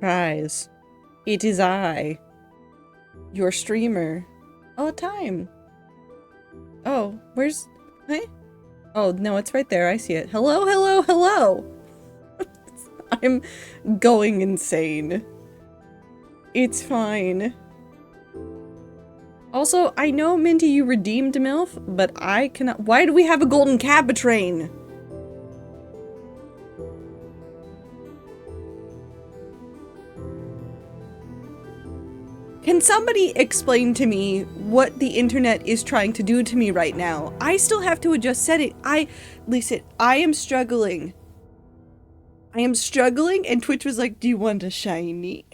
Surprise. It is I, your streamer. Oh, time. Oh, where's... Hey? Oh, no, it's right there. I see it. Hello, hello, hello! I'm going insane. It's fine. Also, I know, Minty, you redeemed MILF, but I cannot- Why do we have a golden Cabotrain? Can somebody explain to me what the internet is trying to do to me right now? I still have to adjust setting. Listen, I am struggling. I am struggling, and Twitch was like, do you want a shiny?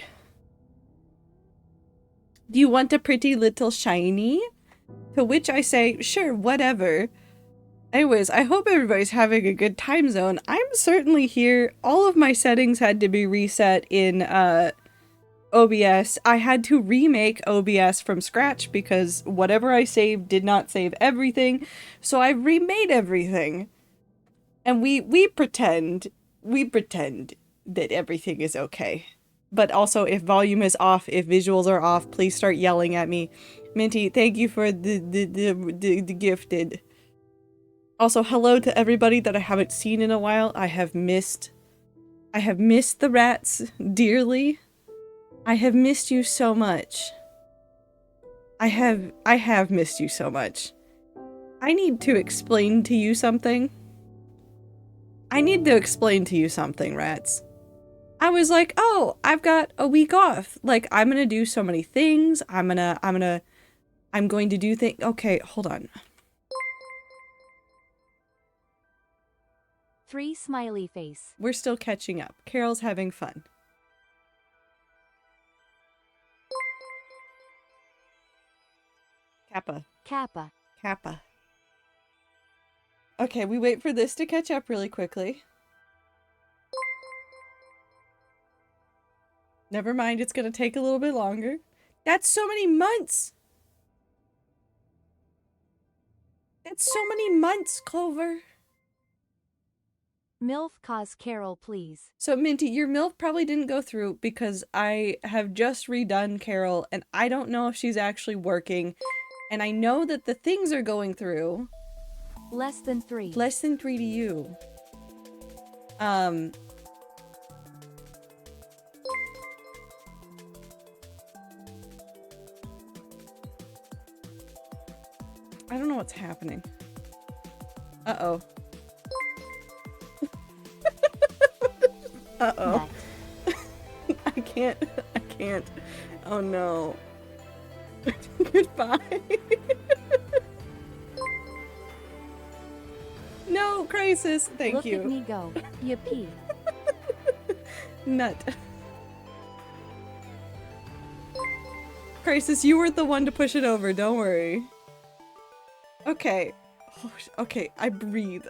Do you want a pretty little shiny? To which I say, sure, whatever. Anyways, I hope everybody's having a good time zone. I'm certainly here. All of my settings had to be reset in, OBS. I had to remake OBS from scratch because whatever I saved did not save everything, so I remade everything. And we pretend that everything is okay. But also, if volume is off, if visuals are off, please start yelling at me. Minty, thank you for the gifted. Also, hello to everybody that I haven't seen in a while. I have missed the rats dearly. I have missed you so much. I have missed you so much. I need to explain to you something. I need to explain to you something, rats. I was like, oh, I've got a week off. Like, I'm gonna do so many things. I'm going to do things. Okay, hold on. 3 smiley face. We're still catching up. Carol's having fun. Kappa. Kappa. Kappa. Okay, we wait for this to catch up really quickly. Never mind, it's gonna take a little bit longer. That's so many months! That's so many months, Clover! MILF cause Carol, please. So, Minty, your MILF probably didn't go through because I have just redone Carol, and I don't know if she's actually working. And I know that the things are going through. Less than 3. Less than 3 to you. I don't know what's happening. Uh-oh. Uh-oh. I can't. Oh no. Goodbye. No, Crisis. Thank you. Look at me go. Yippee. Nut. Crisis, you weren't the one to push it over, don't worry. Okay. Oh, okay, I breathe.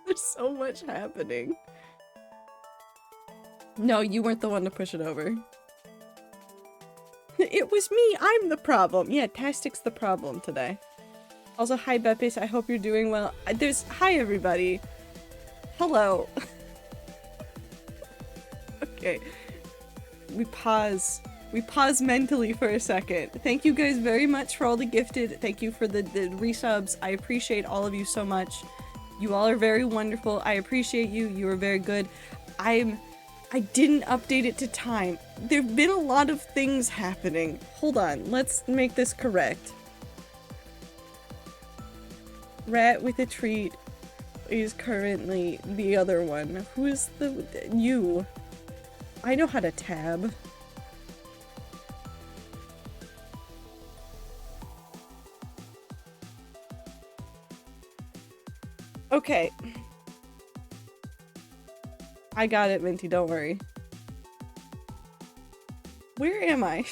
There's so much happening. No, you weren't the one to push it over. It was me! I'm the problem! Yeah, Tastic's the problem today. Also, hi Beppis, I hope you're doing well. Hi everybody! Hello! Okay. We pause mentally for a second. Thank you guys very much for all the gifted. Thank you for the resubs. I appreciate all of you so much. You all are very wonderful. I appreciate you. You are very good. I didn't update it to time. There've been a lot of things happening. Hold on, let's make this correct. Rat with a treat is currently the other one. Who is you? I know how to tab. Okay. I got it, Minty, don't worry. Where am I?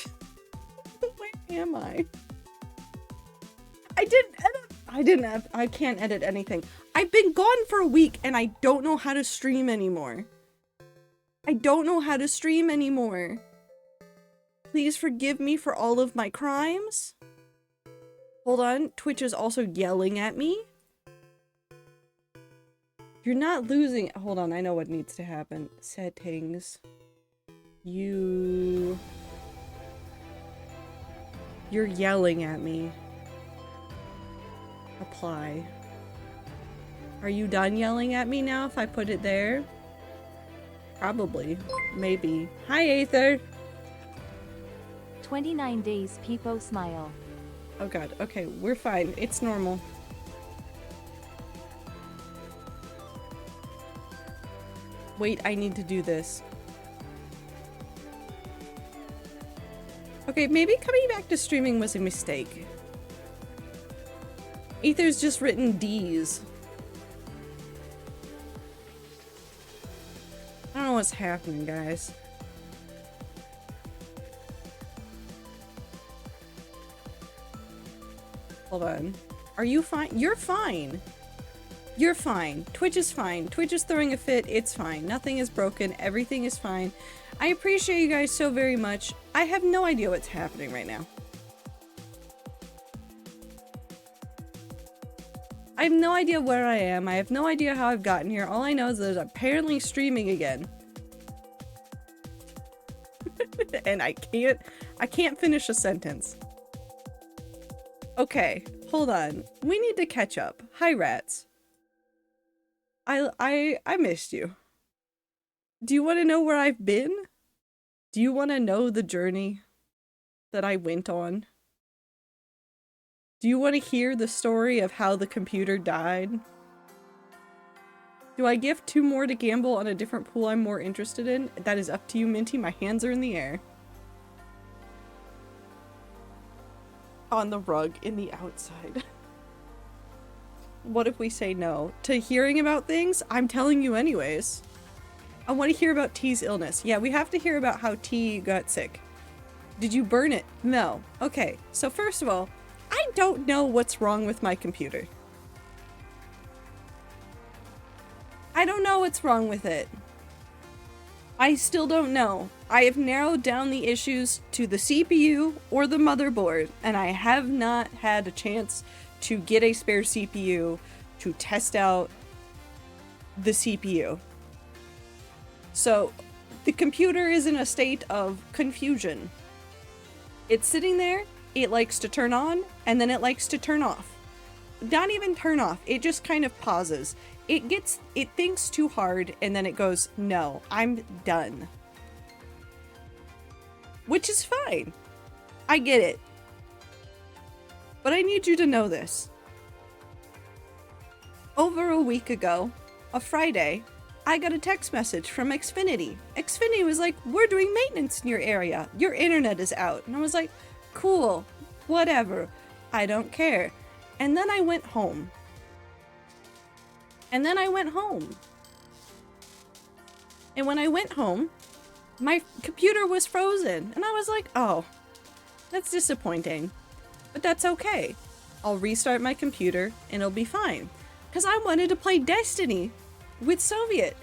Where am I? I can't edit anything. I've been gone for a week and I don't know how to stream anymore. I don't know how to stream anymore. Please forgive me for all of my crimes. Hold on, Twitch is also yelling at me. You're not losing- hold on, I know what needs to happen. Settings. You're yelling at me. Apply. Are you done yelling at me now if I put it there? Probably. Maybe. Hi, Aether! 29 days Peepo smile. Oh god, okay, we're fine. It's normal. Wait, I need to do this. Okay, maybe coming back to streaming was a mistake. Aether's just written D's. I don't know what's happening, guys. Hold on. Are you fine? You're fine. You're fine. Twitch is fine. Twitch is throwing a fit. It's fine. Nothing is broken. Everything is fine. I appreciate you guys so very much. I have no idea what's happening right now. I have no idea where I am. I have no idea how I've gotten here. All I know is that I'm apparently streaming again. And I can't finish a sentence. Okay, hold on. We need to catch up. Hi, rats. I missed you. Do you want to know where I've been? Do you want to know the journey that I went on? Do you want to hear the story of how the computer died? Do I give 2 more to gamble on a different pool I'm more interested in? That is up to you, Minty. My hands are in the air. On the rug in the outside. What if we say no? To hearing about things? I'm telling you anyways. I want to hear about T's illness. Yeah, we have to hear about how T got sick. Did you burn it? No. Okay, so first of all, I don't know what's wrong with my computer. I don't know what's wrong with it. I still don't know. I have narrowed down the issues to the CPU or the motherboard, and I have not had a chance to get a spare CPU to test out the CPU. So, the computer is in a state of confusion. It's sitting there, it likes to turn on, and then it likes to turn off. Not even turn off, it just kind of pauses. It thinks too hard, and then it goes, no, I'm done. Which is fine. I get it. But I need you to know this. Over a week ago, a Friday, I got a text message from Xfinity. Xfinity was like, we're doing maintenance in your area. Your internet is out. And I was like, cool, whatever. I don't care. And then I went home. And when I went home, my computer was frozen. And I was like, oh, that's disappointing. But that's okay. I'll restart my computer and it'll be fine. Because I wanted to play Destiny with Soviet.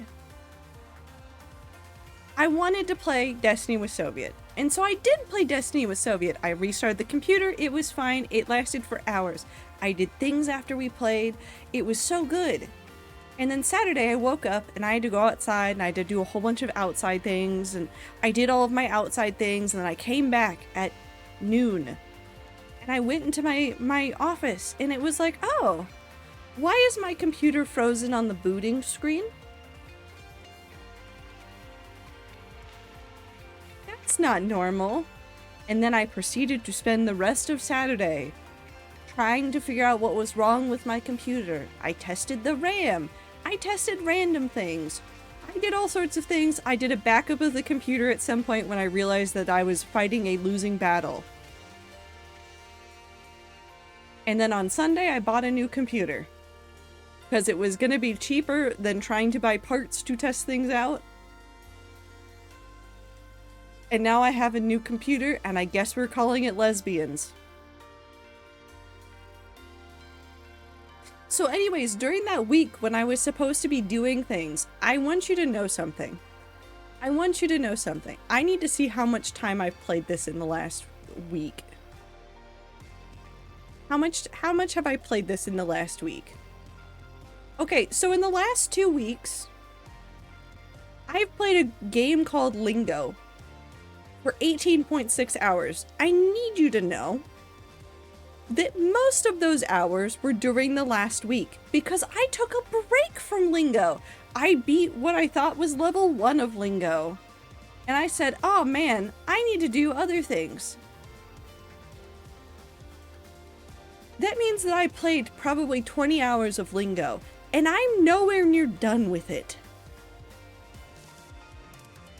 I wanted to play Destiny with Soviet. And so I did play Destiny with Soviet. I restarted the computer. It was fine. It lasted for hours. I did things after we played. It was so good. And then Saturday I woke up and I had to go outside and I had to do a whole bunch of outside things. And I did all of my outside things. And then I came back at noon. And I went into my office and it was like, oh, why is my computer frozen on the booting screen? That's not normal. And then I proceeded to spend the rest of Saturday trying to figure out what was wrong with my computer. I tested the RAM. I tested random things. I did all sorts of things. I did a backup of the computer at some point when I realized that I was fighting a losing battle. And then on Sunday, I bought a new computer. Because it was going to be cheaper than trying to buy parts to test things out. And now I have a new computer, and I guess we're calling it Lesbians. So anyways, during that week when I was supposed to be doing things, I want you to know something. I need to see how much time I've played this in the last week. How much have I played this in the last week? Okay, so in the last 2 weeks, I've played a game called Lingo. for 18.6 hours. I need you to know that most of those hours were during the last week because I took a break from Lingo. I beat what I thought was level 1 of Lingo. And I said, oh man, I need to do other things. That means that I played probably 20 hours of Lingo, and I'm nowhere near done with it.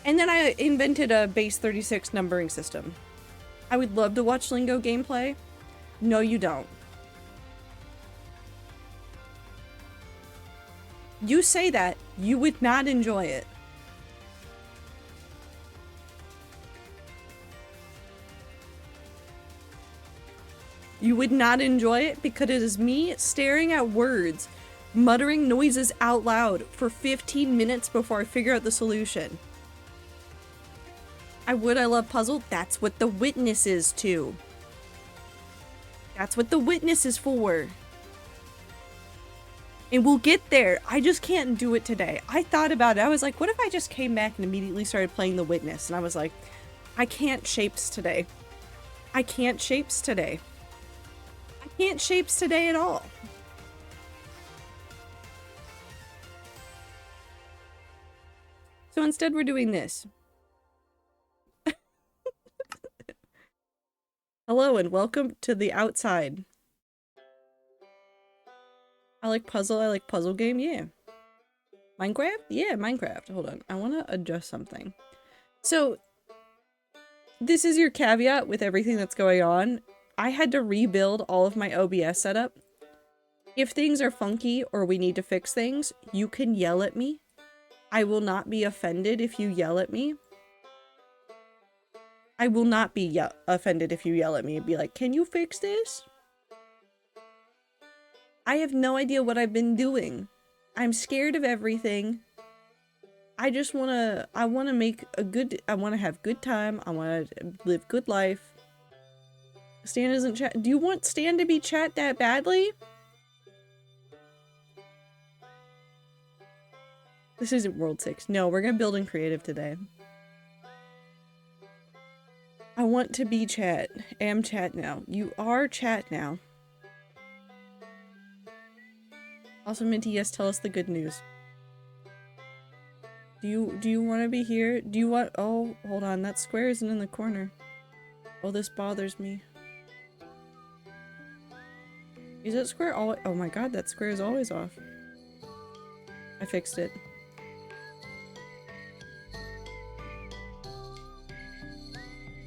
And then I invented a base 36 numbering system. I would love to watch Lingo gameplay. No, you don't. You say that, you would not enjoy it. You would not enjoy it because it is me staring at words, muttering noises out loud for 15 minutes before I figure out the solution. I love puzzle. That's what the witness is to. That's what the witness is for. And we'll get there. I just can't do it today. I thought about it. I was like, what if I just came back and immediately started playing the witness? And I was like, I can't shapes today. I can't shapes today. I can't shapes today at all. So instead we're doing this. Hello and welcome to the outside. I like puzzle game, yeah. Minecraft? Yeah, Minecraft. Hold on, I want to adjust something. So, this is your caveat with everything that's going on. I had to rebuild all of my OBS setup. If things are funky or we need to fix things, you can yell at me. I will not be offended if you yell at me. I will not be offended if you yell at me and be like, can you fix this? I have no idea what I've been doing. I'm scared of everything. I just I want to have good time. I want to live good life. Stan isn't chat. Do you want Stan to be chat that badly? This isn't World 6. No, we're gonna build in creative today. I want to be chat. Am chat now. You are chat now. Also, Minty, yes, tell us the good news. Do you want to be here? Do you want— oh, hold on, that square isn't in the corner. Oh, this bothers me. Is that square always— oh my god, that square is always off. I fixed it.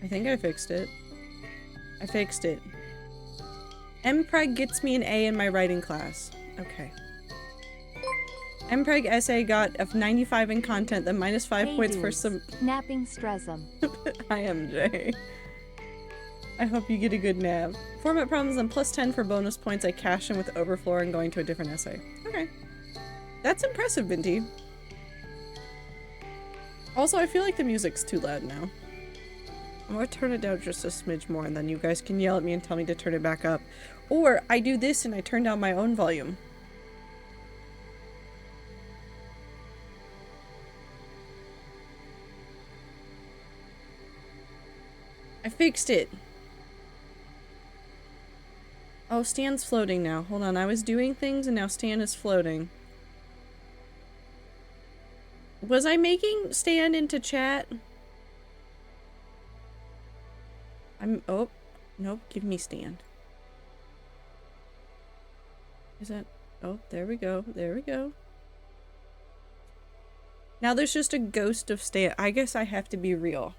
I think I fixed it. I fixed it. MPreg gets me an A in my writing class. Okay. MPreg essay got a 95 in content, then minus 5 points for some— napping stresum. Hi, MJ. I hope you get a good nap. Format problems and plus 10 for bonus points. I cash in with overflow and going to a different essay. Okay. That's impressive, Binty. Also, I feel like the music's too loud now. I'm gonna turn it down just a smidge more and then you guys can yell at me and tell me to turn it back up. Or I do this and I turn down my own volume. I fixed it. Oh, Stan's floating now. Hold on, I was doing things and now Stan is floating. Was I making Stan into chat? Oh, nope, give me Stan. Is that— oh, there we go, there we go. Now there's just a ghost of Stan. I guess I have to be real.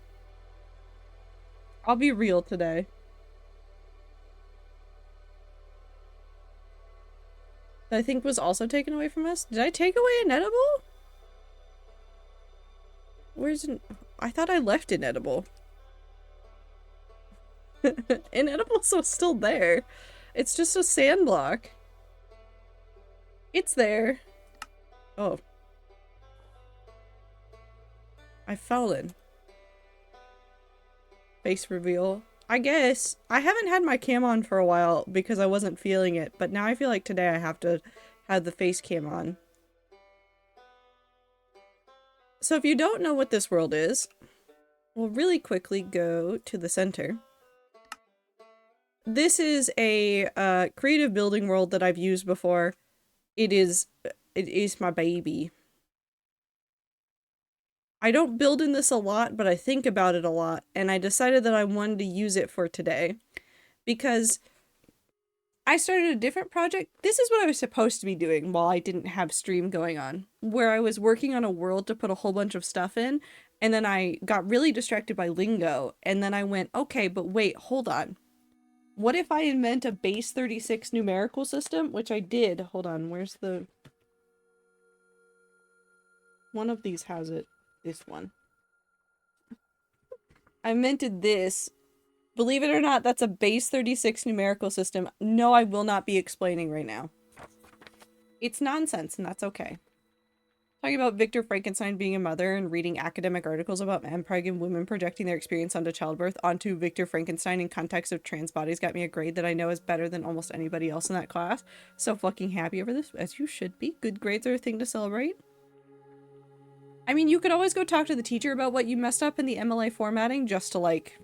I'll be real today. That I think was also taken away from us. Did I take away Inedible? Where's an— I thought I left Inedible. Inedible's still there. It's just a sand block. It's there. Oh. I've fallen. Face reveal. I guess. I haven't had my cam on for a while because I wasn't feeling it, but now I feel like today I have to have the face cam on. So if you don't know what this world is, we'll really quickly go to the center. This is a creative building world that I've used before. It is my baby. I don't build in this a lot, but I think about it a lot, and I decided that I wanted to use it for today because I started a different project. This is what I was supposed to be doing while I didn't have stream going on, where I was working on a world to put a whole bunch of stuff in, and then I got really distracted by lingo, and then I went, okay, but wait, hold on. What if I invent a base 36 numerical system? Which I did. Hold on, where's the... One of these has it. This one. I invented this. Believe it or not, that's a base 36 numerical system. No, I will not be explaining right now. It's nonsense, and that's okay. Talking about Victor Frankenstein being a mother and reading academic articles about man pregnant women projecting their experience onto childbirth onto Victor Frankenstein in context of trans bodies got me a grade that I know is better than almost anybody else in that class. So fucking happy over this, as you should be. Good grades are a thing to celebrate. I mean, you could always go talk to the teacher about what you messed up in the MLA formatting just to, like,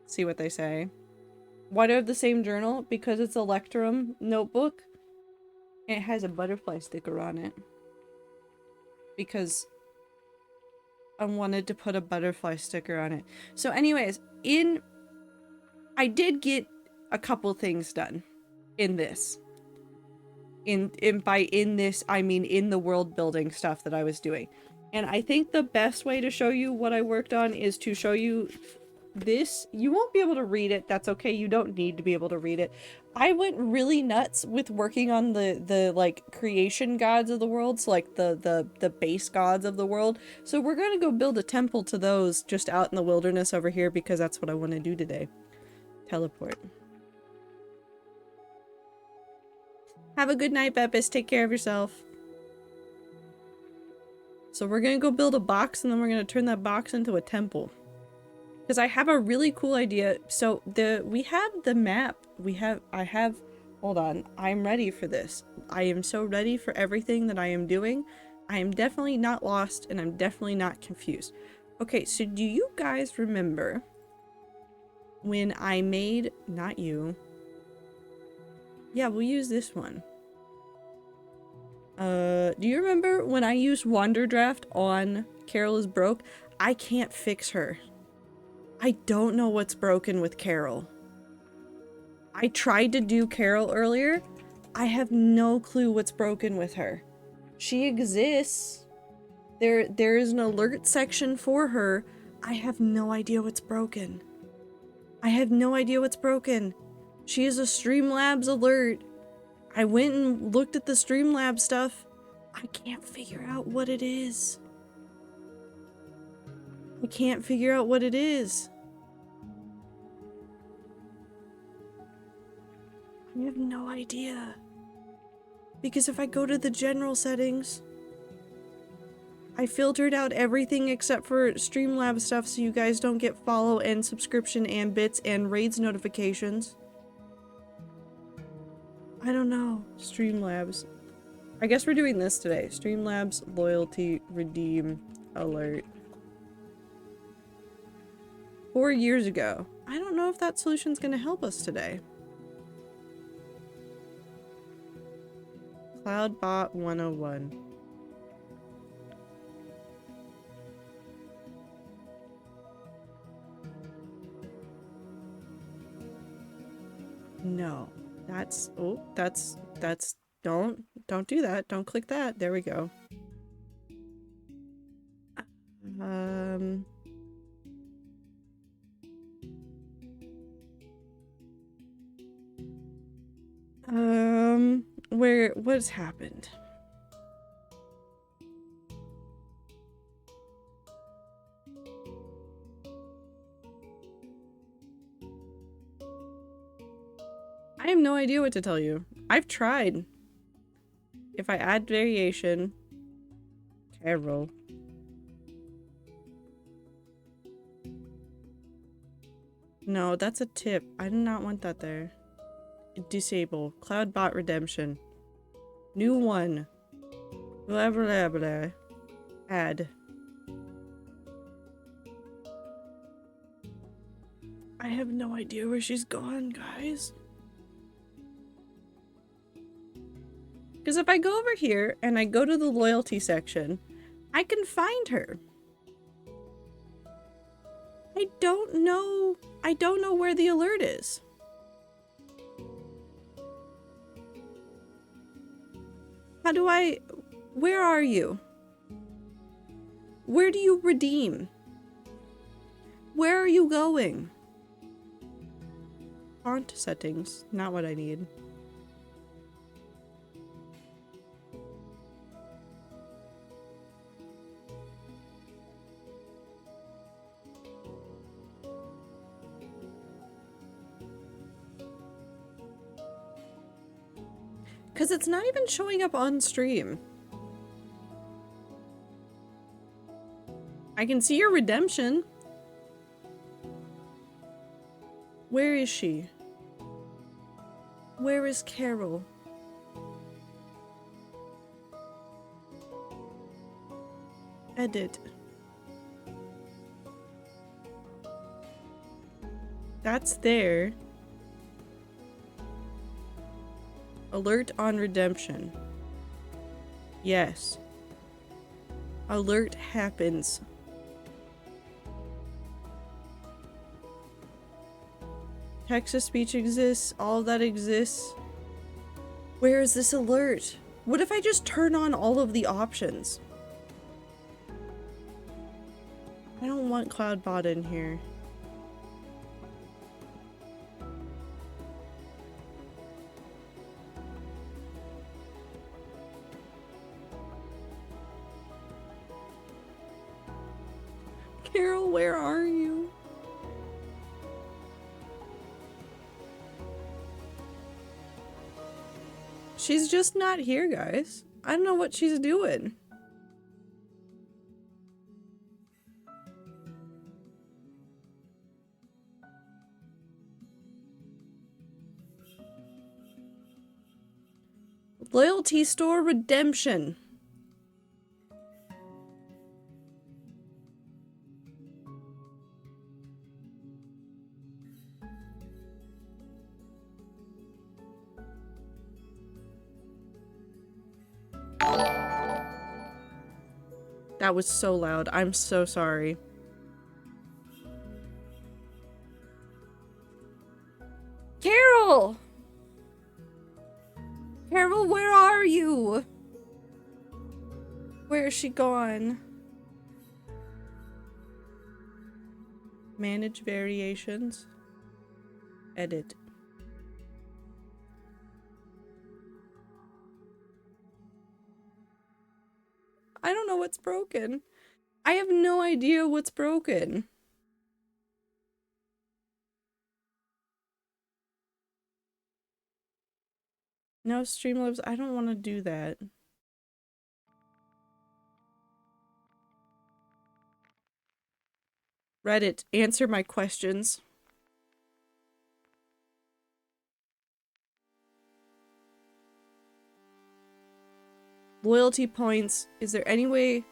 see what they say. Why do I have the same journal? Because it's a Lectrum notebook. And it has a butterfly sticker on it. Because I wanted to put a butterfly sticker on it. So anyways, I did get a couple things done in this. By this, I mean in the world building stuff that I was doing. And I think the best way to show you what I worked on is to show you this. You won't be able to read it. That's okay. You don't need to be able to read it. I went really nuts with working on the like creation gods of the world, so like the base gods of the world. So we're gonna go build a temple to those just out in the wilderness over here because that's what I want to do today. Teleport. Have a good night, Beppis. Take care of yourself. So we're gonna go build a box and then we're gonna turn that box into a temple. Because I have a really cool idea. So we have the map. Hold on. I'm ready for this. I am so ready for everything that I am doing. I am definitely not lost and I'm definitely not confused. Okay, so do you guys remember when I made, not you. Yeah, we'll use this one. Do you remember when I used Wander Draft on Carol is broke? I can't fix her. I don't know what's broken with Carol. I tried to do Carol earlier. I have no clue what's broken with her. She exists. There is an alert section for her. I have no idea what's broken. I have no idea what's broken. She is a Streamlabs alert. I went and looked at the Streamlabs stuff. I can't figure out what it is. I can't figure out what it is. I have no idea. Because if I go to the general settings, I filtered out everything except for Streamlabs stuff so you guys don't get follow and subscription and bits and raids notifications. I don't know. Streamlabs. I guess we're doing this today. Streamlabs loyalty redeem alert. 4 years ago. I don't know if that solution's gonna help us today. Cloudbot 101. No. Don't do that. Don't click that. There we go. What's happened? I have no idea what to tell you. I've tried. If I add variation, Carol. No, that's a tip. I do not want that there. Disable. Cloudbot redemption. New one. Blah blah blah. Add. have no idea where she's gone, guys. Because if I go over here and I go to the loyalty section, I can find her. I don't know where the alert is. Where are you? Where do you redeem? Where are you going? Font settings, not what I need. Because it's not even showing up on stream. I can see your redemption. Where is she? Where is Carol? Edit. That's there. Alert on redemption. Yes. Alert happens. Text-to-speech exists. All of that exists. Where is this alert? What if I just turn on all of the options? I don't want CloudBot in here. Carol, where are you? She's just not here, guys. I don't know what she's doing. Loyalty store redemption. That was so loud. I'm so sorry. Carol! Carol, where are you? Where is she gone? Manage variations. Edit. I don't know what's broken. I have no idea what's broken. No, Streamlabs, I don't want to do that. Reddit, answer my questions. Loyalty points. Is there any way...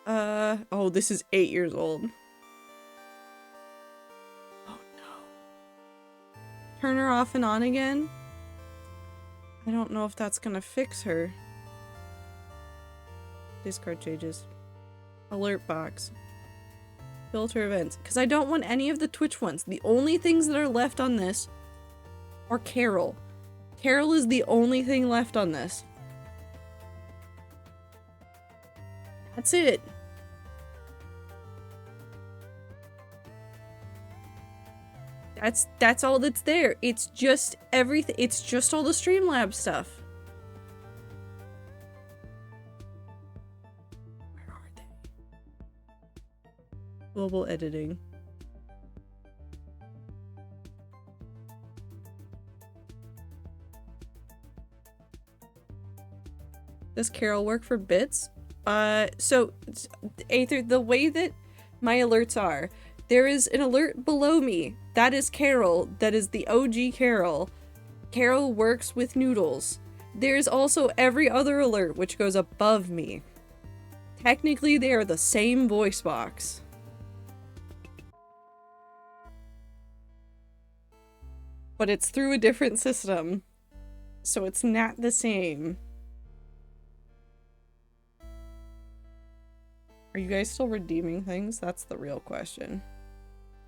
oh, this is 8 years old. Oh no. Turn her off and on again? I don't know if that's gonna fix her. Discard changes. Alert box. Filter events. Because I don't want any of the Twitch ones. The only things that are left on this are Carol. Carol is the only thing left on this. That's it. That's all that's there. It's just everything. It's just all the Streamlabs stuff. Where are they? Global editing. Does Carol work for bits? So Aether, the way that my alerts are, there is an alert below me. That is Carol. That is the OG Carol. Carol works with Noodles. There's also every other alert which goes above me. Technically, they are the same voice box. but it's through a different system. So it's not the same. Are you guys still redeeming things? That's the real question.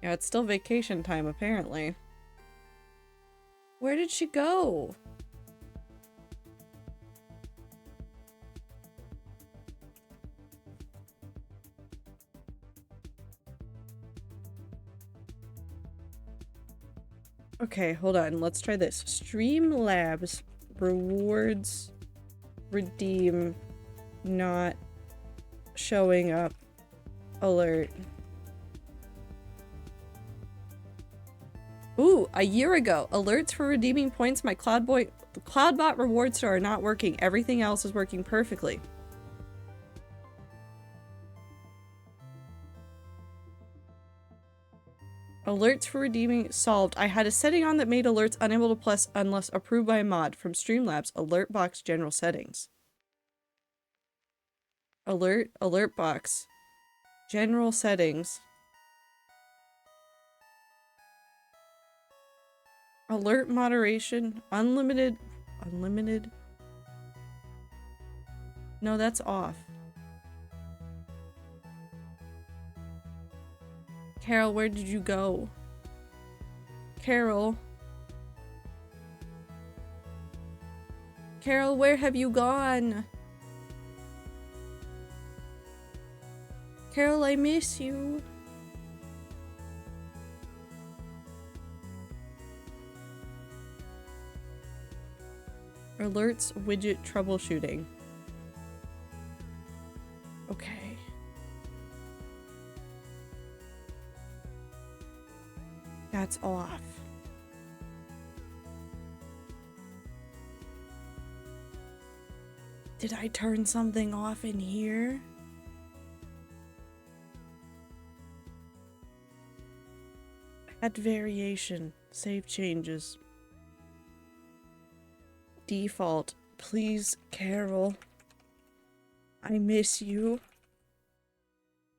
Yeah, it's still vacation time, apparently. Where did she go? Okay, hold on. Let's try this. Streamlabs rewards redeem not showing up alert. Ooh, a year ago. Alerts for redeeming points. My Cloudbot reward store are not working. Everything else is working perfectly. Alerts for redeeming solved. I had a setting on that made alerts unable to plus unless approved by a mod from Streamlabs. Alert box general settings. Alert box. General settings. Alert moderation. Unlimited. No, that's off. Carol, where did you go? Carol. Carol, where have you gone? Carol, I miss you. Alerts widget troubleshooting. Okay. That's off. Did I turn something off in here? Add variation. Save changes. Default. Please, Carol. I miss you.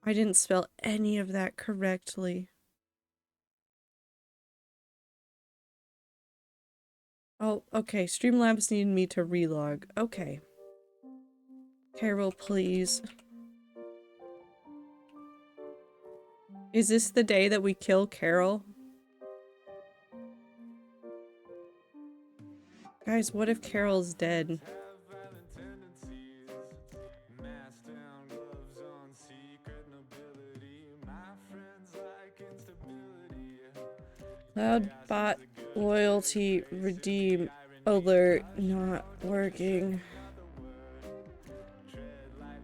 I didn't spell any of that correctly. Oh, okay. Streamlabs need me to relog. Okay. Carol, please. Is this the day that we kill Carol? Guys, what if Carol's dead? Cloudbot loyalty redeem alert not working.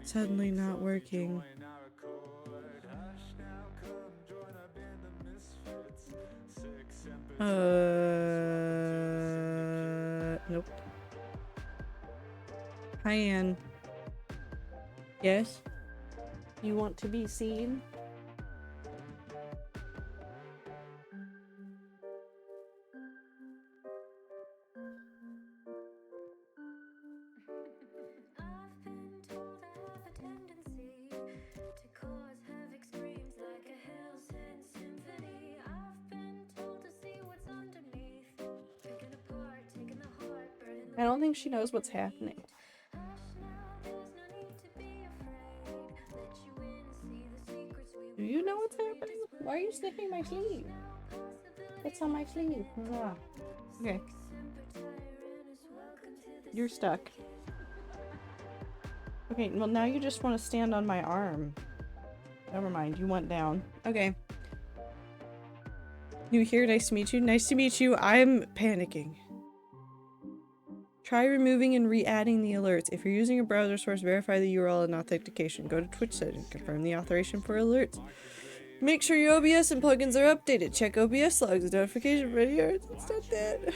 Suddenly not working. Nope. Hi, Anne. Yes? You want to be seen? I don't think she knows what's happening. Do you know what's happening? Why are you sniffing my sleeve? It's on my sleeve. Ah. Okay. You're stuck. Okay, well now you just want to stand on my arm. Never mind, you went down. Okay. New here, nice to meet you. Nice to meet you. I'm panicking. Try removing and re-adding the alerts. If you're using a browser source, verify the URL and authentication. Go to Twitch settings. Confirm the authorization for alerts. Make sure your OBS and plugins are updated. Check OBS logs and notification for any alerts. It's not that.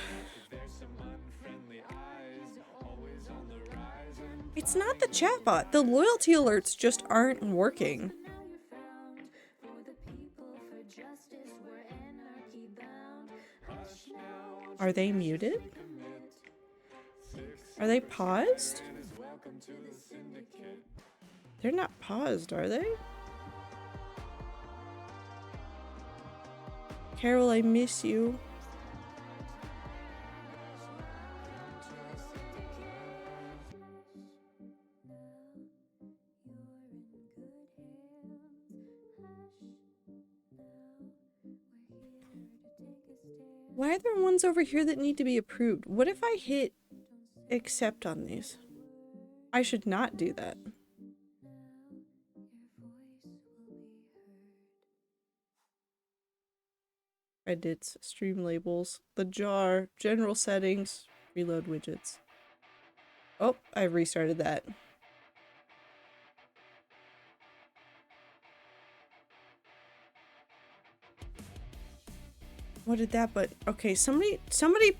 It's not the chatbot. The loyalty alerts just aren't working. Are they muted? Are they paused? They're not paused, are they? Carol, I miss you. Why are there ones over here that need to be approved? What if I hit accept on these? I should not do that. Edits, stream labels, the jar, general settings, reload widgets. Oh, I restarted that. What did that but okay, somebody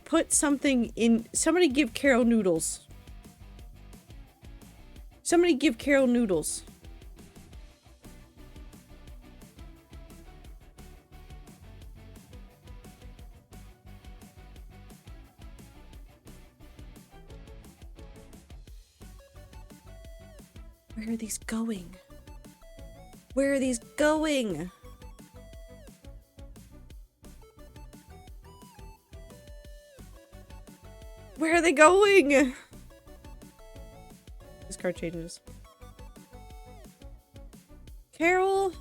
put something in, somebody give Carol noodles. Somebody give Carol noodles. Where are these going? Where are these going? Where are they going? This card changes. Carol?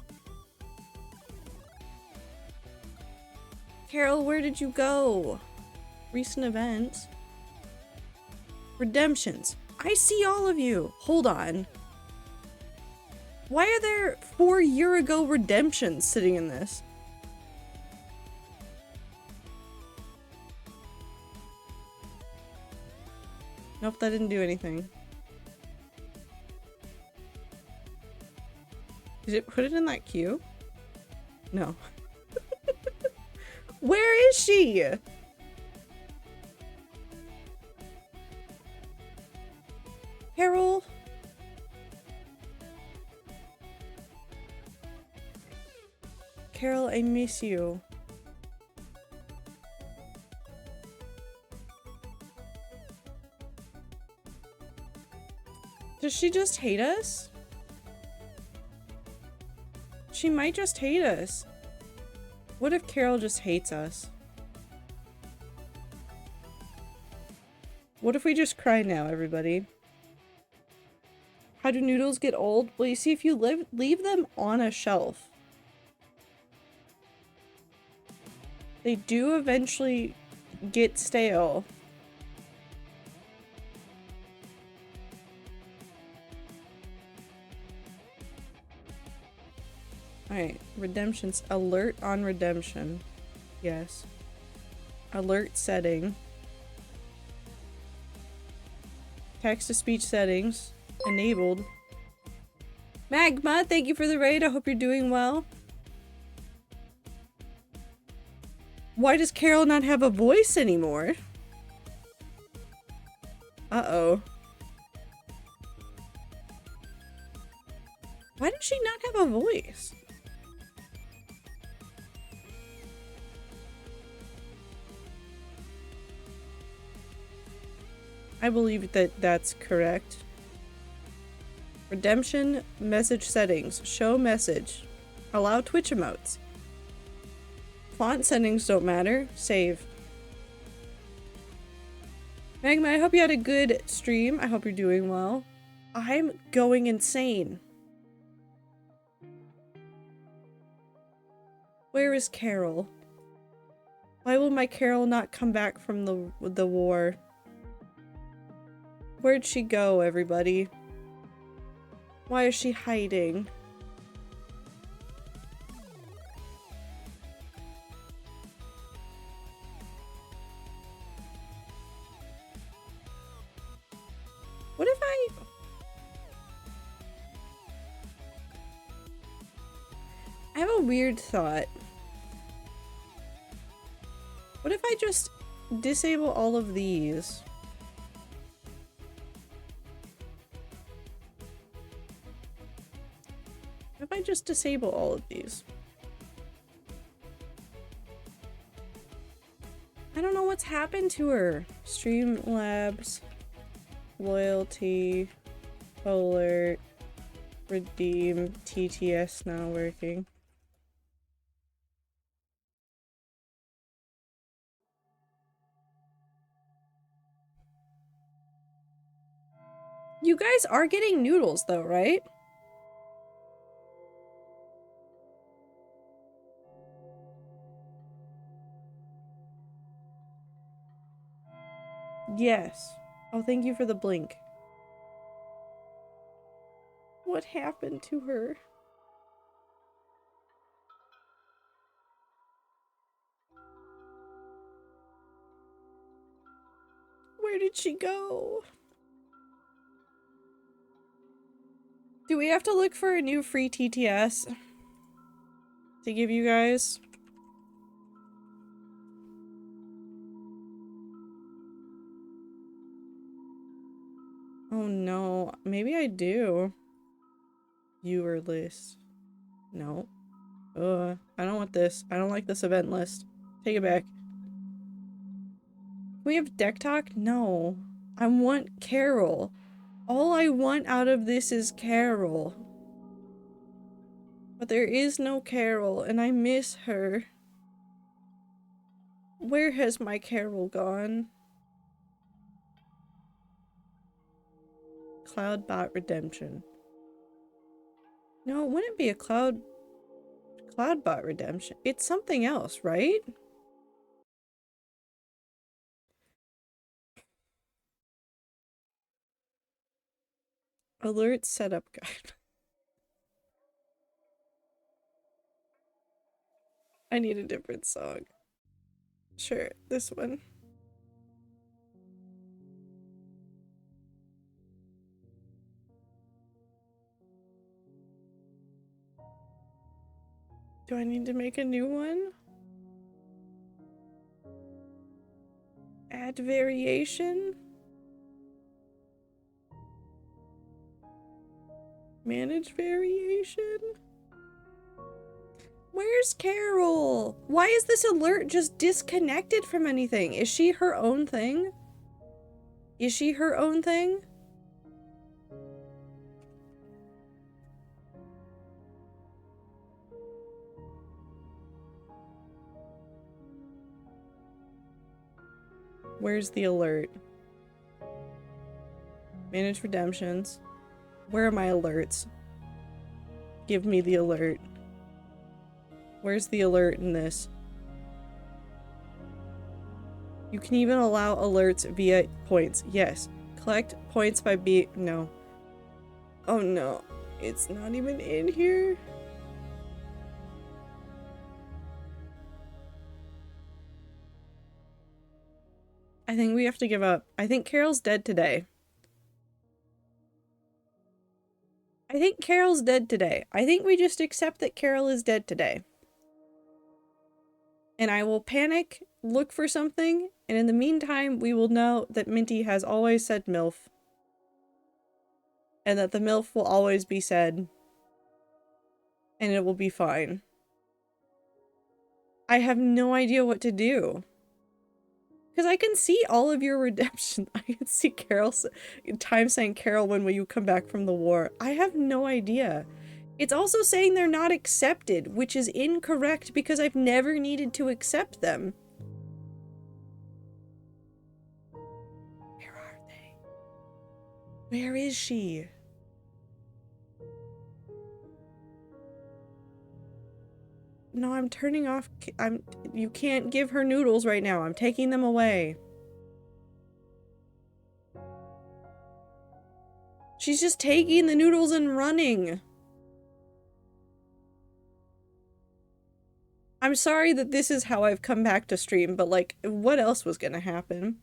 Carol, where did you go? Recent events. Redemptions. I see all of you. Hold on. Why are there 4-year ago redemptions sitting in this? Nope, that didn't do anything. Did it put it in that queue? No. Where is she? Carol? Carol, I miss you. Does she just hate us? She might just hate us. What if Carol just hates us? What if we just cry now, everybody? How do noodles get old? Well, you see, if you leave them on a shelf, they do eventually get stale. Alright, redemptions. Alert on redemption. Yes. Alert setting. Text-to-speech settings. Enabled. Magma, thank you for the raid. I hope you're doing well. Why does Carol not have a voice anymore? Uh-oh. Why does she not have a voice? I believe that that's correct. Redemption, message settings, show message, allow Twitch emotes. Font settings don't matter, save. Magma, I hope you had a good stream. I hope you're doing well. I'm going insane. Where is Carol? Why will my Carol not come back from the war? Where'd she go, everybody? Why is she hiding? What if I have a weird thought. What if I just disable all of these? If I just disable all of these? I don't know what's happened to her. Streamlabs, loyalty, alert, redeem, TTS not working. You guys are getting noodles though, right? Yes. Oh, thank you for the blink. What happened to her? Where did she go? Do we have to look for a new free TTS to give you guys? Oh no, maybe I do. Viewer list. No. I don't want this. I don't like this event list. Take it back. We have deck talk? No. I want Carol. All I want out of this is Carol. But there is no Carol, and I miss her. Where has my Carol gone? Cloudbot Redemption. No, it wouldn't be a Cloudbot Redemption. It's something else, right? Alert setup guide. I need a different song. Sure, this one. Do I need to make a new one? Add variation? Manage variation? Where's Carol? Why is this alert just disconnected from anything? Is she her own thing? Is she her own thing? Where's the alert? Manage redemptions. Where are my alerts? Give me the alert. Where's the alert in this? You can even allow alerts via points. Yes. Collect points by no. Oh no. It's not even in here. I think we have to give up. I think Carol's dead today. I think Carol's dead today. I think we just accept that Carol is dead today. And I will panic, look for something, and in the meantime, we will know that Minty has always said MILF. And that the MILF will always be said. And it will be fine. I have no idea what to do. Because I can see all of your redemption. I can see Carol's time saying, Carol, when will you come back from the war? I have no idea. It's also saying they're not accepted, which is incorrect because I've never needed to accept them. Where are they? Where is she? No, I'm turning off. You can't give her noodles right now. I'm taking them away. She's just taking the noodles and running. I'm sorry that this is how I've come back to stream, but like, what else was gonna happen?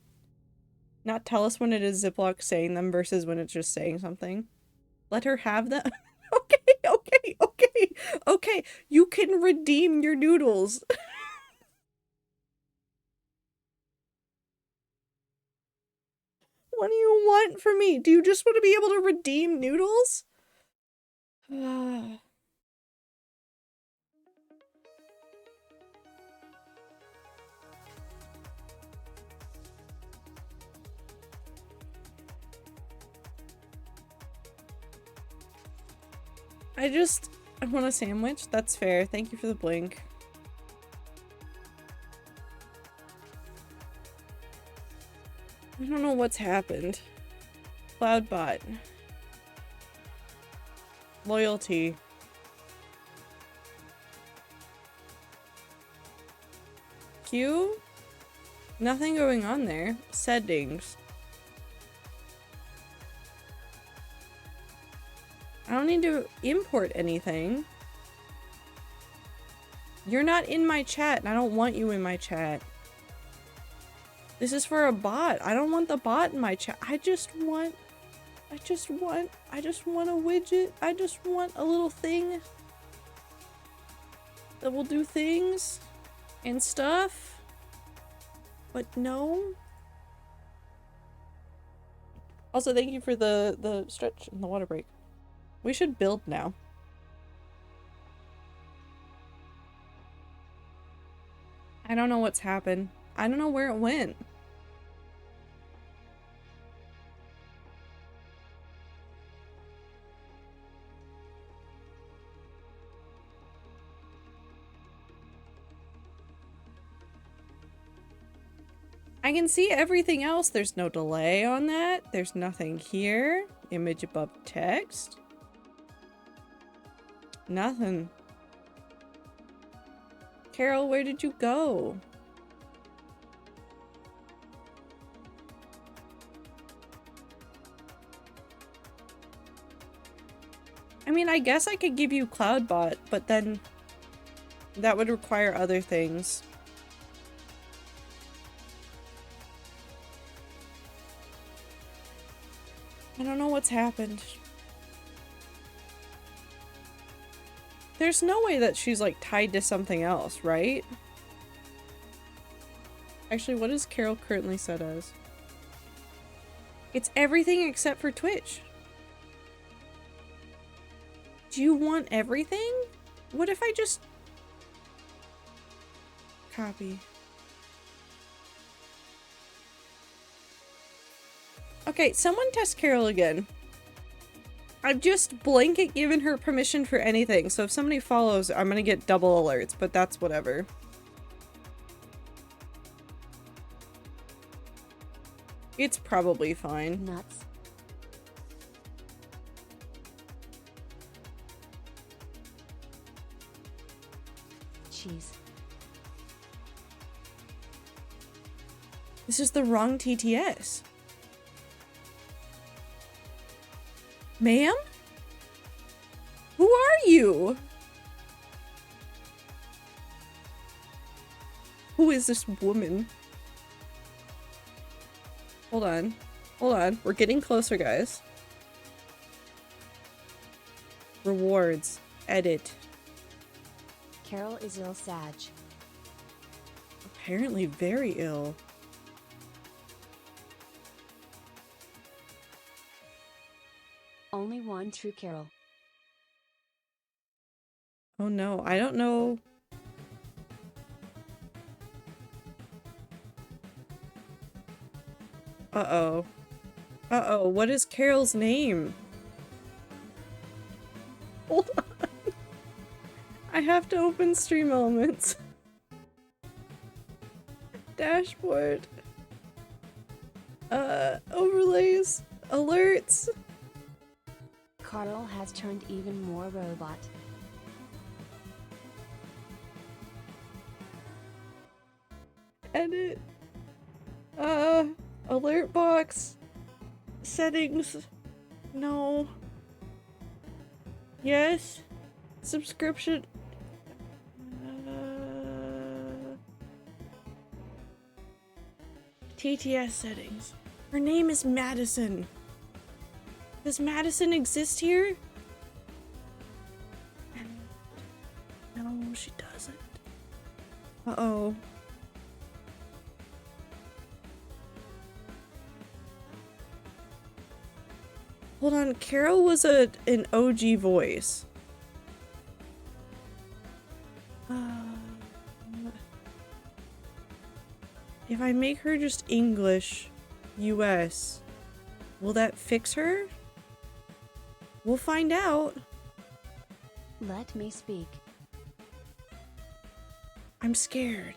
Not tell us when it is Ziploc saying them versus when it's just saying something. Let her have them. Okay. You can redeem your noodles. What do you want from me? Do you just want to be able to redeem noodles? I want a sandwich. That's fair. Thank you for the blink. I don't know what's happened. Cloudbot. Loyalty. Q? Nothing going on there. Settings. I don't need to import anything. You're not in my chat, and I don't want you in my chat. This is for a bot. I don't want the bot in my chat. I just want a widget. I just want a little thing that will do things and stuff. But no. Also, thank you for the stretch and the water break. We should build now. I don't know what's happened. I don't know where it went. I can see everything else. There's no delay on that. There's nothing here. Image above text. Nothing. Carol, where did you go? I mean, I guess I could give you CloudBot, but then that would require other things. I don't know what's happened. There's no way that she's like tied to something else, right? Actually, what is Carol currently set as? It's everything except for Twitch. Do you want everything? What if I just copy? Okay, someone test Carol again. I've just blanket given her permission for anything, so if somebody follows, I'm gonna get double alerts, but that's whatever. It's probably fine. Nuts. Cheese. This is the wrong TTS. Ma'am? Who are you? Who is this woman? Hold on. Hold on. We're getting closer, guys. Rewards. Edit. Carol is ill, Sag. Apparently very ill. Only one true Carol. Oh no, I don't know. Uh-oh. Uh-oh, what is Carol's name? Hold on. I have to open Stream Elements. Dashboard. Overlays. Alerts. Carl has turned even more robot. Edit. Alert box. Settings. No. Yes. Subscription. TTS settings. Her name is Madison. Does Madison exist here? No, she doesn't. Uh-oh. Hold on, Carol was an OG voice. If I make her just English, US, will that fix her? We'll find out. Let me speak. I'm scared.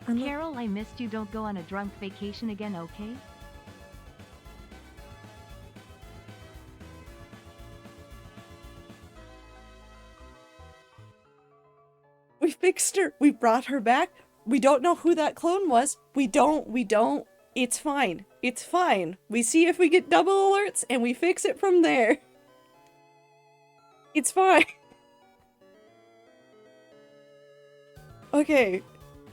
Carol, I missed you. Don't go on a drunk vacation again, okay? We fixed her. We brought her back. We don't know who that clone was. We don't. It's fine. It's fine. We see if we get double alerts and we fix it from there. It's fine. Okay.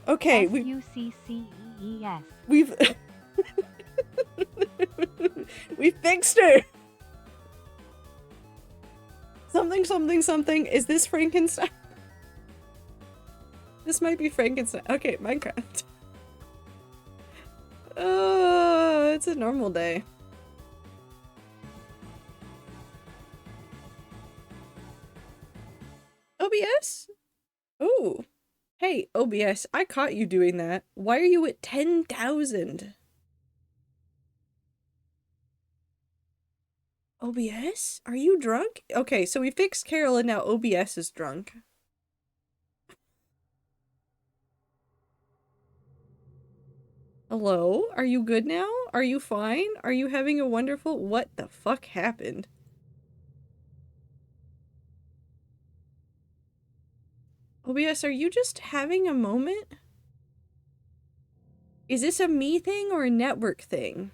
Okay, S-U-C-C-E-E-S. we've we fixed her. Something, something, something. Is this Frankenstein? This might be Frankenstein. Okay, Minecraft. It's a normal day. OBS? Oh. Hey, OBS, I caught you doing that. Why are you at 10,000? OBS? Are you drunk? Okay, so we fixed Carol and now OBS is drunk. Hello? Are you good now? Are you fine? Are you having a wonderful— what the fuck happened? OBS, are you just having a moment? Is this a me thing or a network thing?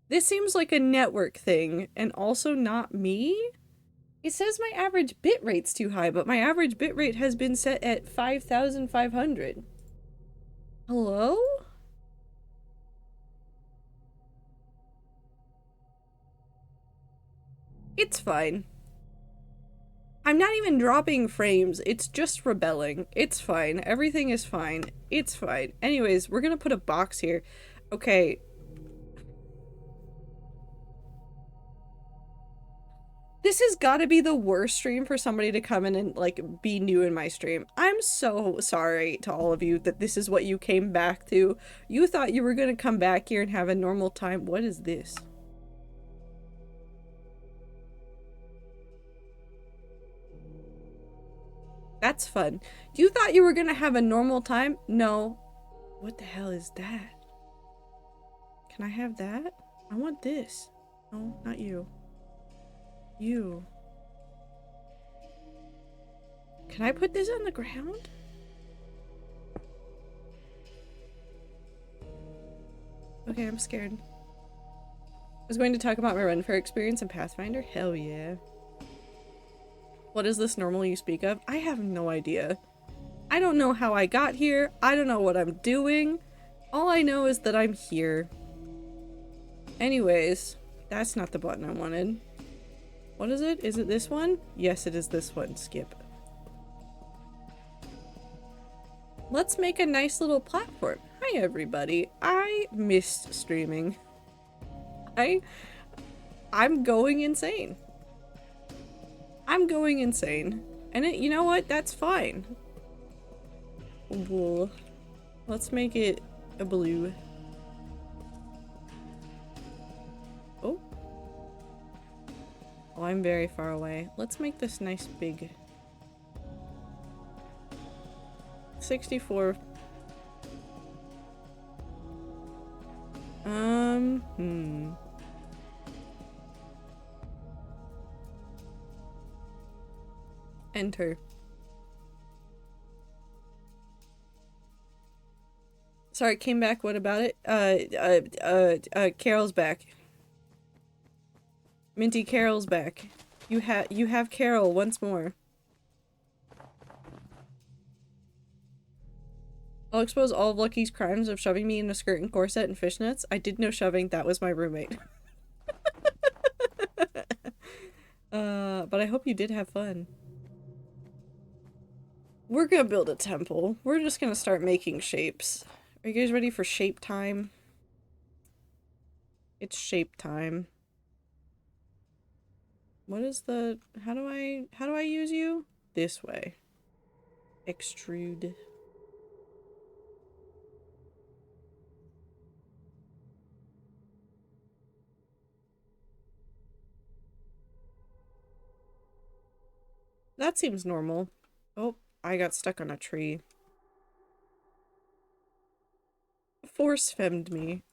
This seems like a network thing, and also not me? It says my average bitrate's too high, but my average bitrate has been set at 5,500. Hello? It's fine. I'm not even dropping frames, it's just rebelling. It's fine. Everything is fine. It's fine. Anyways, we're gonna put a box here. Okay. This has gotta be the worst stream for somebody to come in and, like, be new in my stream. I'm so sorry to all of you that this is what you came back to. You thought you were gonna come back here and have a normal time. What is this? That's fun. You thought you were gonna have a normal time? No. What the hell is that? Can I have that? I want this. No, not you. You. Can I put this on the ground? Okay, I'm scared. I was going to talk about my run fair experience in Pathfinder. Hell yeah. What is this normal you speak of? I have no idea. I don't know how I got here. I don't know what I'm doing. All I know is that I'm here. Anyways, that's not the button I wanted. What is it? Is it this one? Yes, it is this one. Skip. Let's make a nice little platform. Hi everybody. I missed streaming. I'm going insane. I'm going insane. And you know what? That's fine. Wool. Let's make it a blue. Oh. Oh, I'm very far away. Let's make this nice big. 64. Enter. Sorry, came back. What about it? Carol's back. Minty, Carol's back. You have Carol once more. I'll expose all of Lucky's crimes of shoving me in a skirt and corset and fishnets. I did no shoving. That was my roommate. But I hope you did have fun. We're gonna build a temple. We're just gonna start making shapes. Are you guys ready for shape time? It's shape time. What is the— how do I use you? This way. Extrude. That seems normal. Oh, I got stuck on a tree. Force femmed me.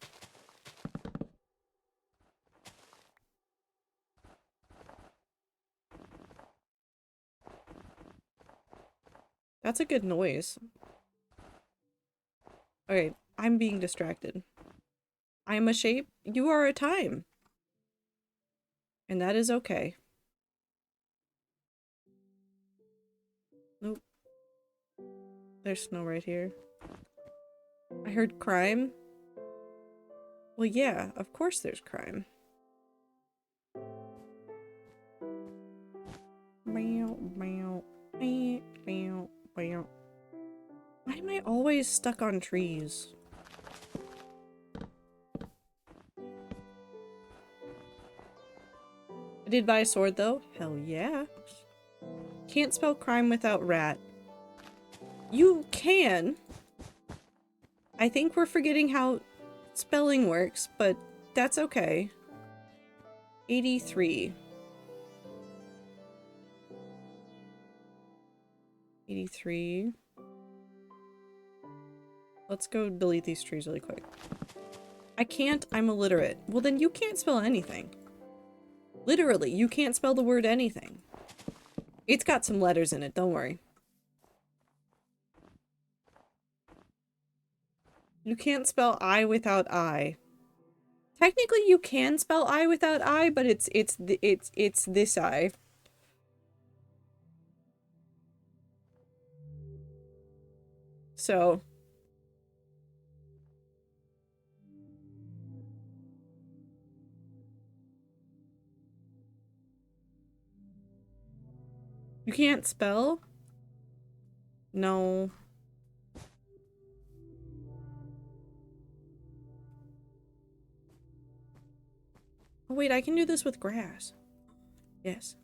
That's a good noise. Okay, I'm being distracted. I'm a shape, you are a time. And that is okay. Nope. There's snow right here. I heard crime. Well, yeah, of course there's crime. Why am I always stuck on trees? I did buy a sword though. Hell yeah. Can't spell crime without rat. You can. I think we're forgetting how spelling works, but that's okay. 83. 83. Let's go delete these trees really quick. I can't, I'm illiterate. Well then you can't spell anything. Literally, you can't spell the word anything. It's got some letters in it, don't worry. You can't spell I without I. Technically you can spell I without I, but it's this I. So you can't spell? No. Oh wait, I can do this with grass. Yes.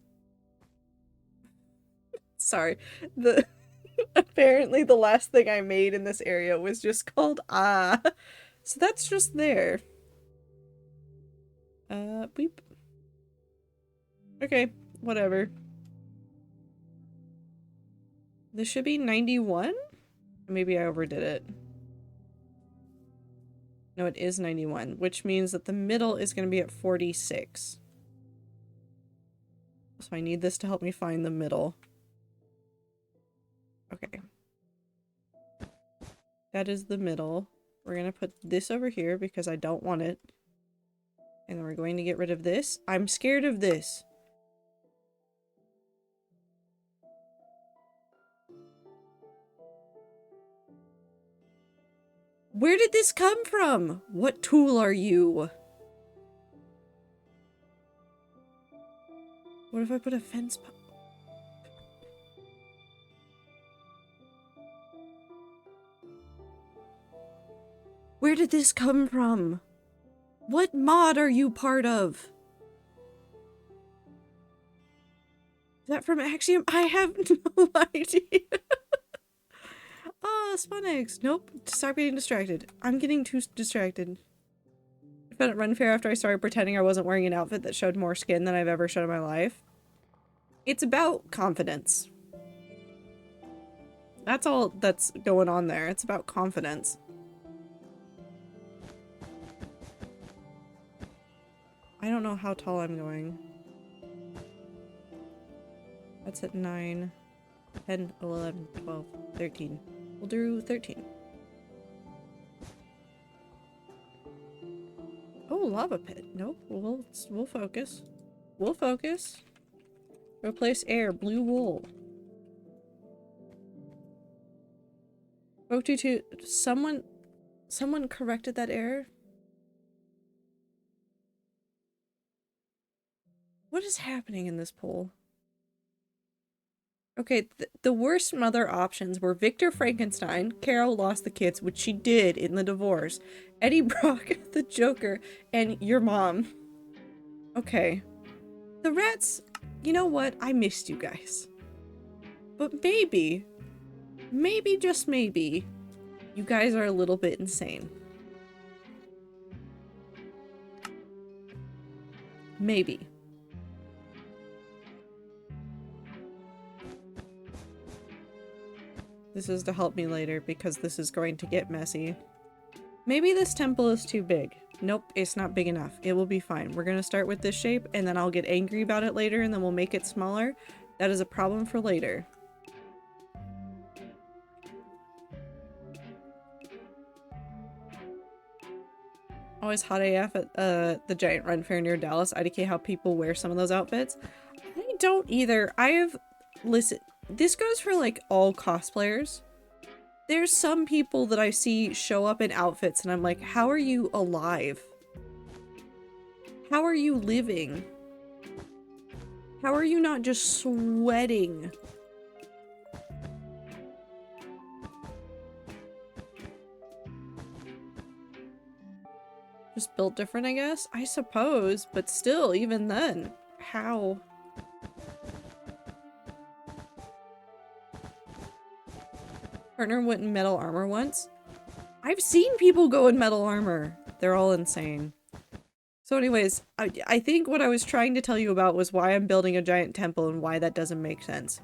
Sorry. Apparently the last thing I made in this area was just called ah. So that's just there. Beep. Okay, whatever. This should be 91? Maybe I overdid it. No, it is 91, which means that the middle is going to be at 46. So I need this to help me find the middle. Okay. That is the middle. We're going to put this over here because I don't want it. And then we're going to get rid of this. I'm scared of this. Where did this come from? What tool are you? What if I put a fence? Where did this come from? What mod are you part of? Is that from Axiom? I have no idea. Oh, spawn eggs. Nope. Stop getting distracted. I'm getting too distracted. I found it unfair after I started pretending I wasn't wearing an outfit that showed more skin than I've ever shown in my life. It's about confidence. That's all that's going on there. It's about confidence. I don't know how tall I'm going. That's at 9, 10, 11, 12, 13. We'll do 13. Oh, lava pit. Nope. We'll focus. We'll focus. Replace air. Blue wool. Spoke to someone corrected that error. What is happening in this poll? Okay, the worst mother options were Victor Frankenstein, Carol lost the kids, which she did in the divorce, Eddie Brock, the Joker, and your mom. Okay. The rats, you know what? I missed you guys. But maybe, just maybe, you guys are a little bit insane. Maybe. This is to help me later because this is going to get messy. Maybe this temple is too big. Nope, it's not big enough. It will be fine. We're going to start with this shape and then I'll get angry about it later and then we'll make it smaller. That is a problem for later. Always hot AF at the Giant Run Fair near Dallas. IDK how people wear some of those outfits. I don't either. Listen, this goes for like all cosplayers. There's some people that I see show up in outfits and I'm like, how are you alive? How are you living? How are you not just sweating? Just built different, I guess? I suppose, but still, even then, how? Partner went in metal armor once. I've seen people go in metal armor. They're all insane. So anyways, I think what I was trying to tell you about was why I'm building a giant temple and why that doesn't make sense.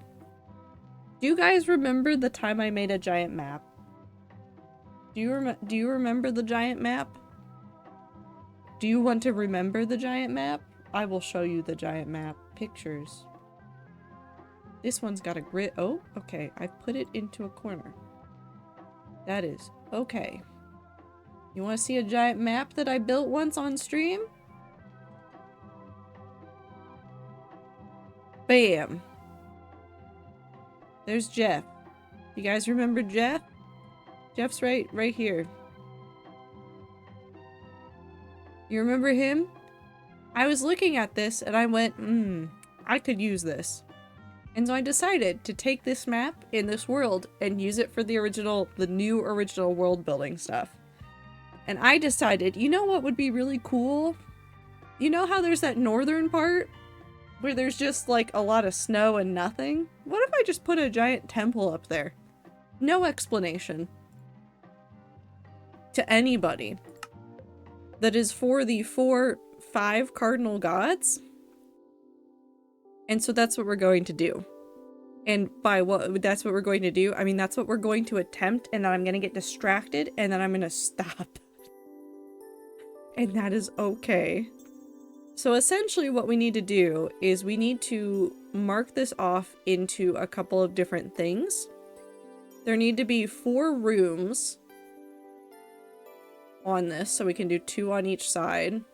Do you guys remember the time I made a giant map? Do you remember the giant map? Do you want to remember the giant map? I will show you the giant map pictures. This one's got a grid. Oh, okay. I've put it into a corner. That is okay. You want to see a giant map that I built once on stream? Bam. There's Jeff. You guys remember Jeff? Jeff's right here. You remember him? I was looking at this and I went, I could use this. And so I decided to take this map in this world and use it for the new original world building stuff. And I decided, you know what would be really cool? You know how there's that northern part where there's just like a lot of snow and nothing? What if I just put a giant temple up there? No explanation to anybody. That is for the 5 cardinal gods. And so that's what we're going to do. And by that's what we're going to do, I mean that's what we're going to attempt, and then I'm going to get distracted and then I'm going to stop. And that is okay. So essentially what we need to do is we need to mark this off into a couple of different things. There need to be 4 rooms on this, so we can do 2 on each side.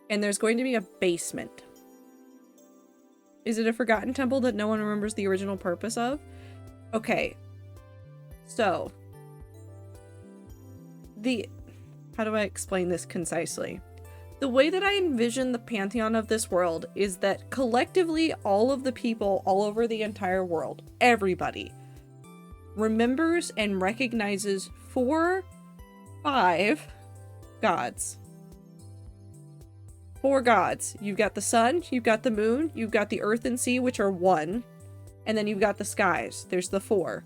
And there's going to be a basement. Is it a forgotten temple that no one remembers the original purpose of? Okay. So. How do I explain this concisely? The way that I envision the pantheon of this world is that collectively all of the people all over the entire world, everybody, remembers and recognizes 5 gods. 4 gods. You've got the sun, you've got the moon, you've got the earth and sea, which are 1, and then you've got the skies. There's the 4.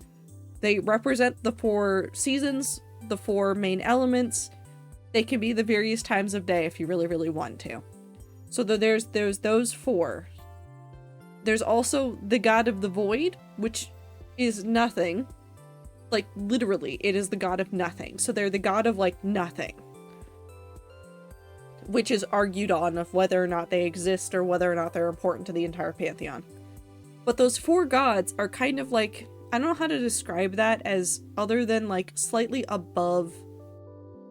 They represent the 4 seasons, the 4 main elements. They can be the various times of day if you really, really want to. So there's those 4. There's also the god of the void, which is nothing. Like, literally, it is the god of nothing. So they're the god of, like, nothing. Which is argued on of whether or not they exist or whether or not they're important to the entire pantheon. But those 4 gods are kind of like, I don't know how to describe that as other than like slightly above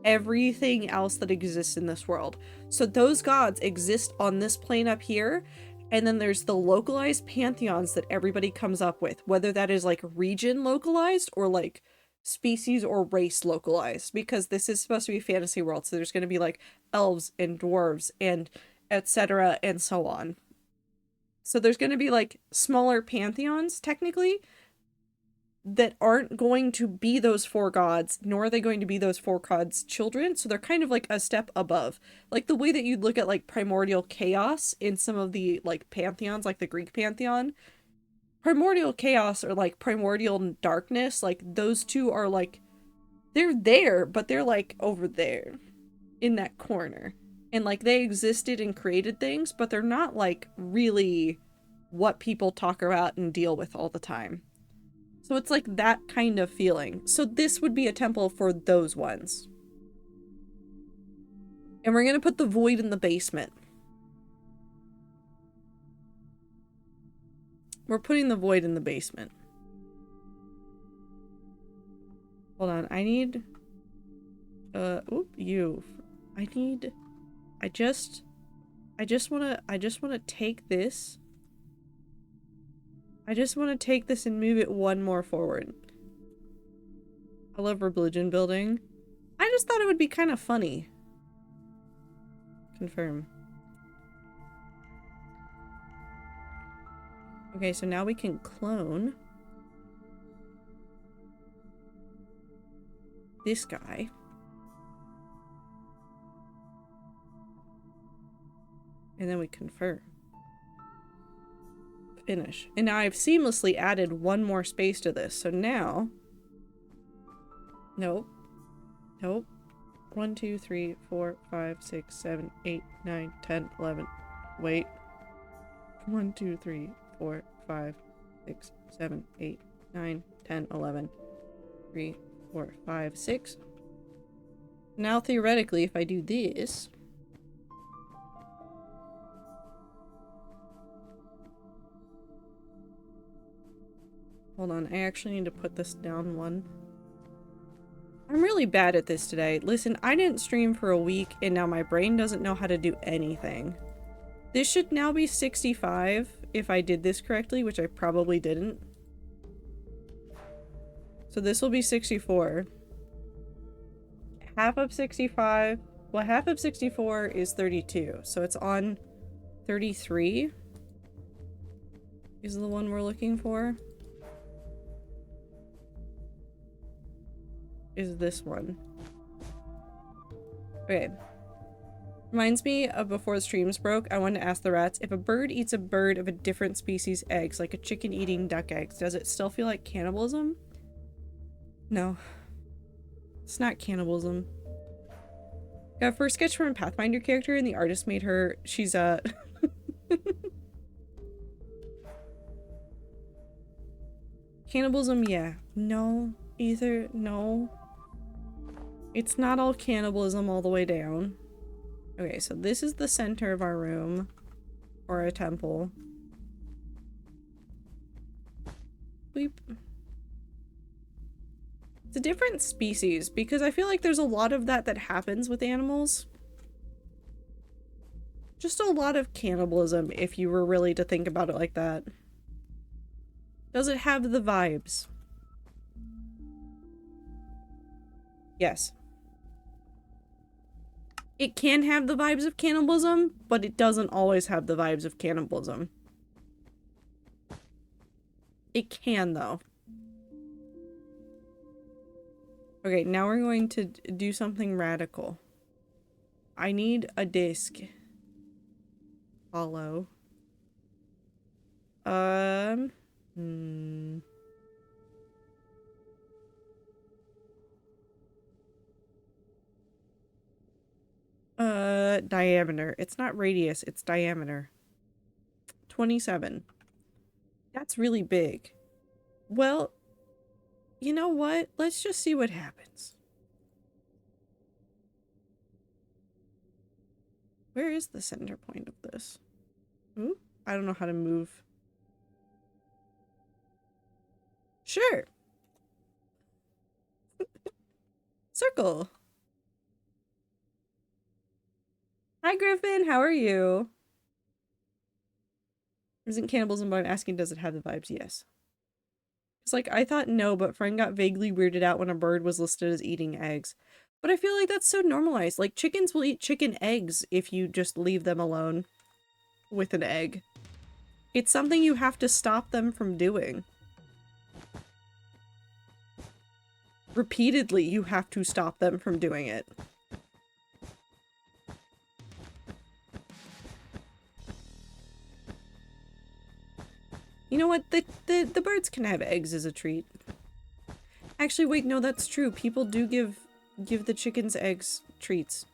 everything else that exists in this world. So those gods exist on this plane up here, and then there's the localized pantheons that everybody comes up with, whether that is like region localized or like species or race localized, because this is supposed to be a fantasy world, so there's going to be like elves and dwarves and etc. and so on. So there's going to be like smaller pantheons technically that aren't going to be those 4 gods, nor are they going to be those 4 gods' children, so they're kind of like a step above. Like the way that you'd look at like primordial chaos in some of the like pantheons, like the Greek pantheon. Primordial chaos or like primordial darkness, like those 2 are like, they're there, but they're like over there in that corner. And like they existed and created things, but they're not like really what people talk about and deal with all the time. So it's like that kind of feeling. So this would be a temple for those ones. And we're going to put the void in the basement. We're putting the void in the basement. Hold on, I need... I just wanna take this. I just wanna take this and move it one more forward. I love religion building. I just thought it would be kind of funny. Confirm. Okay, so now we can clone this guy. And then we confirm. Finish. And now I've seamlessly added one more space to this. So now... Nope. Nope. 1, 2, 3, 4, 5, 6, 7, 8, 9, 10, 11. Wait. 1, 2, 3, 4, 5, 6, 7, 8, 9, 10, 11. 3, 4, 5, 6. Now theoretically, if I do this... Hold on, I actually need to put this down one. I'm really bad at this today. Listen, I didn't stream for a week and now my brain doesn't know how to do anything. This should now be 65 if I did this correctly, which I probably didn't. So this will be 64. Half of 65, well, half of 64 is 32. So it's on 33 is the one we're looking for. Is this one. Okay. Reminds me of before the streams broke, I wanted to ask the rats, if a bird eats a bird of a different species' eggs, like a chicken eating duck eggs, does it still feel like cannibalism? No. It's not cannibalism. Got a first sketch from a Pathfinder character and the artist made her, she's Cannibalism, yeah. No. Either, no. It's not all cannibalism all the way down. Okay, so this is the center of our room. Or a temple. Weep. It's a different species, because I feel like there's a lot of that happens with animals. Just a lot of cannibalism, if you were really to think about it like that. Does it have the vibes? Yes. It can have the vibes of cannibalism, but it doesn't always have the vibes of cannibalism. It can, though. Okay, now we're going to do something radical. I need a disc. Hollow. Diameter. It's not radius, it's diameter. 27. That's really big. Well, you know what? Let's just see what happens. Where is the center point of this? Ooh, I don't know how to move. Sure. Circle. Hi, Griffin. How are you? Isn't cannibalism, but I'm asking, does it have the vibes? Yes. It's like, I thought no, but friend got vaguely weirded out when a bird was listed as eating eggs. But I feel like that's so normalized. Like, chickens will eat chicken eggs if you just leave them alone with an egg. It's something you have to stop them from doing. Repeatedly, you have to stop them from doing it. You know what? The birds can have eggs as a treat. Actually, wait, no, that's true. People do give the chickens eggs treats.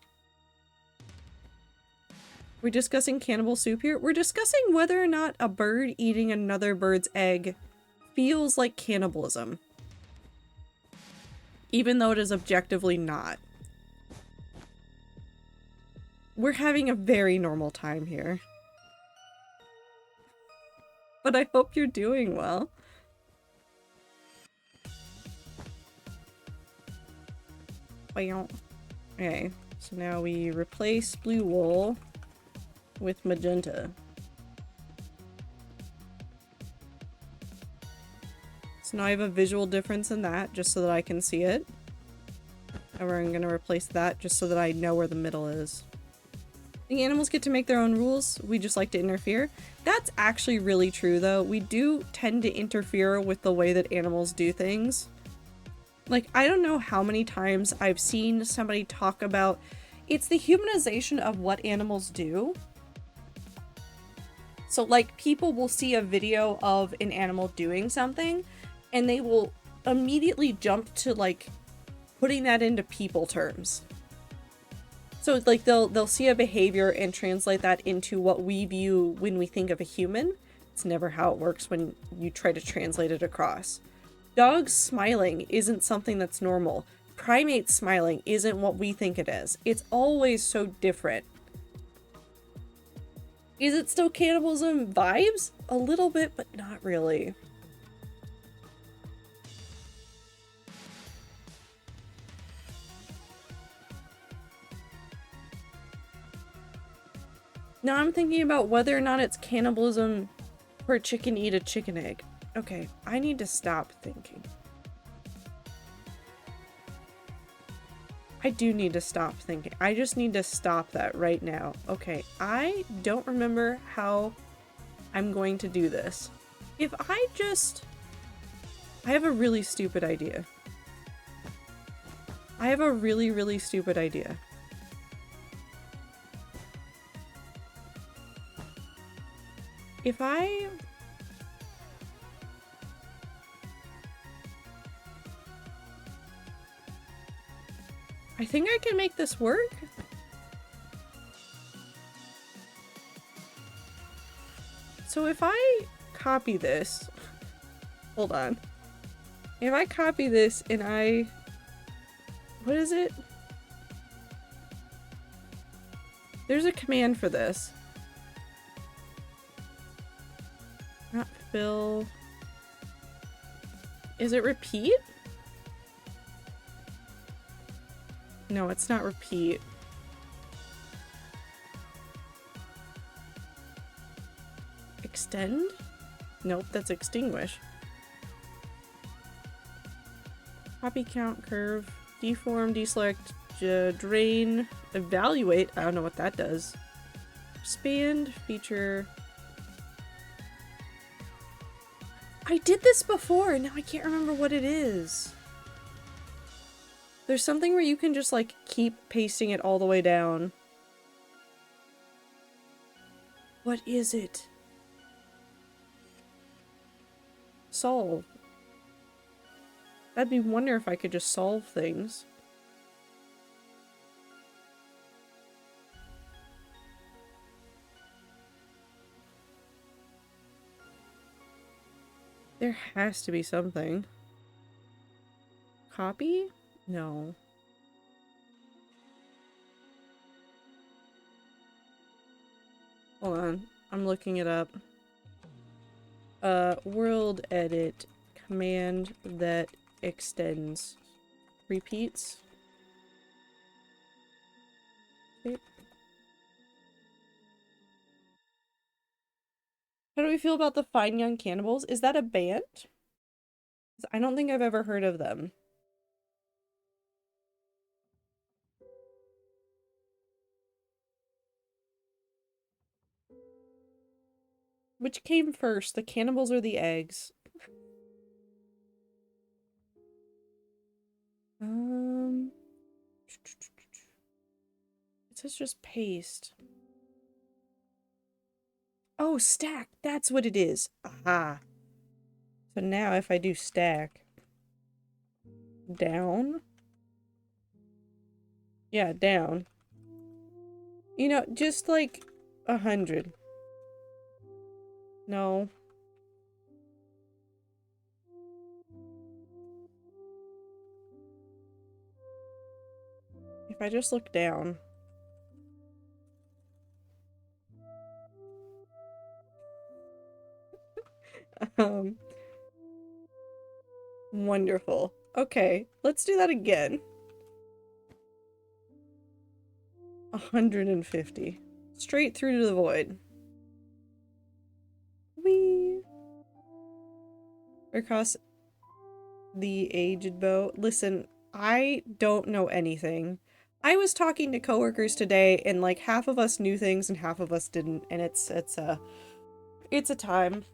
We're discussing cannibal soup here. We're discussing whether or not a bird eating another bird's egg feels like cannibalism. Even though it is objectively not. We're having a very normal time here. But I hope you're doing well. Okay, So now we replace blue wool with magenta. So now I have a visual difference in that just so that I can see it. And we're going to replace that just so that I know where the middle is. The animals get to make their own rules. We just like to interfere. That's actually really true though. We do tend to interfere with the way that animals do things. Like, I don't know how many times I've seen somebody talk about it's the humanization of what animals do. So like, people will see a video of an animal doing something and they will immediately jump to like putting that into people terms. So like they'll see a behavior and translate that into what we view when we think of a human. It's never how it works when you try to translate it across. Dogs smiling isn't something that's normal. Primates smiling isn't what we think it is. It's always so different. Is it still cannibalism vibes? A little bit, but not really. Now I'm thinking about whether or not it's cannibalism for a chicken eat a chicken egg. Okay, I need to stop thinking. I do need to stop thinking. I just need to stop that right now. Okay, I don't remember how I'm going to do this. If I have a really stupid idea. I have a really, really stupid idea. If I think I can make this work. So if I copy this, hold on. If I copy this and what is it? There's a command for this. Not fill. Is it repeat? No, it's not repeat. Extend? Nope, that's extinguish. Copy count curve. Deform, deselect, drain, evaluate. I don't know what that does. Expand, feature. I did this before, and now I can't remember what it is. There's something where you can just like keep pasting it all the way down. What is it? Solve. That'd be wonder if I could just solve things. There has to be something. Copy? No. Hold on. I'm looking it up. World edit. Command that extends. Repeats. Okay. How do we feel about the Fine Young Cannibals? Is that a band? I don't think I've ever heard of them. Which came first, the cannibals or the eggs? It says just paste. Oh, stack. That's what it is. Aha. So now if I do stack down. Yeah, down. You know, just like 100. No. If I just look down. Wonderful. Okay, let's do that again. 150. Straight through to the void. Whee! Across the aged bow. Listen, I don't know anything. I was talking to coworkers today, and like half of us knew things and half of us didn't, and it's a time.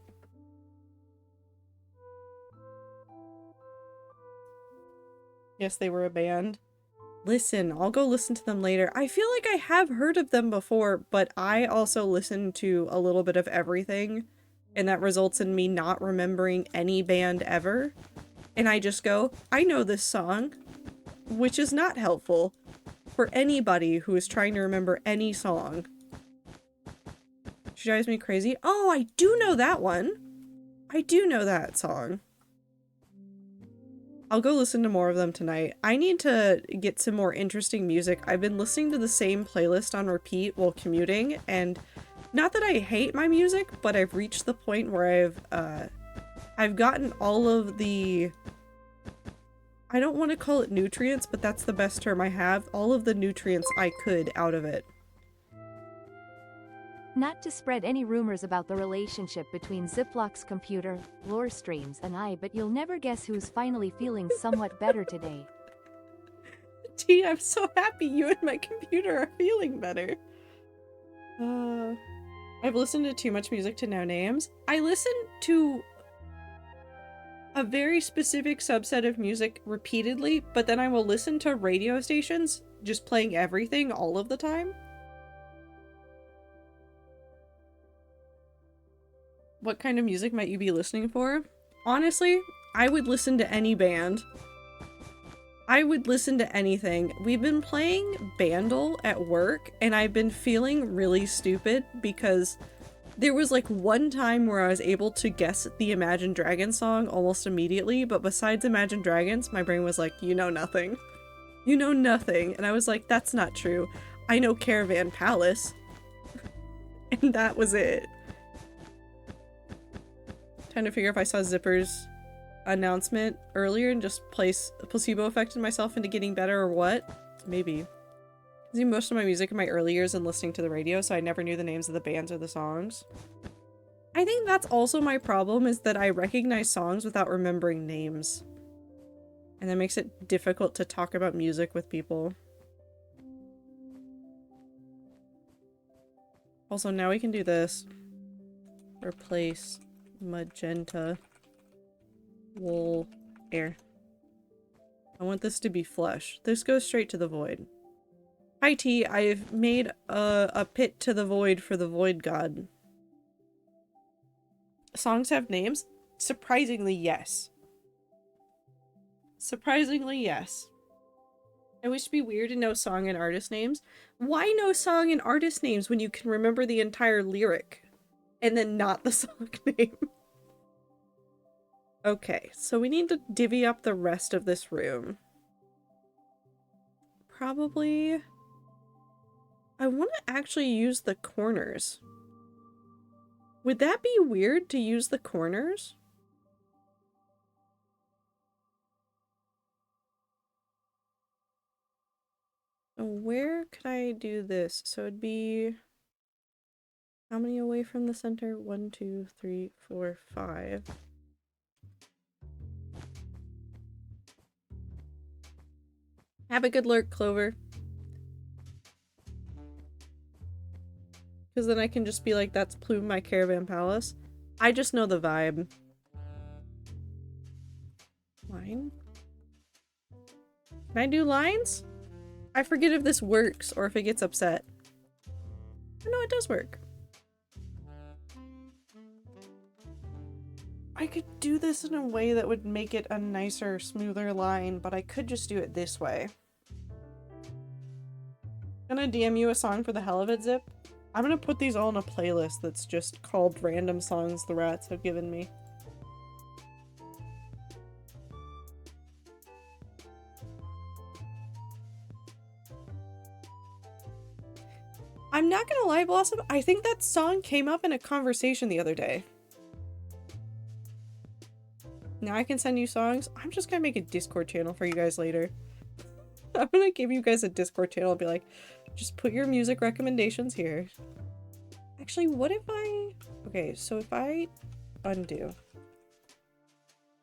Yes, they were a band. Listen, I'll go listen to them later. I feel like I have heard of them before, but I also listen to a little bit of everything, and that results in me not remembering any band ever. And I just go, I know this song, which is not helpful for anybody who is trying to remember any song. She drives me crazy. Oh, I do know that one. I do know that song. I'll go listen to more of them tonight. I need to get some more interesting music. I've been listening to the same playlist on repeat while commuting, and not that I hate my music, but I've reached the point where I've gotten all of the, I don't want to call it nutrients, but that's the best term I have, all of the nutrients I could out of it. Not to spread any rumors about the relationship between Ziplock's computer, lore streams, and I, but you'll never guess who's finally feeling somewhat better today. Gee, I'm so happy you and my computer are feeling better. I've listened to too much music to know names. I listen to a very specific subset of music repeatedly, but then I will listen to radio stations just playing everything all of the time. What kind of music might you be listening for? Honestly, I would listen to any band. I would listen to anything. We've been playing Bandle at work, and I've been feeling really stupid because there was like one time where I was able to guess the Imagine Dragons song almost immediately, but besides Imagine Dragons, my brain was like, you know nothing. You know nothing. And I was like, that's not true. I know Caravan Palace. And that was it. Trying to figure if I saw Zipper's announcement earlier and just placebo affected myself into getting better or what. Maybe. I see most of my music in my early years and listening to the radio, so I never knew the names of the bands or the songs. I think that's also my problem, is that I recognize songs without remembering names. And that makes it difficult to talk about music with people. Also, now we can do this. Replace magenta wool air. I want this to be flesh. This goes straight to the void. Hi T, I've made a pit to the void for the void god. Songs have names? Surprisingly, yes. Surprisingly, yes. I wish to be weird and know song and artist names. Why know song and artist names when you can remember the entire lyric? And then not the song name. Okay, so we need to divvy up the rest of this room. Probably... I want to actually use the corners. Would that be weird to use the corners? So where could I do this? So it'd be... How many away from the center? 1, 2, 3, 4, 5. Have a good lurk, Clover. Because then I can just be like, that's Plume, my Caravan Palace. I just know the vibe. Line? Can I do lines? I forget if this works or if it gets upset. Oh, no, it does work. I could do this in a way that would make it a nicer, smoother line, but I could just do it this way. I'm gonna DM you a song for the hell of it, Zip. I'm gonna put these all in a playlist that's just called Random Songs the Rats Have Given Me. I'm not gonna lie, Blossom, I think that song came up in a conversation the other day. Now I can send you songs. I'm just gonna make a Discord channel for you guys later. I'm gonna give you guys a Discord channel and be like, Just put your music recommendations here. Actually, what if I... Okay, so if I undo.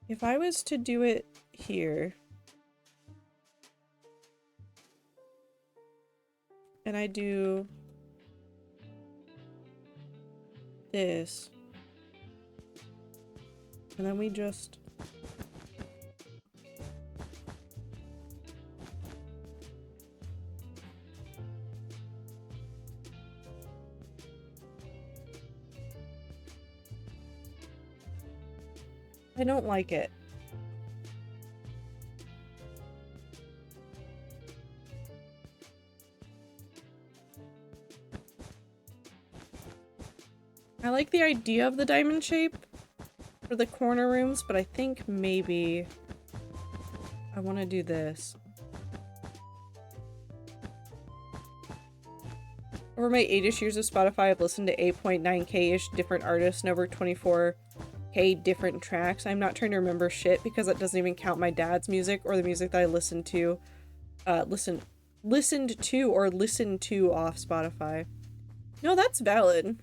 If I was to do it here. And I do this. And then we just... I don't like it. I like the idea of the diamond shape for the corner rooms, but I think maybe I want to do this. Over my 8-ish years of Spotify, I've listened to 8.9k-ish different artists and over 24k different tracks. I'm not trying to remember shit because that doesn't even count my dad's music or the music that I listened to or listened to off Spotify. No, that's valid.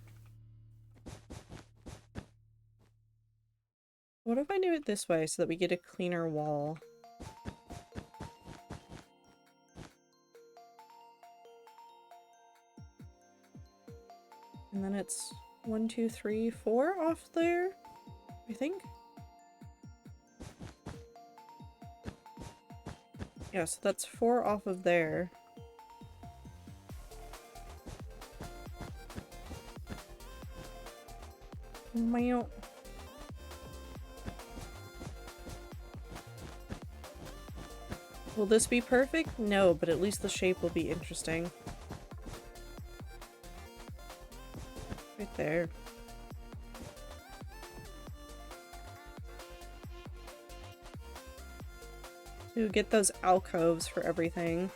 What if I do it this way so that we get a cleaner wall? And then it's 1, 2, 3, 4 off there, I think. Yeah, so that's 4 off of there. Meow. Will this be perfect? No, but at least the shape will be interesting. Right there. To get those alcoves for everything.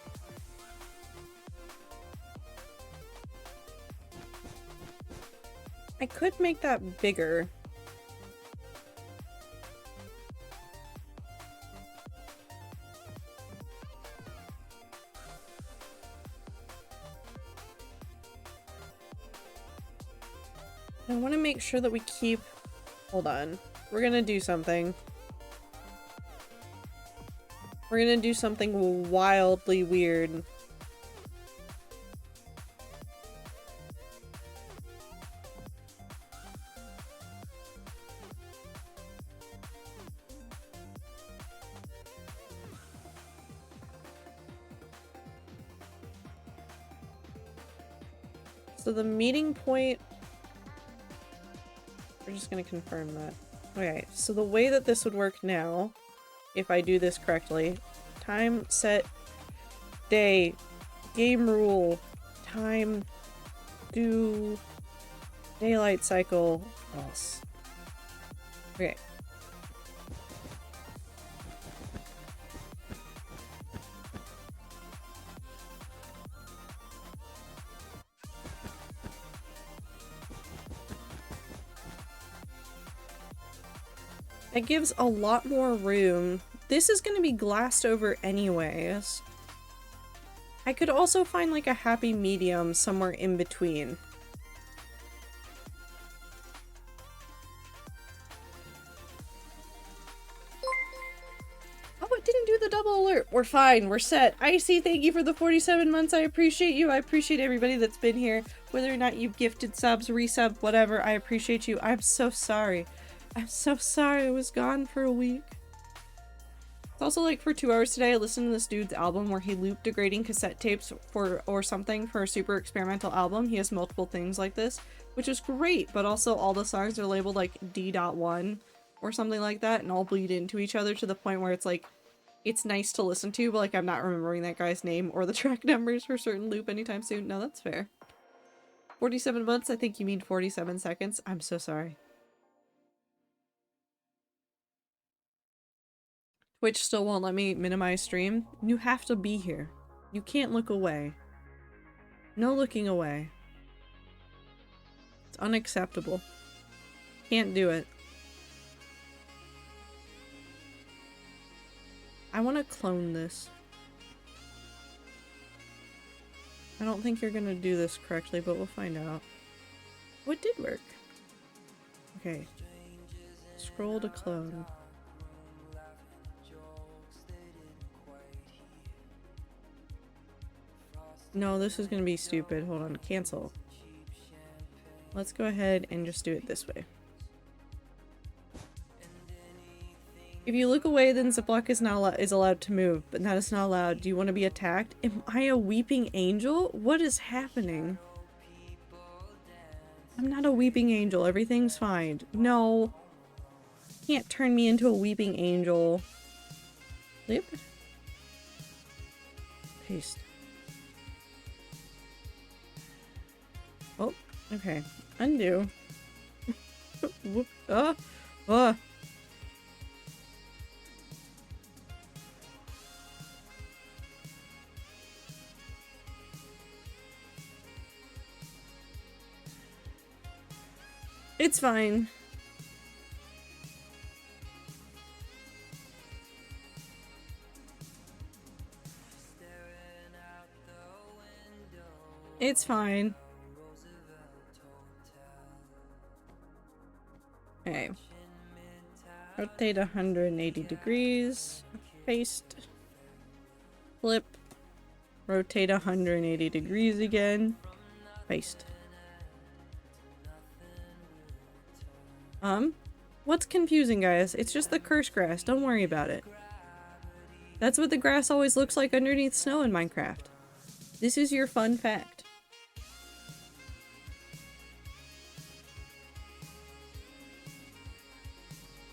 I could make that bigger. I want to make sure that we keep... Hold on. We're gonna do something. We're gonna do something wildly weird. So the meeting point... We're just gonna confirm that. Okay, so the way that this would work now, if I do this correctly, time, set, day, game rule, time, do, daylight cycle, else. Okay. It gives a lot more room. This is going to be glassed over anyways. I could also find like a happy medium somewhere in between. Oh, it didn't do the double alert. We're fine. We're set. Icy, thank you for the 47 months. I appreciate you. I appreciate everybody that's been here. Whether or not you've gifted subs, resub, whatever, I appreciate you. I'm so sorry. I'm so sorry I was gone for a week. It's also like for 2 hours today I listened to this dude's album where he looped degrading cassette tapes or something for a super experimental album. He has multiple things like this, which is great, but also all the songs are labeled like D.1 or something like that and all bleed into each other to the point where it's like, it's nice to listen to, but like I'm not remembering that guy's name or the track numbers for certain loop anytime soon. No, that's fair. 47 months? I think you mean 47 seconds. I'm so sorry. Twitch still won't let me minimize stream. You have to be here. You can't look away. No looking away. It's unacceptable. Can't do it. I want to clone this. I don't think you're gonna do this correctly, but we'll find out. What did work? Okay. Scroll to clone. No, this is gonna be stupid. Hold on. Cancel. Let's go ahead and just do it this way. If you look away, then Ziploc is allowed to move, but that is not allowed. Do you want to be attacked? Am I a weeping angel? What is happening? I'm not a weeping angel. Everything's fine. No. Can't turn me into a weeping angel. Flip. Paste. Oh, okay. Undo. Whoop. It's fine. It's fine. Okay. Rotate 180 degrees. Paste. Flip. Rotate 180 degrees again. Paste. What's confusing, guys? It's just the cursed grass. Don't worry about it. That's what the grass always looks like underneath snow in Minecraft. This is your fun fact.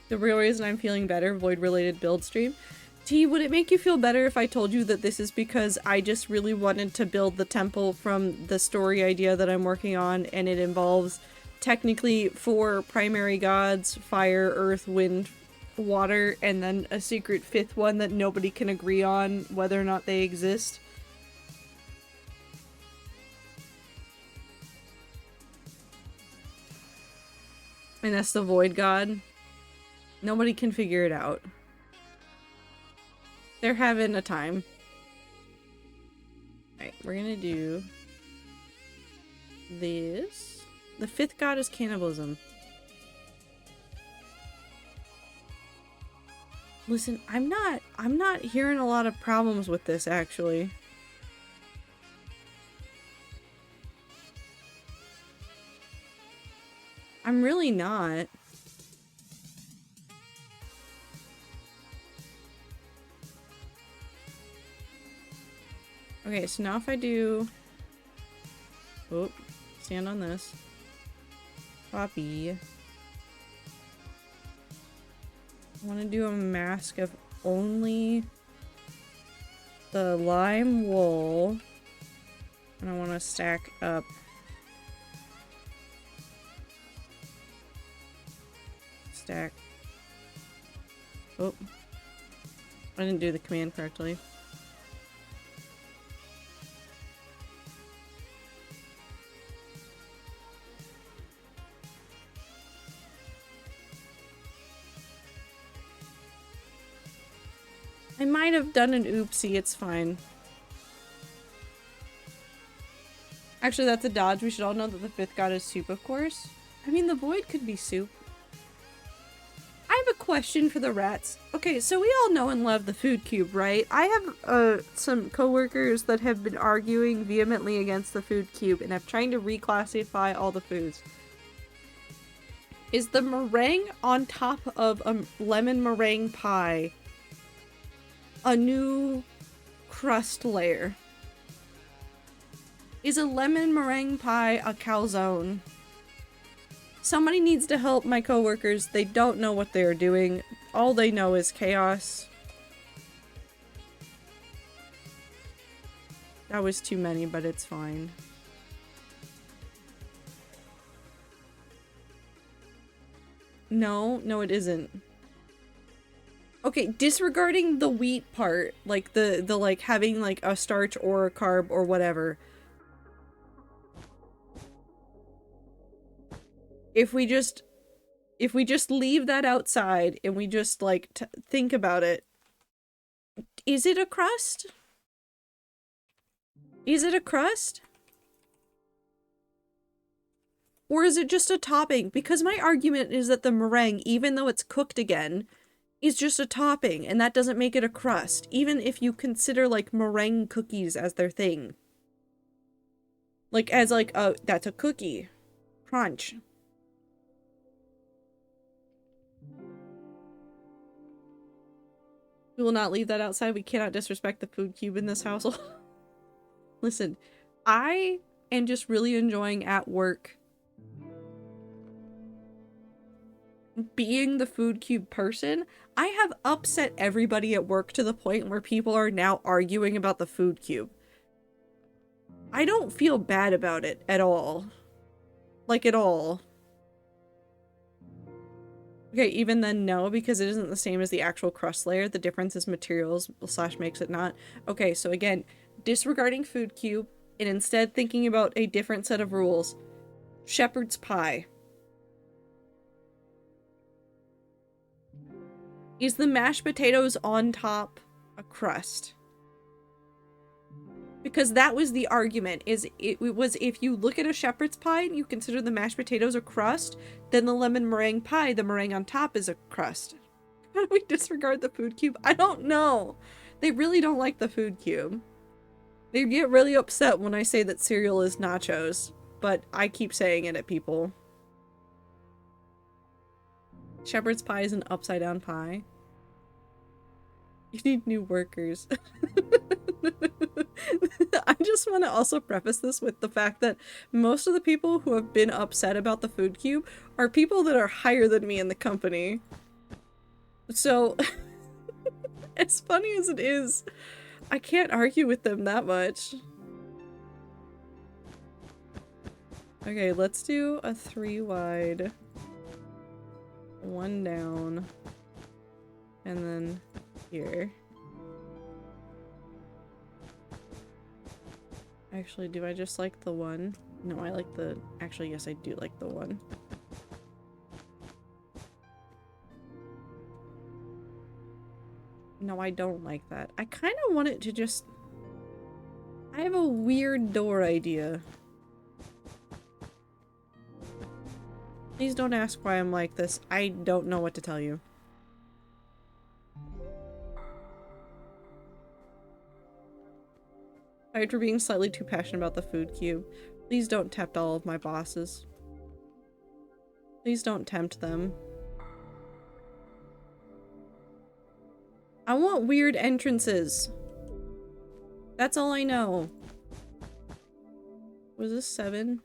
The real reason I'm feeling better, void-related build stream. T, would it make you feel better if I told you that this is because I just really wanted to build the temple from the story idea that I'm working on, and it involves technically 4 primary gods, fire, earth, wind, water, and then a secret 5th one that nobody can agree on whether or not they exist? And that's the void god. Nobody can figure it out. They're having a time. Alright, we're gonna do this. The 5th god is cannibalism. Listen, I'm not hearing a lot of problems with this, actually. I'm really not. Okay, so now if I do... Oh, stand on this. Copy. I want to do a mask of only the lime wool. And I want to stack up Oh. I didn't do the command correctly. I might have done an oopsie, it's fine. Actually, that's a dodge. We should all know that the 5th god is soup, of course. I mean, the void could be soup. I have a question for the rats. Okay, so we all know and love the food cube, right? I have some coworkers that have been arguing vehemently against the food cube, and I'm trying to reclassify all the foods. Is the meringue on top of a lemon meringue pie a new crust layer? Is a lemon meringue pie a calzone? Somebody needs to help my coworkers. They don't know what they're doing. All they know is chaos. That was too many, but it's fine. No, no it isn't. Okay, disregarding the wheat part, like the like having like a starch or a carb or whatever. If we just leave that outside and we just like think about it, is it a crust? Is it a crust? Or is it just a topping? Because my argument is that the meringue, even though it's cooked again, is just a topping, and that doesn't make it a crust, even if you consider, like, meringue cookies as their thing. Like, as, like, that's a cookie. Crunch. We will not leave that outside. We cannot disrespect the food cube in this household. Listen, I am just really enjoying at work being the food cube person. I have upset everybody at work to the point where people are now arguing about the food cube. I don't feel bad about it at all. Like, at all. Okay, even then, no, because it isn't the same as the actual crust layer. The difference is materials / makes it not. Okay, so again, disregarding food cube and instead thinking about a different set of rules. Shepherd's pie. Is the mashed potatoes on top a crust? Because that was the argument, is it was if you look at a shepherd's pie and you consider the mashed potatoes a crust, then the lemon meringue pie, the meringue on top, is a crust. How do we disregard the food cube? I don't know. They really don't like the food cube. They get really upset when I say that cereal is nachos, but I keep saying it at people. Shepherd's pie is an upside down pie. You need new workers. I just want to also preface this with the fact that most of the people who have been upset about the food cube are people that are higher than me in the company. So, as funny as it is, I can't argue with them that much. Okay, let's do a 3 wide, 1 down, and then here. Actually, do I just like the 1? No, I like the... Actually, yes, I do like the 1. No, I don't like that. I kind of want it to just... I have a weird door idea. Please don't ask why I'm like this. I don't know what to tell you. Sorry for being slightly too passionate about the food cube. Please don't tempt all of my bosses. Please don't tempt them. I want weird entrances. That's all I know. Was this 7?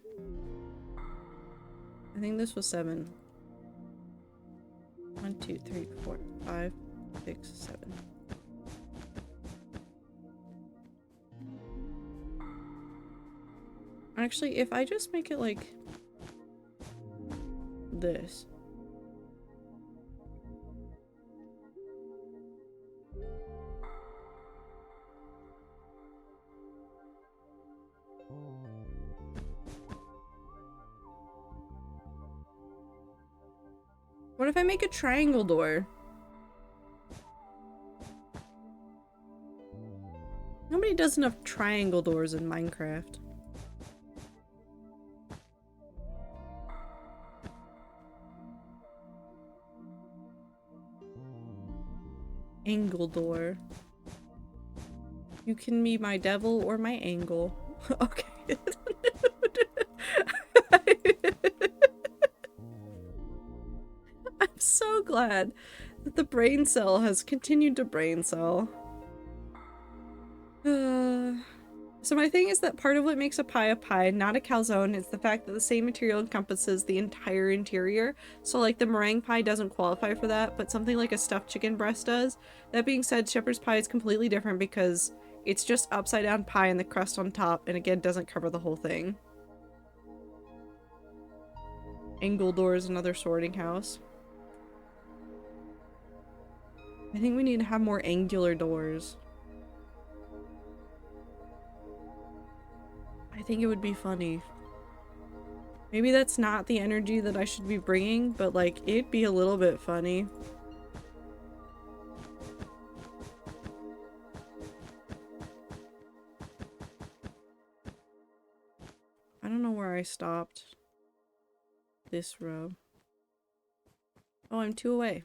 I think this was 7. 1, 2, 3, 4, 5, 6, 7. Actually, if I just make it like this. What if I make a triangle door? Nobody does enough triangle doors in Minecraft. Angle door. You can be my devil or my angle. Okay. I'm so glad that the brain cell has continued to brain cell. So my thing is that part of what makes a pie, not a calzone, is the fact that the same material encompasses the entire interior. So like the meringue pie doesn't qualify for that, but something like a stuffed chicken breast does. That being said, shepherd's pie is completely different because it's just upside down pie and the crust on top, and again doesn't cover the whole thing. Angle door is another sorting house. I think we need to have more angular doors. I think it would be funny. Maybe that's not the energy that I should be bringing, but like, it'd be a little bit funny. I don't know where I stopped. this row. Oh, I'm 2 away.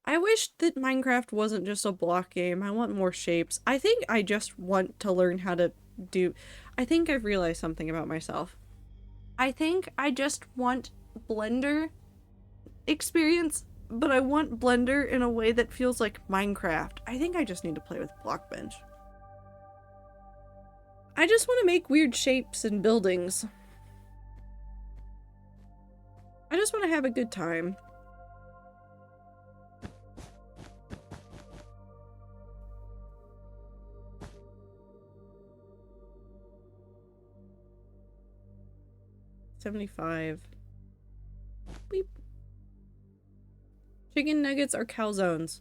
I wish that Minecraft wasn't just a block game. I want more shapes. I think I just want to learn how to do... I think I've realized something about myself. I think I just want Blender experience, but I want Blender in a way that feels like Minecraft. I think I just need to play with Blockbench. I just want to make weird shapes and buildings. I just want to have a good time. $75. Beep. Chicken nuggets or calzones?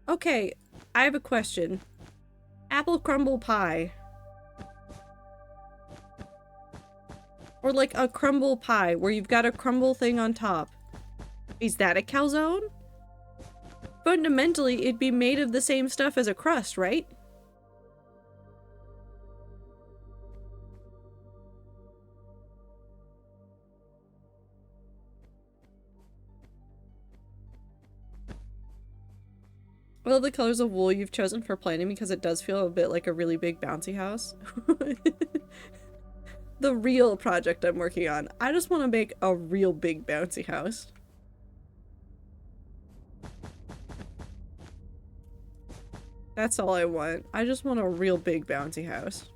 Okay, I have a question. Apple crumble pie. Or like a crumble pie where you've got a crumble thing on top. Is that a calzone? Fundamentally, it'd be made of the same stuff as a crust, right? I love the colors of wool you've chosen for planning because it does feel a bit like a really big bouncy house. The real project I'm working on. I just want to make a real big bouncy house. That's all I want. I just want a real big bouncy house.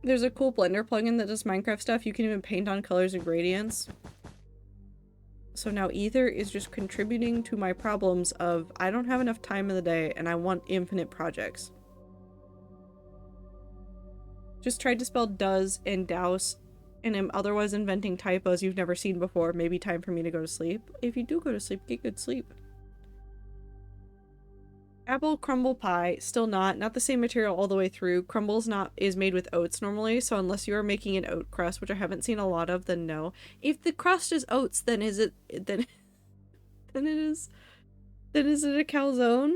There's a cool Blender plugin that does Minecraft stuff. You can even paint on colors and gradients. So now Ether is just contributing to my problems of I don't have enough time in the day and I want infinite projects. Just tried to spell does and douse and am otherwise inventing typos you've never seen before. Maybe time for me to go to sleep. If you do go to sleep, get good sleep. Apple crumble pie, still not the same material all the way through. Crumbles is made with oats normally, so unless you are making an oat crust, which I haven't seen a lot of, then no. If the crust is oats, then is it then it is a calzone?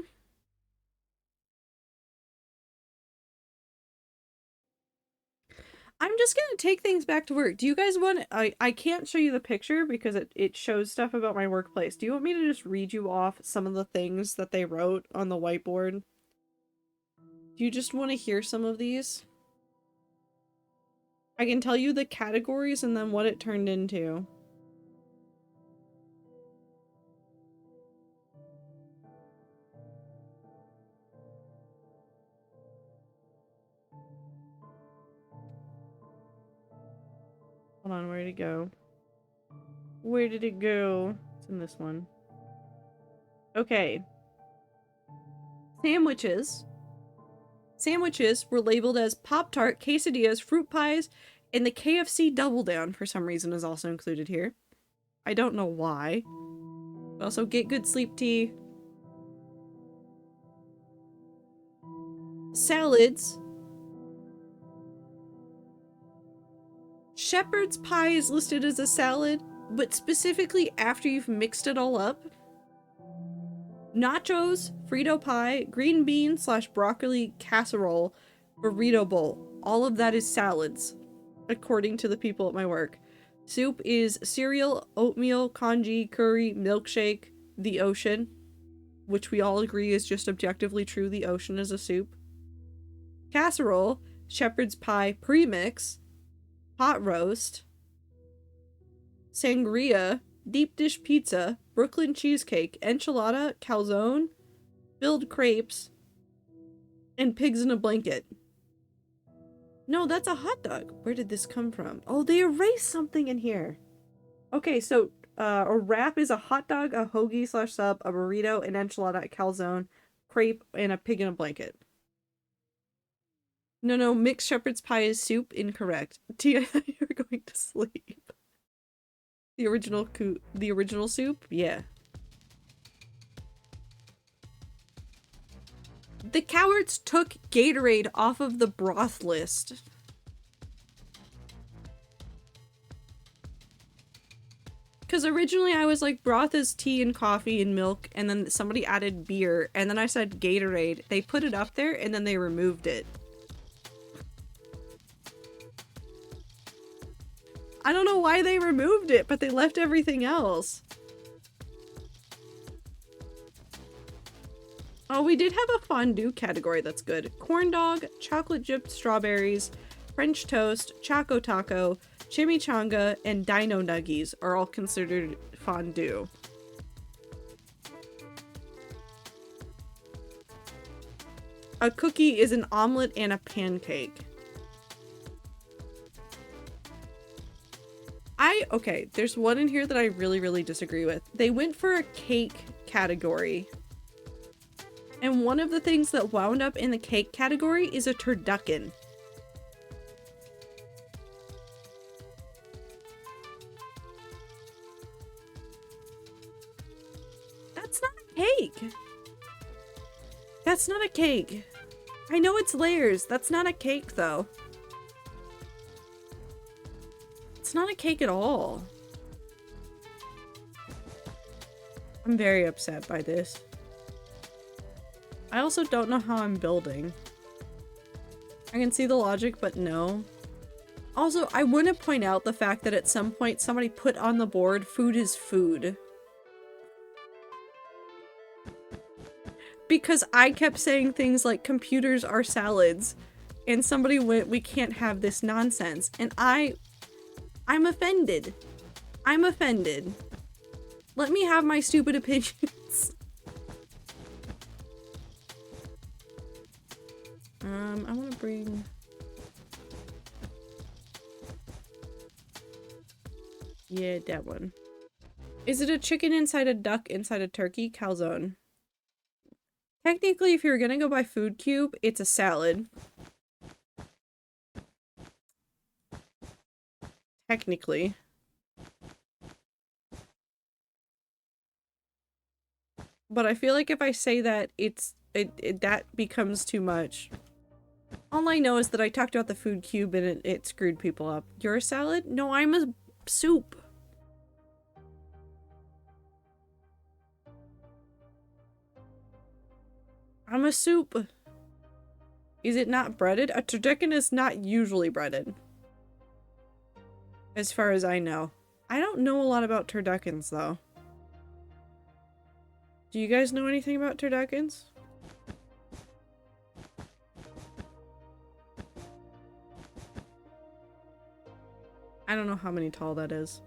I'm just gonna take things back to work. Do you guys want... I can't show you the picture because it shows stuff about my workplace. Do you want me to just read you off some of the things that they wrote on the whiteboard? Do you just want to hear some of these? I can tell you the categories and then what it turned into. Hold on, where did it go? Where did it go? It's in this one. Okay. Sandwiches. Sandwiches were labeled as Pop-Tart, quesadillas, fruit pies, and the KFC Double Down for some reason is also included here. I don't know why. Also, get good sleep tea. Salads. Shepherd's pie is listed as a salad, but specifically after you've mixed it all up. Nachos, Frito pie, green bean / broccoli casserole, burrito bowl. All of that is salads, according to the people at my work. Soup is cereal, oatmeal, congee, curry, milkshake, the ocean, which we all agree is just objectively true. The ocean is a soup. Casserole, shepherd's pie premix, pot roast, sangria, deep dish pizza, Brooklyn cheesecake, enchilada, calzone, filled crepes, and pigs in a blanket. No, that's a hot dog. Where did this come from? Oh, they erased something in here. Okay, so a wrap is a hot dog, a hoagie / sub, a burrito, an enchilada, a calzone, crepe, and a pig in a blanket. No, mixed shepherd's pie is soup. Incorrect. T, I thought you were going to sleep. The original soup? Yeah. The cowards took Gatorade off of the broth list. Because originally I was like, broth is tea and coffee and milk, and then somebody added beer, and then I said Gatorade. They put it up there, and then they removed it. I don't know why they removed it, but they left everything else. Oh, we did have a fondue category that's good. Corn dog, chocolate dipped strawberries, French toast, Choco Taco, chimichanga, and dino nuggies are all considered fondue. A cookie is an omelet and a pancake. Okay, there's one in here that I really disagree with. They went for a cake category. And one of the things that wound up in the cake category is a turducken. That's not a cake. That's not a cake. I know it's layers. That's not a cake, though. It's not a cake at all. I'm very upset by this. I also don't know how I'm building. I can see the logic, but no. Also, I want to point out the fact that at some point somebody put on the board, food is food. Because I kept saying things like computers are salads, and somebody went, we can't have this nonsense, and I'm offended. I'm offended. Let me have my stupid opinions. I want to bring... Yeah, that one. Is it a chicken inside a duck inside a turkey? Calzone. Technically, if you're gonna go by Food Cube, it's a salad. Technically. But I feel like if I say that, that becomes too much. All I know is that I talked about the Food Cube and it screwed people up. You're a salad? No, I'm a soup. I'm a soup. Is it not breaded? A turducken is not usually breaded. As far as I know. I don't know a lot about turduckens, though. Do you guys know anything about turduckens? I don't know how many tall that is.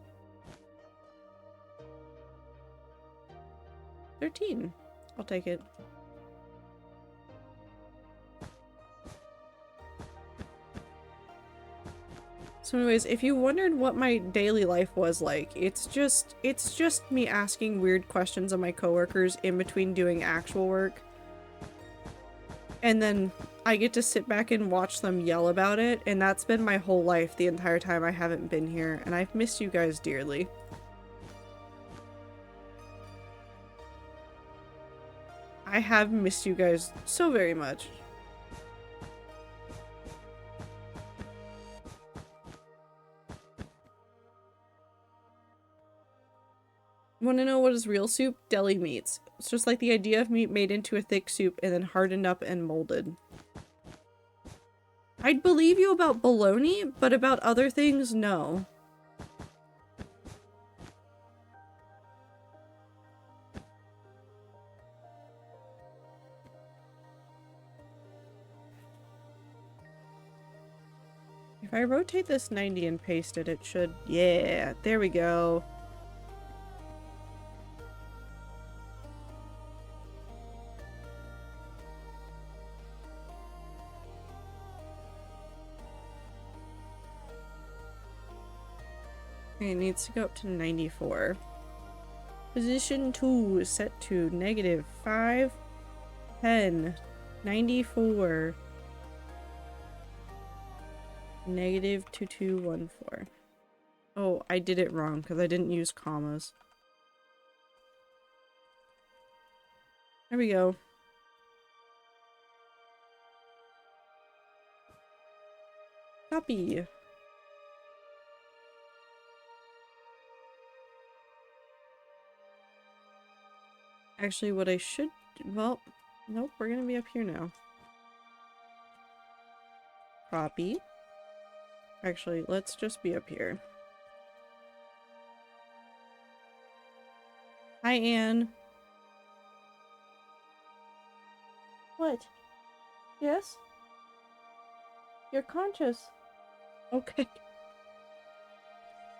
13. I'll take it. So anyways, if you wondered what my daily life was like, it's just me asking weird questions of my coworkers in between doing actual work. And then I get to sit back and watch them yell about it, and that's been my whole life the entire time I haven't been here, and I've missed you guys dearly. I have missed you guys so very much. Want to know what is real soup? Deli meats. It's just like the idea of meat made into a thick soup and then hardened up and molded. I'd believe you about bologna, but about other things, no. If I rotate this 90 and paste it, it should... Yeah, there we go. Okay, it needs to go up to 94. Position 2 is set to -5, 10, 94, -2214. Oh, I did it wrong because I didn't use commas. There we go. Copy. Actually, what I should... Well, nope, we're gonna be up here now. Copy. Actually, let's just be up here. Hi, Anne. What? Yes? You're conscious. Okay.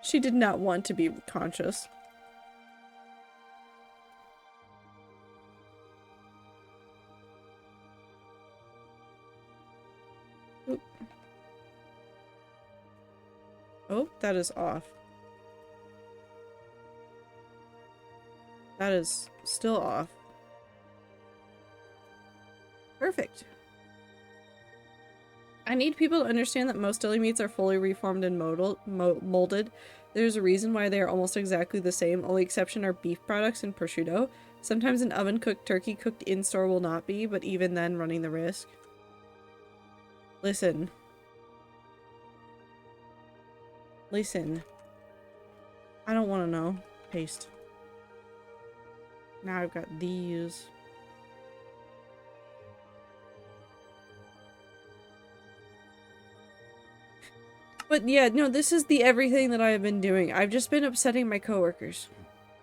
She did not want to be conscious. Oop. Oh, that is off. That is still off. Perfect. I need people to understand that most deli meats are fully reformed and molded. There's a reason why they are almost exactly the same. Only exception are beef products and prosciutto. Sometimes an oven-cooked turkey cooked in-store will not be, but even then running the risk. Listen. Listen. I don't want to know. Paste. Now I've got these. But yeah, no, this is the everything that I have been doing. I've just been upsetting my coworkers.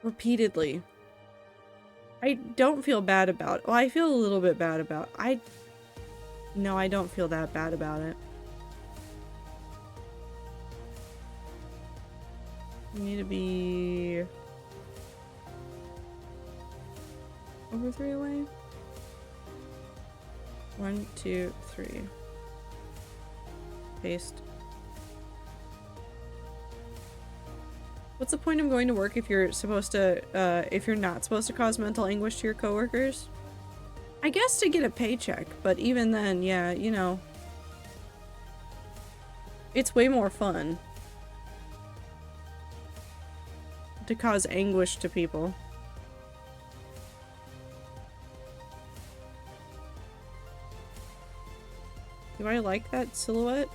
Repeatedly. I don't feel bad about it. Well, I feel a little bit bad about it. No, I don't feel that bad about it. You need to be... over 3 away? 1, 2, 3. Paste. What's the point of going to work if you're supposed to, if you're not supposed to cause mental anguish to your coworkers? I guess to get a paycheck, but even then, yeah, you know. It's way more fun to cause anguish to people. Do I like that silhouette?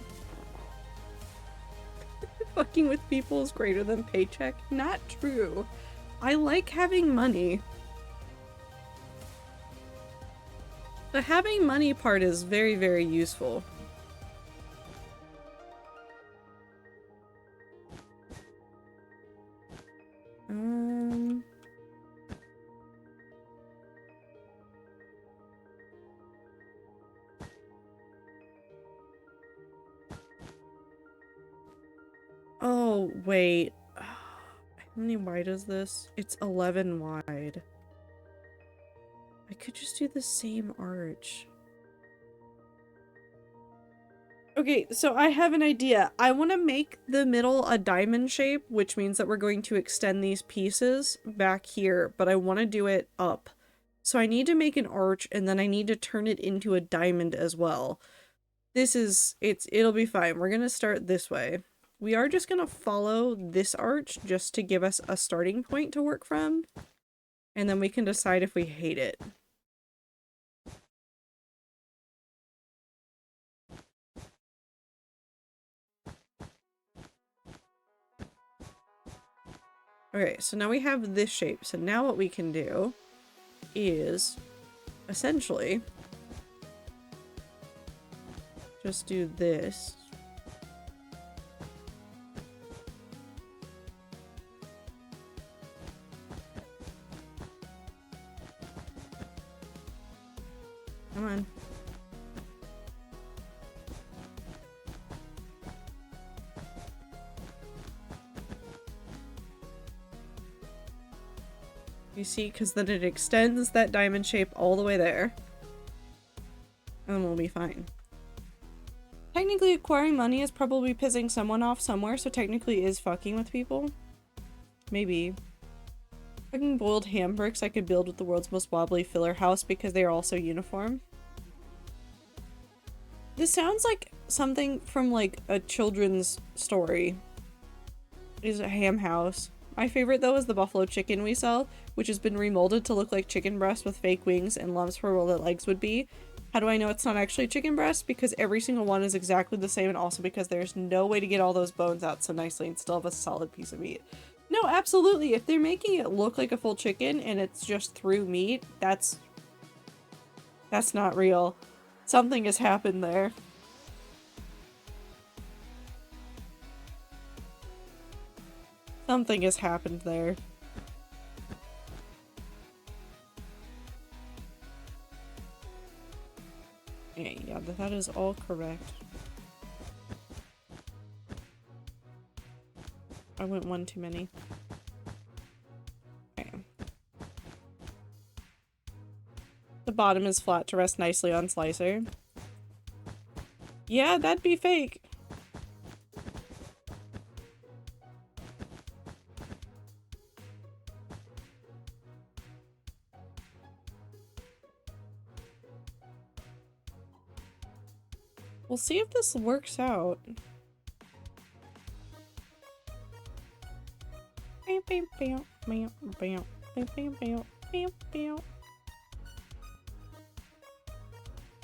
Fucking with people is greater than paycheck? Not true. I like having money. The having money part is very, very useful. Oh, wait. How many wide is this? It's 11 wide. I could just do the same arch. Okay, so I have an idea. I want to make the middle a diamond shape, which means that we're going to extend these pieces back here, but I want to do it up. So I need to make an arch, and then I need to turn it into a diamond as well. It'll be fine. We're gonna start this way. We are just gonna follow this arch just to give us a starting point to work from, and then we can decide if we hate it. Okay, so now we have this shape. So now what we can do is essentially just do this. Come on. You see, because then it extends that diamond shape all the way there. And then we'll be fine. Technically, acquiring money is probably pissing someone off somewhere, so technically is fucking with people. Maybe. Fucking boiled ham bricks I could build with the world's most wobbly filler house because they are also uniform. This sounds like something from like a children's story. Is a ham house. My favorite though is the buffalo chicken we sell, which has been remolded to look like chicken breast with fake wings and lumps for where the legs would be. How do I know it's not actually chicken breast? Because every single one is exactly the same, and also because there's no way to get all those bones out so nicely and still have a solid piece of meat. No, no, absolutely. If they're making it look like a full chicken and it's just through meat, that's not real. Something has happened there. Something has happened there. Okay, yeah, that is all correct. I went one too many. Okay. The bottom is flat to rest nicely on slicer. Yeah, that'd be fake. We'll see if this works out.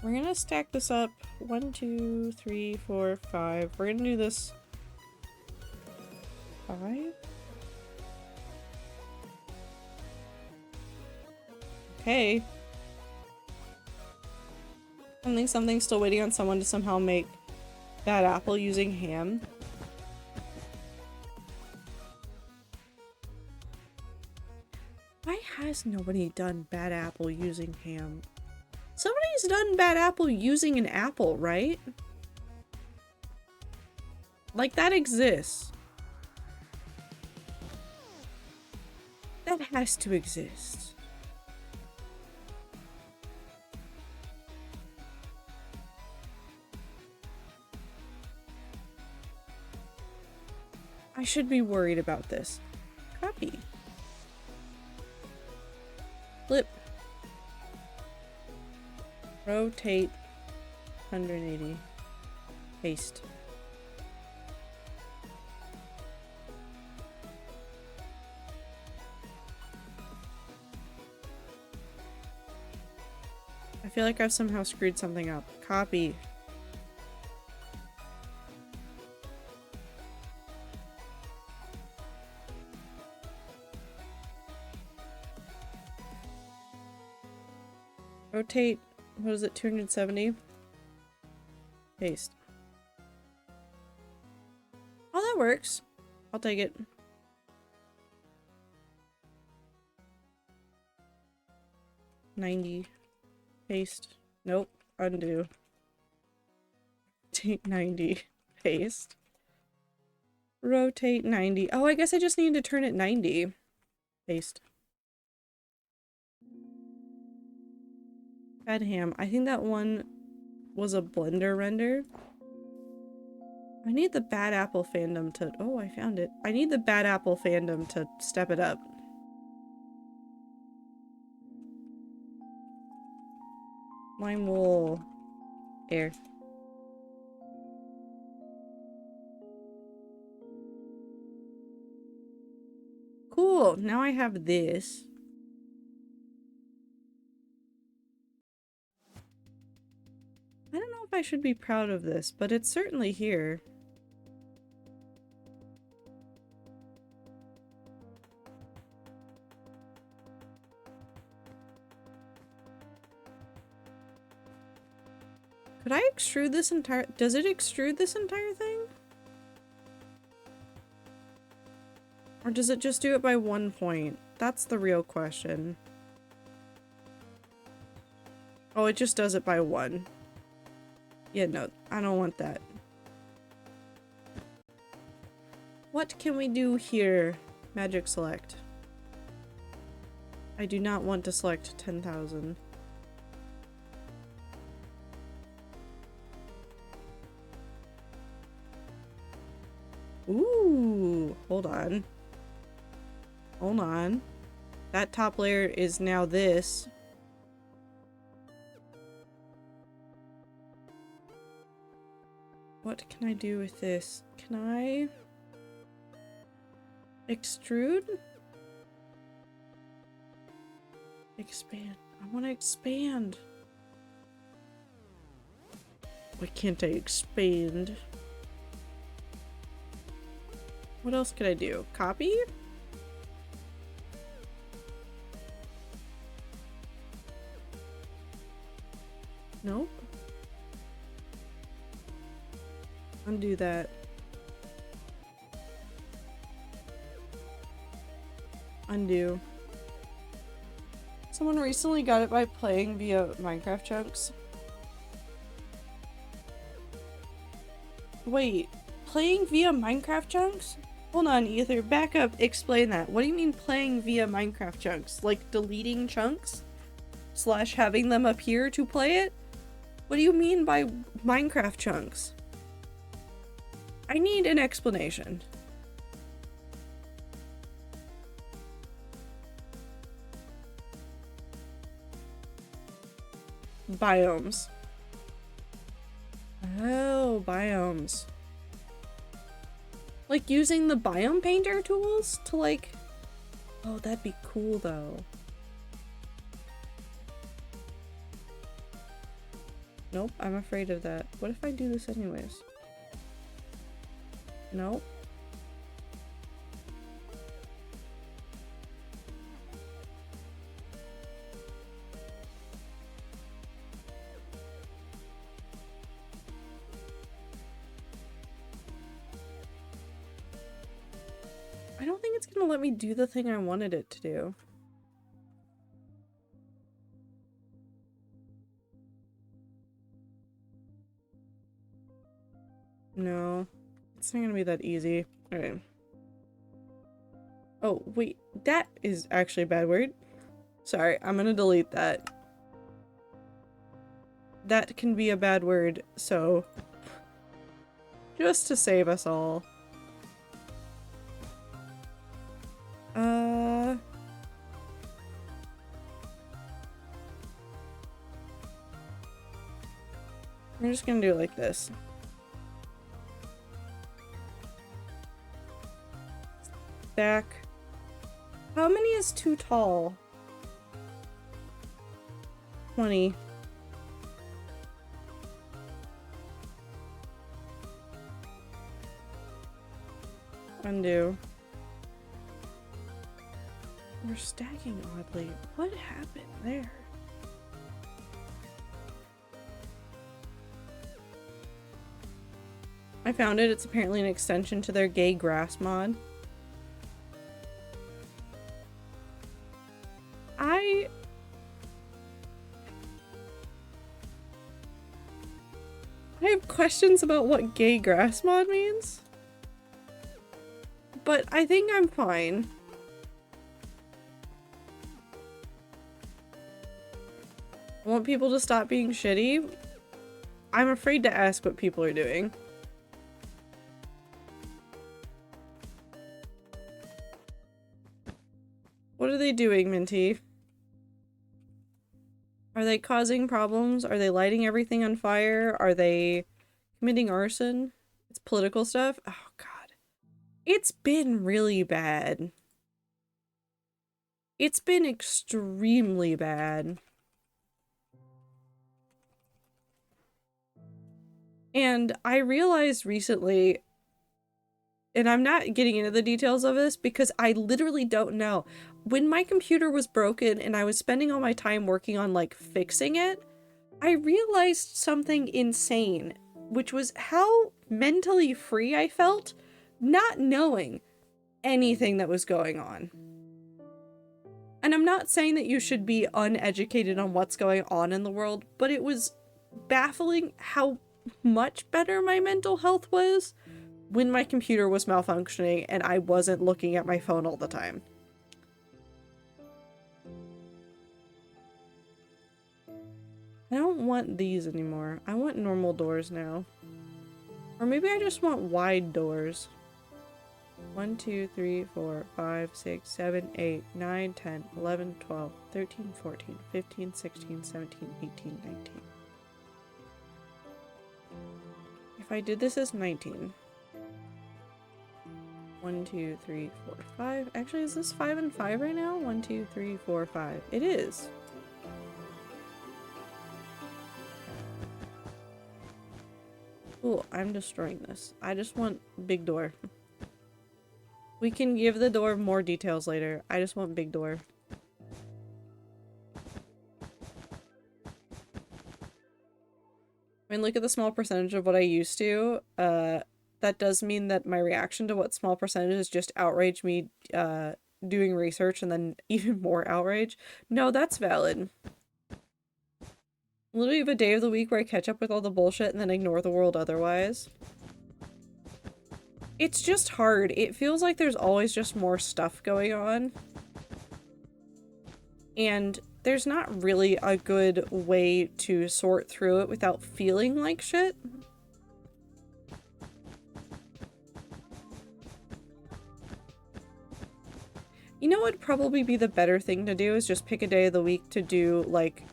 We're gonna stack this up. 1, 2, 3, 4, 5. We're gonna do this 5. Okay. I think something's still waiting on someone to somehow make bad apple using ham. Why has nobody done bad apple using ham? Somebody's done bad apple using an apple, right? Like, that exists. That has to exist. I should be worried about this. Copy. Flip. Rotate 180. Paste. I feel like I've somehow screwed something up. Copy. Rotate, what is it, 270? Paste. Oh, that works. I'll take it. $90. Paste. Nope. Undo. Rotate 90. Paste. Rotate 90. Oh, I guess I just need to turn it 90. Paste. Bad ham. I think that one was a Blender render. I need the Bad Apple fandom to... Oh, I found it. I need the Bad Apple fandom to step it up. Lime wool. Air. Cool. Now I have this. I don't know if I should be proud of this, but it's certainly here. Could I extrude this entire... Does it extrude this entire thing? Or does it just do it by 1 point? That's the real question. Oh, it just does it by 1. Yeah, no, I don't want that. What can we do here? Magic select. I do not want to select 10,000. Ooh, hold on. Hold on. That top layer is now this. What can I do with this? Can I extrude? Expand. I want to expand. Why can't I expand? What else could I do? Copy? Nope. Undo that. Undo. Someone recently got it by playing via Minecraft chunks. Wait, playing via Minecraft chunks? Hold on, Ether, back up, explain that. What do you mean playing via Minecraft chunks? Like deleting chunks? Slash having them appear to play it? What do you mean by Minecraft chunks? I need an explanation. Biomes. Oh, biomes. Like using the biome painter tools to like... Oh, that'd be cool though. Nope, I'm afraid of that. What if I do this anyways? Nope. I don't think it's gonna let me do the thing I wanted it to do. No, it's not gonna be that easy. Okay. Oh, wait, that is actually a bad word. Sorry, I'm gonna delete that. That can be a bad word, so just to save us all. I'm just gonna do it like this. Back. How many is too tall? 20. Undo. We're stacking oddly. What happened there? I found it. It's apparently an extension to their gay grass mod. I have questions about what gay grass mod means. But I think I'm fine. I want people to stop being shitty. I'm afraid to ask what people are doing. What are they doing, Minty? Are they causing problems? Are they lighting everything on fire? Are they committing arson? It's political stuff? Oh god. It's been really bad. It's been extremely bad. And I realized recently, and I'm not getting into the details of this because I literally don't know. When my computer was broken and I was spending all my time working on like fixing it, I realized something insane, which was how mentally free I felt not knowing anything that was going on. And I'm not saying that you should be uneducated on what's going on in the world, but it was baffling how much better my mental health was when my computer was malfunctioning and I wasn't looking at my phone all the time. I don't want these anymore. I want normal doors now. Or maybe I just want wide doors. 1, 2, 3, 4, 5, 6, 7, 8, 9, 10, 11, 12, 13, 14, 15, 16, 17, 18, 19. If I did this as 19. 1, 2, 3, 4, 5. Actually, is this 5 and 5 right now? 1, 2, 3, 4, 5. It is. Cool, I'm destroying this. I just want big door. We can give the door more details later. I just want big door. I mean, look at the small percentage of what I used to. That does mean that my reaction to what small percentages just outrage me doing research and then even more outrage. No, that's valid. Literally have a day of the week where I catch up with all the bullshit and then ignore the world otherwise. It's just hard. It feels like there's always just more stuff going on. And there's not really a good way to sort through it without feeling like shit. You know what would probably be the better thing to do is just pick a day of the week to do, like,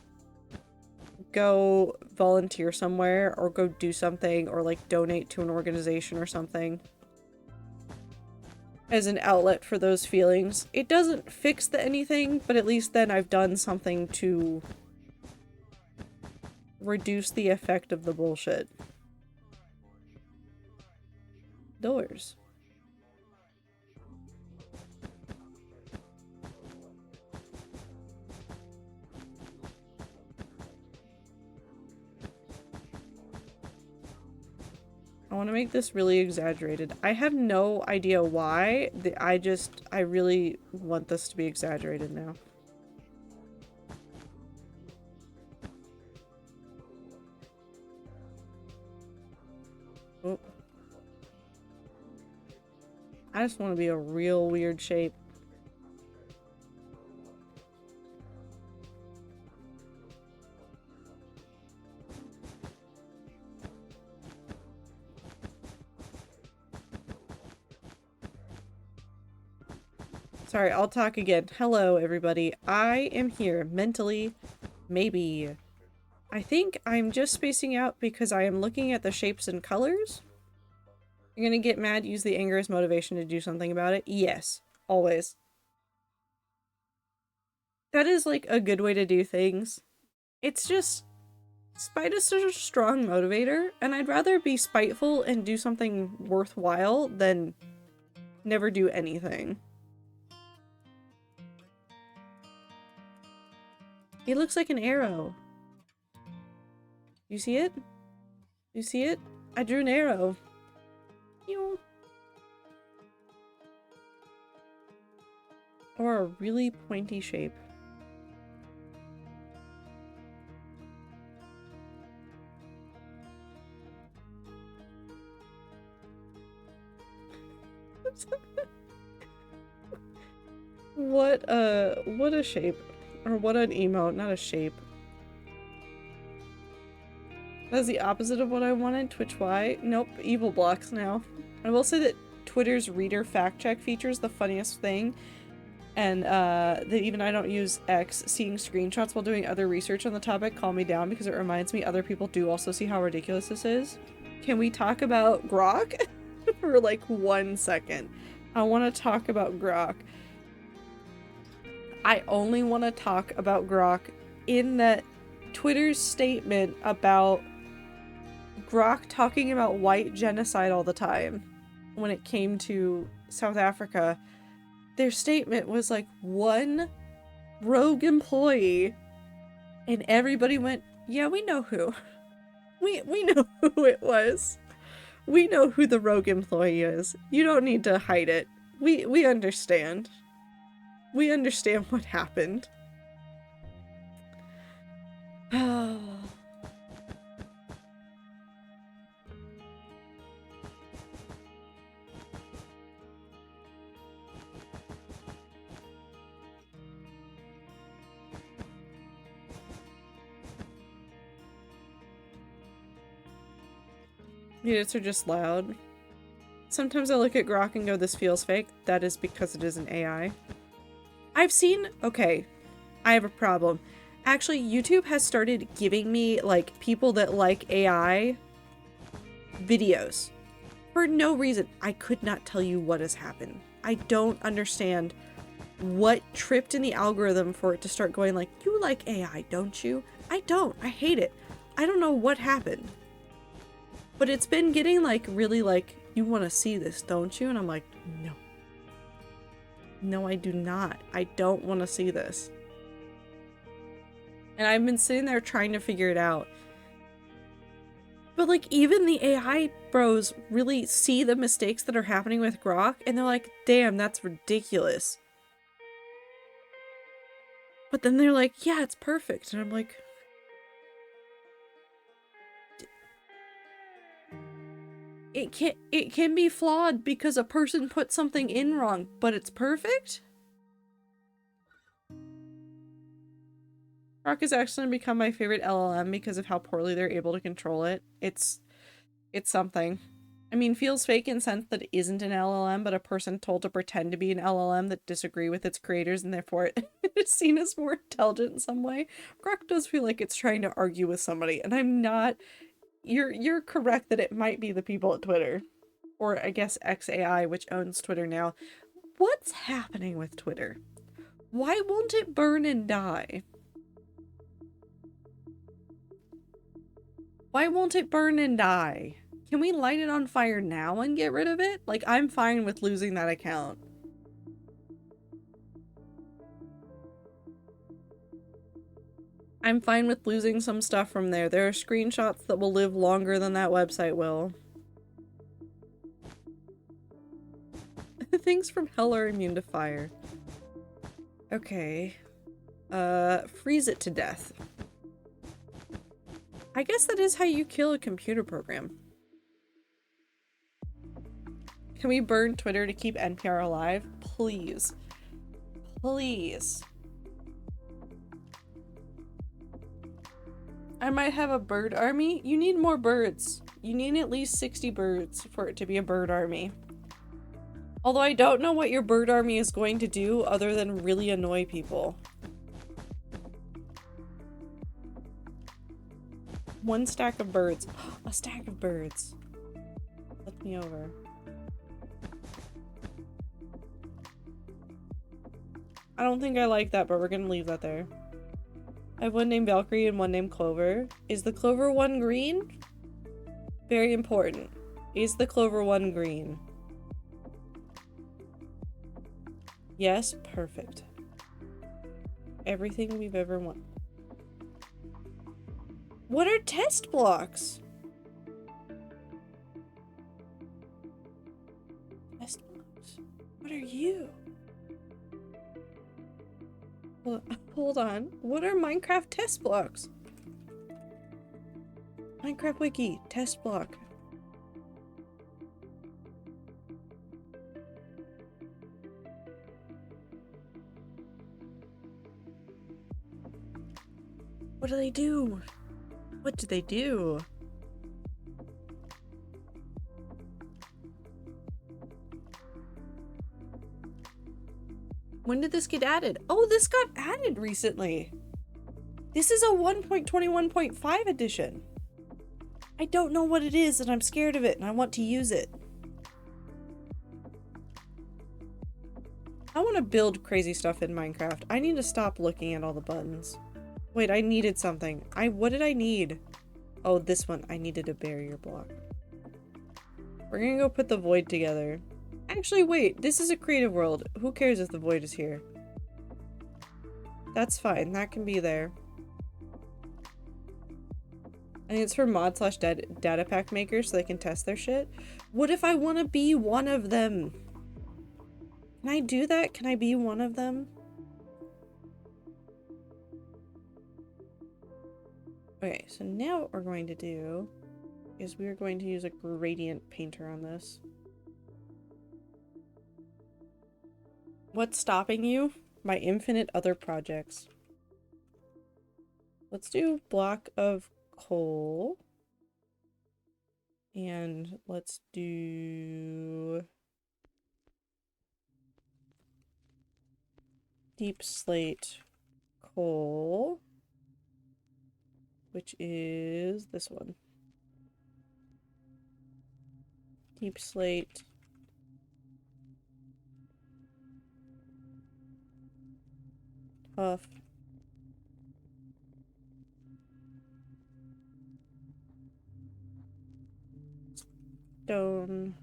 go volunteer somewhere or go do something or, like, donate to an organization or something as an outlet for those feelings. It doesn't fix anything, but at least then I've done something to reduce the effect of the bullshit. Doors. I want to make this really exaggerated. I have no idea why. I really want this to be exaggerated now. Oh. I just want to be a real weird shape. Sorry, I'll talk again. Hello, everybody. I am here mentally. Maybe. I think I'm just spacing out because I am looking at the shapes and colors. You're gonna get mad, use the anger as motivation to do something about it? Yes. Always. That is, like, a good way to do things. It's just... spite is such a strong motivator, and I'd rather be spiteful and do something worthwhile than never do anything. It looks like an arrow. You see it? You see it? I drew an arrow. Ew. Or a really pointy shape. What a shape. Or what an emote, not a shape. That's the opposite of what I wanted. Twitch Y. Nope, evil blocks now. I will say that Twitter's reader fact check feature is the funniest thing. And that even I don't use X. Seeing screenshots while doing other research on the topic calm me down because it reminds me other people do also see how ridiculous this is. Can we talk about Grok? For like 1 second. I want to talk about Grok. I only want to talk about Grok in that Twitter's statement about Grok talking about white genocide all the time when it came to South Africa. Their statement was like one rogue employee and everybody went, yeah, we know who. We know who it was. We know who the rogue employee is. You don't need to hide it. We understand. We understand what happened. Units are just loud. Sometimes I look at Grok and go, this feels fake. That is because it is an AI. I've seen... okay, I have a problem. Actually, YouTube has started giving me, like, people that like AI videos. For no reason. I could not tell you what has happened. I don't understand what tripped in the algorithm for it to start going like, you like AI, don't you? I don't. I hate it. I don't know what happened. But it's been getting, like, really, like, you want to see this, don't you? And I'm like, no. No, I do not. I don't want to see this. And I've been sitting there trying to figure it out. But like even the AI bros really see the mistakes that are happening with Grok and they're like, damn, that's ridiculous. But then they're like, yeah, it's perfect. And I'm like, it can be flawed because a person put something in wrong, but it's perfect? Grok has actually become my favorite LLM because of how poorly they're able to control it. It's something. I mean, feels fake in the sense that it isn't an LLM, but a person told to pretend to be an LLM that disagree with its creators and therefore it is seen as more intelligent in some way. Grok does feel like it's trying to argue with somebody, and I'm not. You're correct that it might be the people at Twitter. Or I guess XAI, which owns Twitter now. What's happening with Twitter? Why won't it burn and die? Why won't it burn and die? Can we light it on fire now and get rid of it? Like, I'm fine with losing that account. I'm fine with losing some stuff from there. There are screenshots that will live longer than that website will. Things from hell are immune to fire. Okay. Freeze it to death. I guess that is how you kill a computer program. Can we burn Twitter to keep NPR alive? Please. Please. I might have a bird army. You need more birds. You need at least 60 birds for it to be a bird army. Although I don't know what your bird army is going to do other than really annoy people. One stack of birds. A stack of birds. Flip me over. I don't think I like that, but we're gonna leave that there. I have one named Valkyrie and one named Clover. Is the Clover one green? Very important. Is the Clover one green? Yes, perfect. Everything we've ever wanted. What are test blocks? Test blocks? What are you? Hold on. What are Minecraft test blocks? Minecraft Wiki, test block. What do they do? What do they do? When did this get added? Oh, this got added recently. This is a 1.21.5 edition. I don't know what it is and I'm scared of it and I want to use it. I want to build crazy stuff in Minecraft. I need to stop looking at all the buttons. Wait, I needed something. What did I need? Oh, this one. I needed a barrier block. We're gonna go put the void together. Actually, wait. This is a creative world. Who cares if the void is here? That's fine. That can be there. I think it's for mod/data pack makers so they can test their shit. What if I want to be one of them? Can I do that? Can I be one of them? Okay, so now what we're going to do is we're going to use a gradient painter on this. What's stopping you? My infinite other projects. Let's do block of coal. And let's do deep slate coal, which is this one. Deep slate tough stone.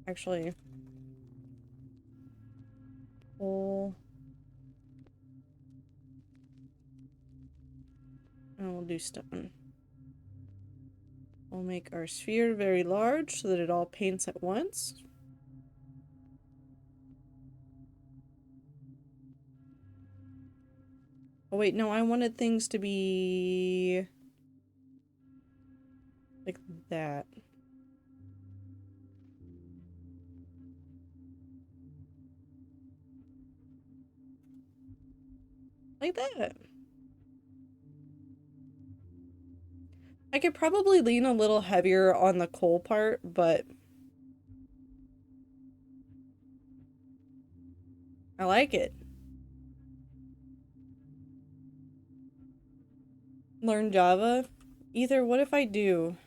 Actually, coal. And we'll bluestone. We'll make our sphere very large so that it all paints at once. Oh wait, no, I wanted things to be like that. Like that. I could probably lean a little heavier on the coal part, but I like it. Learn Java? Either what if I do?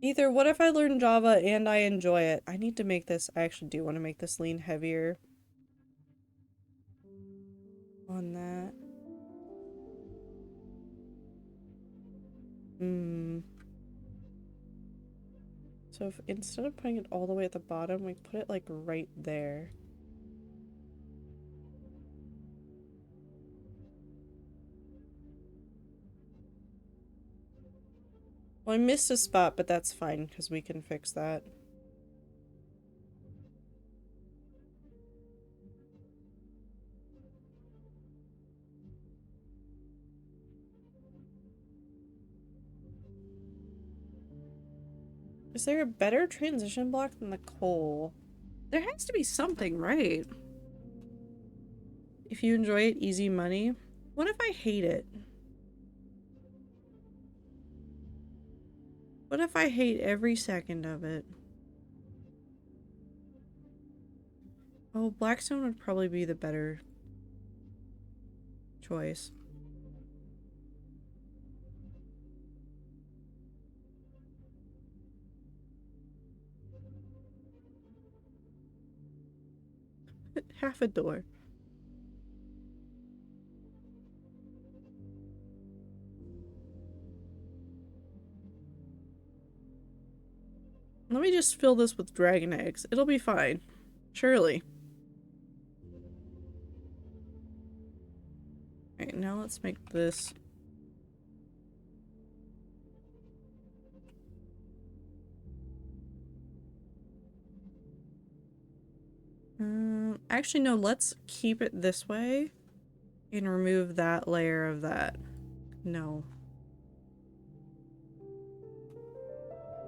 Either what if I learn Java and I enjoy it? I need to make this, I actually do want to make this lean heavier on that. So if instead of putting it all the way at the bottom, we put it like right there. Well, I missed a spot, but that's fine because we can fix that. Is there a better transition block than the coal? There has to be something, right? If you enjoy it, easy money. What if I hate it? What if I hate every second of it? Oh, Blackstone would probably be the better choice. Half a door. Let me just fill this with dragon eggs. It'll be fine. Surely. Alright, now let's make this. Actually, no, let's keep it this way and remove that layer of that. No.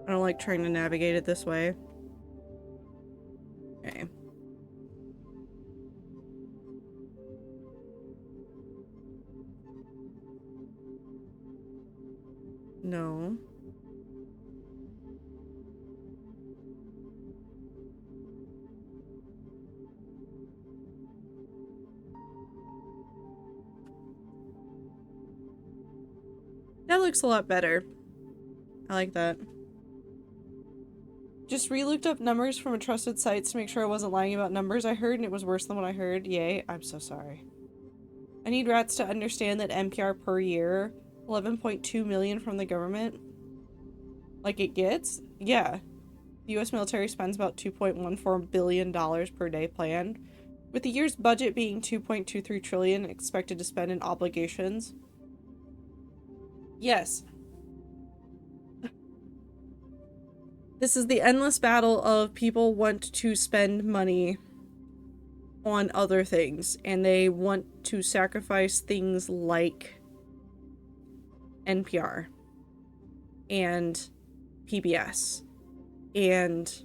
I don't like trying to navigate it this way. Okay. No. That looks a lot better. I like that. Just re-looked up numbers from a trusted site to make sure I wasn't lying about numbers I heard, and it was worse than what I heard. Yay, I'm so sorry. I need rats to understand that NPR per year, 11.2 million from the government. Like it gets? Yeah. The US military spends about $2.14 billion per day planned, with the year's budget being $2.23 trillion expected to spend in obligations. Yes. This is the endless battle of people want to spend money on other things, and they want to sacrifice things like NPR and PBS and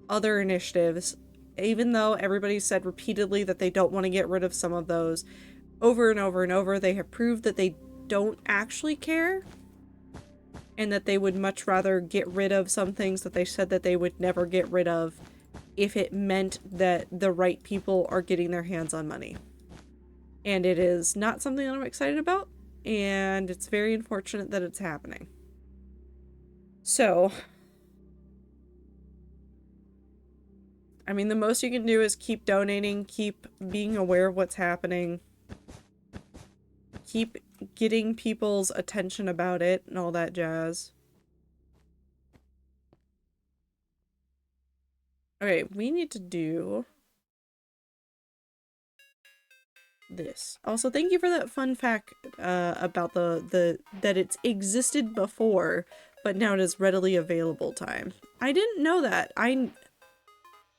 other initiatives, even though everybody said repeatedly that they don't want to get rid of some of those. Over and over and over, they have proved that they don't actually care, and that they would much rather get rid of some things that they said that they would never get rid of if it meant that the right people are getting their hands on money. And it is not something that I'm excited about, and it's very unfortunate that it's happening. So, I mean, the most you can do is keep donating, keep being aware of what's happening, keep getting people's attention about it and all that jazz. Okay, we need to do this. Also, thank you for that fun fact about the that it's existed before, but now it is readily available time. I didn't know that. I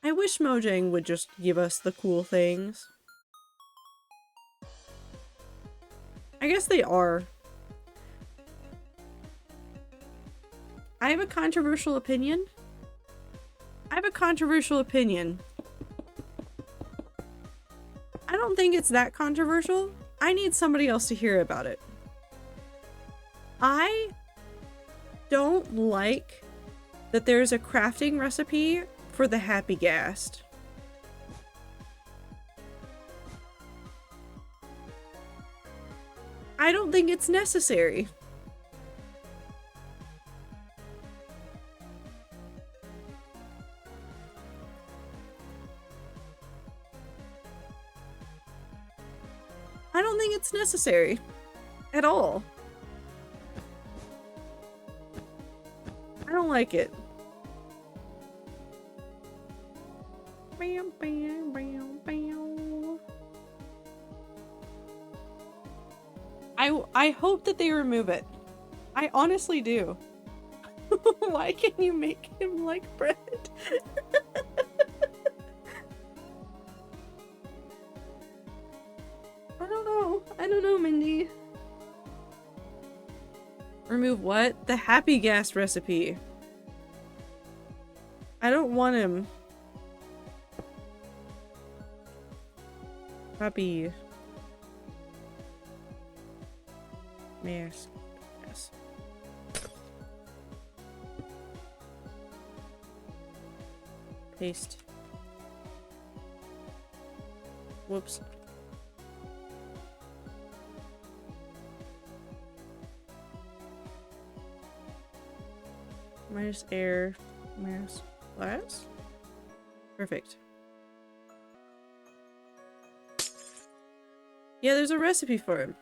wish Mojang would just give us the cool things. I guess they are. I have a controversial opinion. I don't think it's that controversial. I need somebody else to hear about it. I don't like that there's a crafting recipe for the Happy Ghast. I don't think it's necessary. I don't think it's necessary at all. I don't like it. Bam, bam, bam, bam. I hope that they remove it. I honestly do. Why can't you make him like bread? I don't know, Mindy. Remove what? The Happy Ghast recipe. I don't want him. Happy. Mask. Yes. Paste. Whoops. Minus air, minus glass. Perfect. Yeah, there's a recipe for him.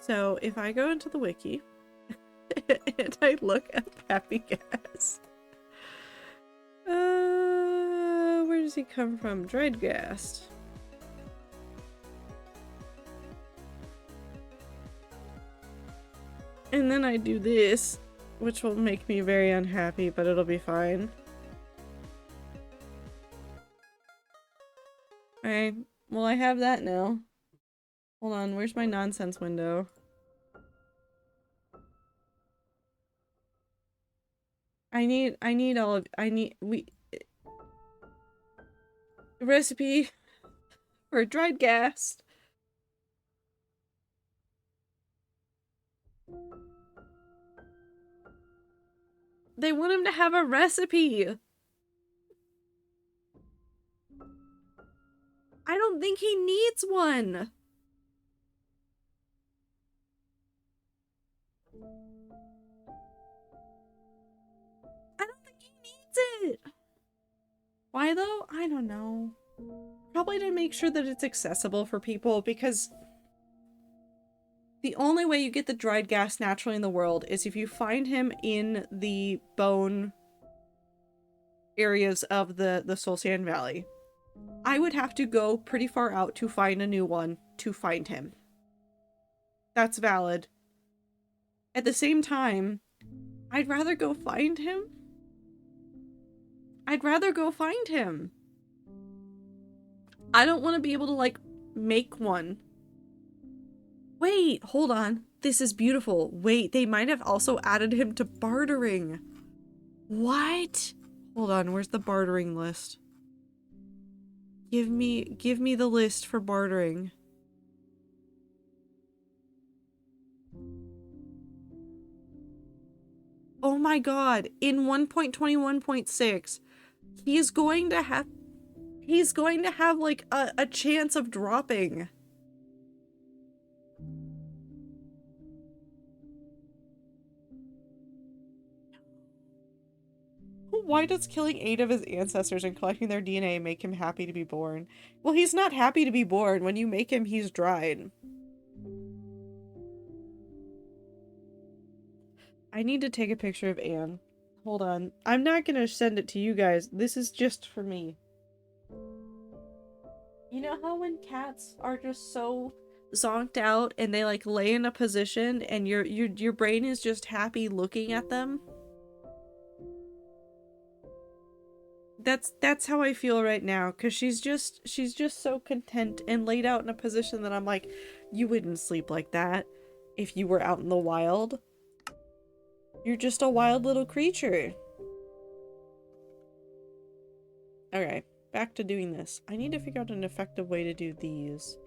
So if I go into the wiki and I look at Happy Ghast, where does he come from? Dried Ghast. And then I do this, which will make me very unhappy, but it'll be fine. Alright, well I have that now. Hold on, where's my nonsense window? I need all of, recipe for dried ghast. They want him to have a recipe. I don't think he needs one. I don't think he needs it. Why though? I don't know. Probably to make sure that it's accessible for people, because the only way you get the dried ghast naturally in the world is if you find him in the bone areas of the Solstan Valley. I would have to go pretty far out to find a new one to find him. That's valid. At the same time, I'd rather go find him. I don't want to be able to, like, make one. Wait, hold on. This is beautiful. Wait, they might have also added him to bartering. What? Hold on, where's the bartering list? Give me the list for bartering. Oh my god, in 1.21.6, he's going to have like a chance of dropping. Why does killing 8 of his ancestors and collecting their DNA make him happy to be born? Well, he's not happy to be born. When you make him, he's dried. I need to take a picture of Anne. Hold on. I'm not gonna send it to you guys. This is just for me. You know how when cats are just so zonked out and they like lay in a position and your brain is just happy looking at them? That's how I feel right now, because she's just so content and laid out in a position that I'm like, you wouldn't sleep like that if you were out in the wild. You're just a wild little creature. Okay, back to doing this. I need to figure out an effective way to do these.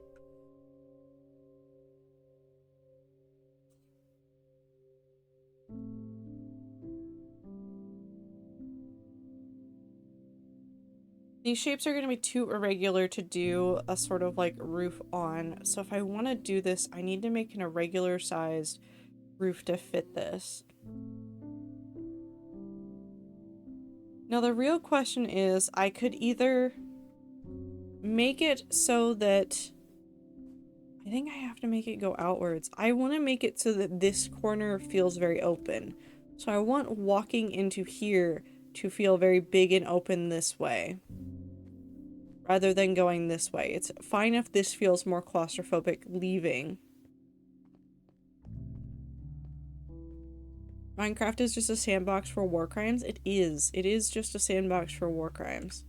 These shapes are going to be too irregular to do a sort of like roof on. So if I want to do this, I need to make an irregular sized roof to fit this. Now the real question is, I could either make it so that I think I have to make it go outwards. I want to make it so that this corner feels very open. So I want walking into here to feel very big and open this way, rather than going this way. It's fine if this feels more claustrophobic leaving. Minecraft is just a sandbox for war crimes? It is. It is just a sandbox for war crimes.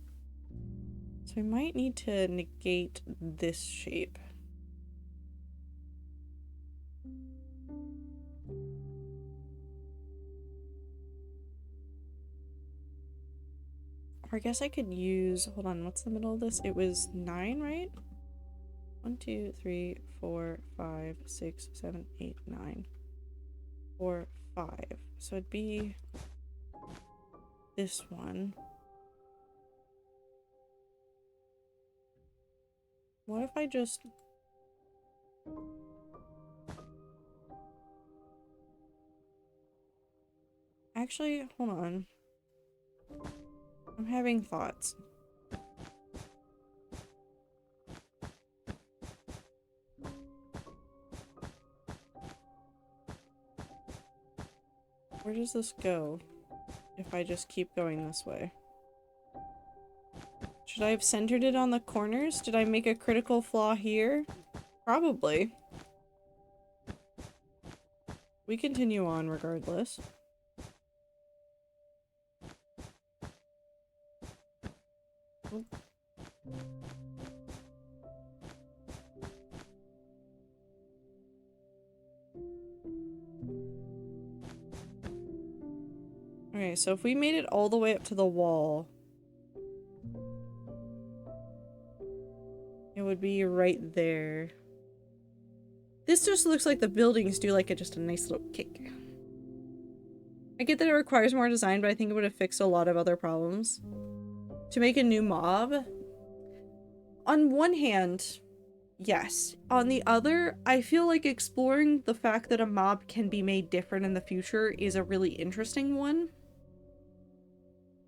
So I might need to negate this shape. Or I guess I could use, hold on, what's the middle of this? It was 9, right? 1, 2, 3, 4, 5, 6, 7, 8, 9. 4, 5. So it'd be this one. What if I just... Actually, hold on. I'm having thoughts. Where does this go if I just keep going this way? Should I have centered it on the corners? Did I make a critical flaw here? Probably. We continue on regardless. Oop. Okay, so if we made it all the way up to the wall, it would be right there. This just looks like the buildings do like just a nice little kick. I get that it requires more design, but I think it would have fixed a lot of other problems. To make a new mob, on one hand, yes. On the other, I feel like exploring the fact that a mob can be made different in the future is a really interesting one.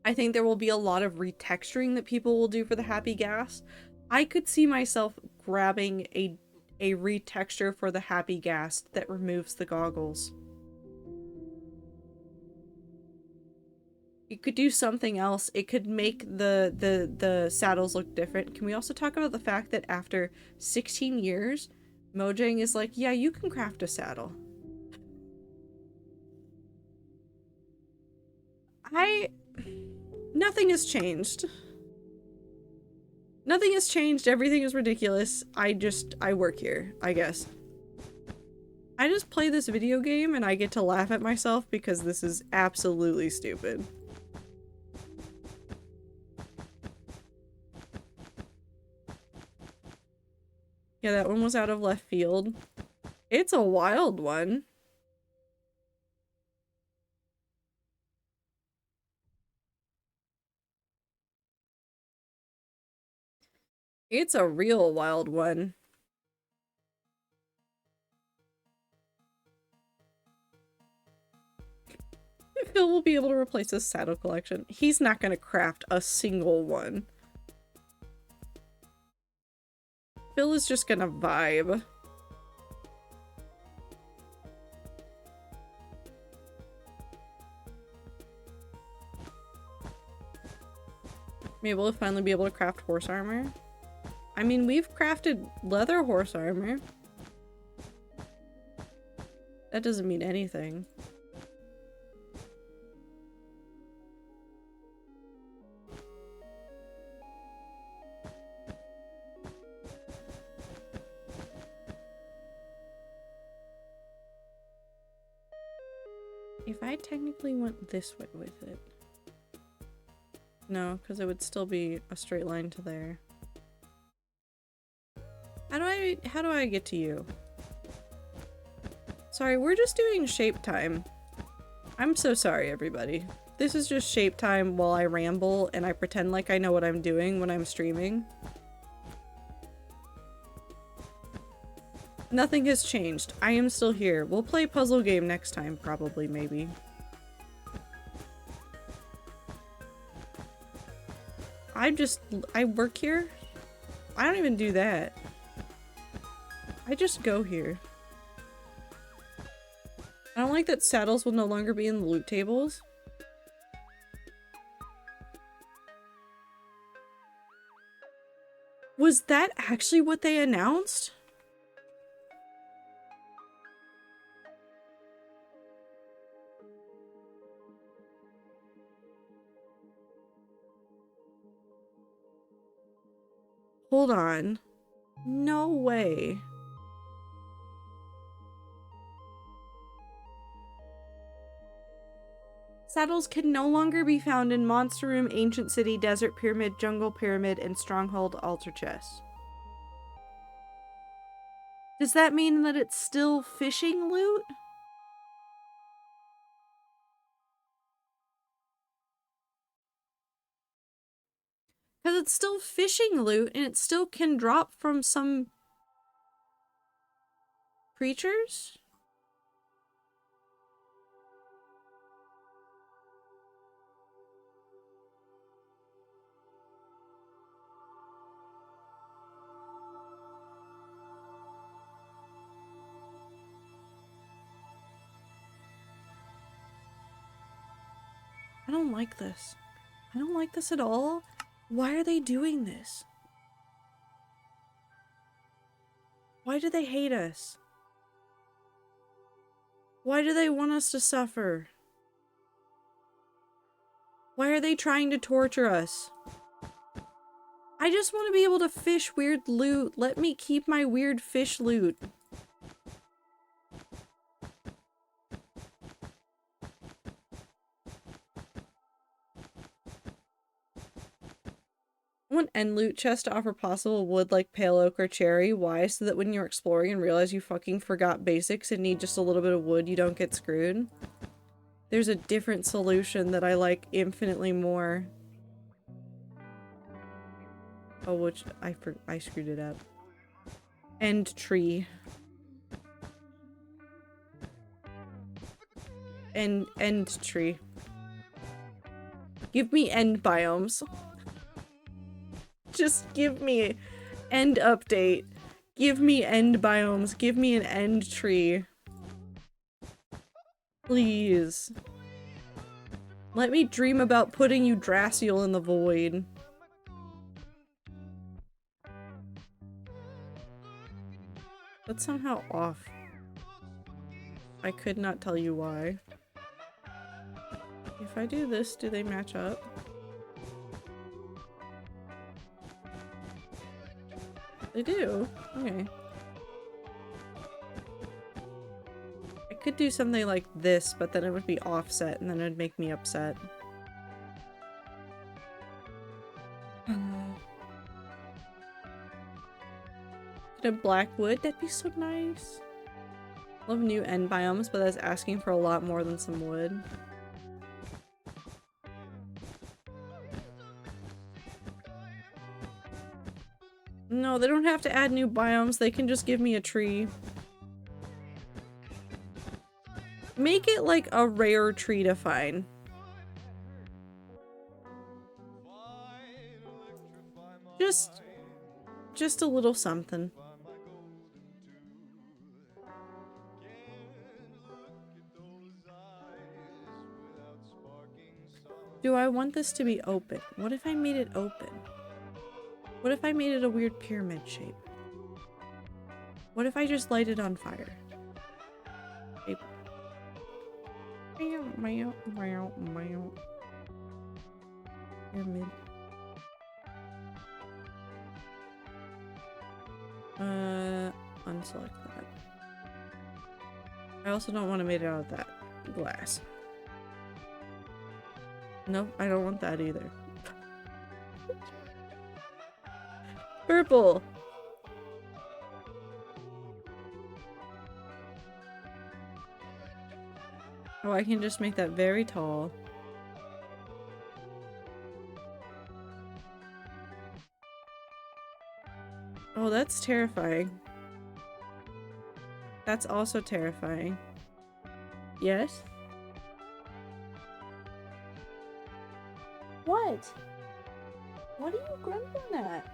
I think there will be a lot of retexturing that people will do for the Happy Gas. I could see myself grabbing a retexture for the Happy Gas that removes the goggles. It could do something else. It could make the saddles look different. Can we also talk about the fact that after 16 years, Mojang is like, yeah, you can craft a saddle. Nothing has changed. Nothing has changed. Everything is ridiculous. I work here, I guess. I just play this video game and I get to laugh at myself because this is absolutely stupid. Yeah, that one was out of left field. It's a wild one. It's a real wild one. Phil will be able to replace his saddle collection. He's not going to craft a single one. Phil is just going to vibe. Maybe we'll finally be able to craft horse armor. I mean, we've crafted leather horse armor. That doesn't mean anything. If I technically went this way with it. No, because it would still be a straight line to there. How do I get to you? Sorry, we're just doing shape time. I'm so sorry, everybody. This is just shape time while I ramble and I pretend like I know what I'm doing when I'm streaming. Nothing has changed. I am still here. We'll play puzzle game next time, probably, maybe. I work here? I don't even do that. I just go here. I don't like that saddles will no longer be in the loot tables. Was that actually what they announced? Hold on. No way. Saddles can no longer be found in Monster Room, Ancient City, Desert Pyramid, Jungle Pyramid, and Stronghold Altar Chest. Does that mean that it's still fishing loot? Because it's still fishing loot and it still can drop from some creatures? I don't like this. I don't like this at all. Why are they doing this? Why do they hate us? Why do they want us to suffer? Why are they trying to torture us? I just want to be able to fish weird loot. Let me keep my weird fish loot. I want end loot chest to offer possible wood like pale oak or cherry. Why? So that when you're exploring and realize you fucking forgot basics and need just a little bit of wood, you don't get screwed. There's a different solution that I like infinitely more. Oh, which I screwed it up. End tree. End tree. Give me end biomes. Just give me end update. Give me end biomes. Give me an end tree. Please. Let me dream about putting Yggdrasil in the void. That's somehow off. I could not tell you why. If I do this, do they match up? They do. Okay. I could do something like this, but then it would be offset and then it would make me upset. Get a black wood? That'd be so nice. Love new end biomes, but that's asking for a lot more than some wood. No, they don't have to add new biomes. They can just give me a tree. Make it like a rare tree to find. Just a little something. Do I want this to be open? What if I made it open? What if I made it a weird pyramid shape? What if I just light it on fire? Shape. Pyramid. Unselect that. I also don't want to make it out of that glass. Nope, I don't want that either. Purple! Oh, I can just make that very tall. Oh, that's terrifying. That's also terrifying. Yes? What? What are you grumbling at?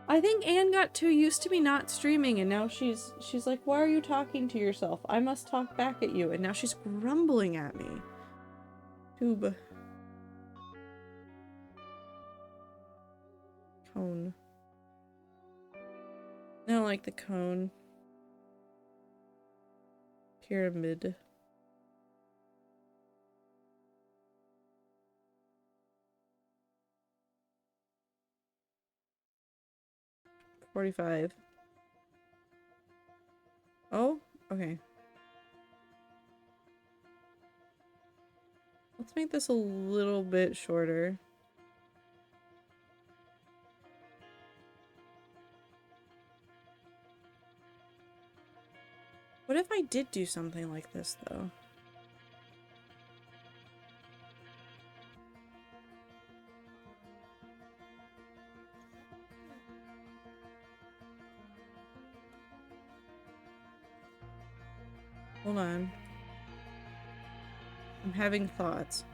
I think Anne got too used to me not streaming and now she's like, why are you talking to yourself? I must talk back at you. And now she's grumbling at me. Tube. Cone. I don't like the cone. Pyramid. $45. Oh, okay. Let's make this a little bit shorter. What if I did do something like this, though? Hold on. I'm having thoughts.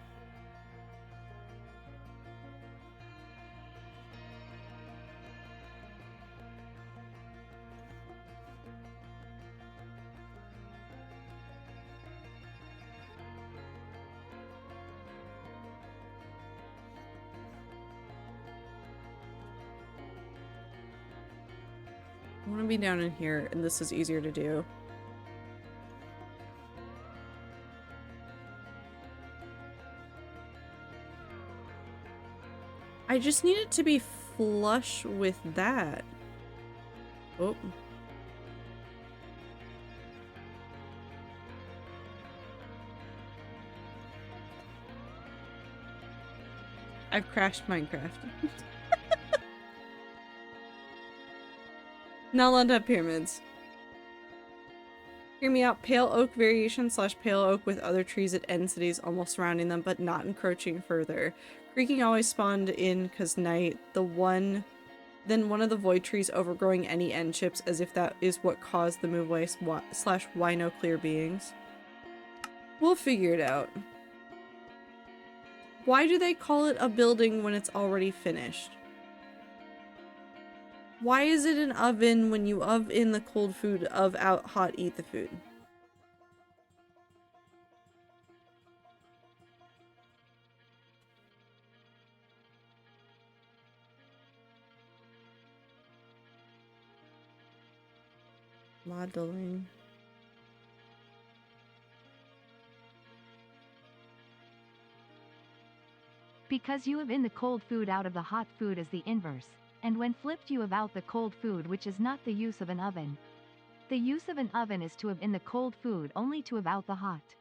I want to be down in here, and this is easier to do. I just need it to be flush with that. Oh. I've crashed Minecraft. Not allowed to have pyramids. Hear me out. Pale oak variation / pale oak with other trees at end cities almost surrounding them but not encroaching further. Creaking always spawned in cause night. Then one of the void trees overgrowing any end chips as if that is what caused the move away / why no clear beings. We'll figure it out. Why do they call it a building when it's already finished? Why is it an oven when you oven the cold food of out hot eat the food? Modeling. Because you have in the cold food out of the hot food as the inverse, and when flipped you have out the cold food, which is not the use of an oven. The use of an oven is to have in the cold food only to have out the hot.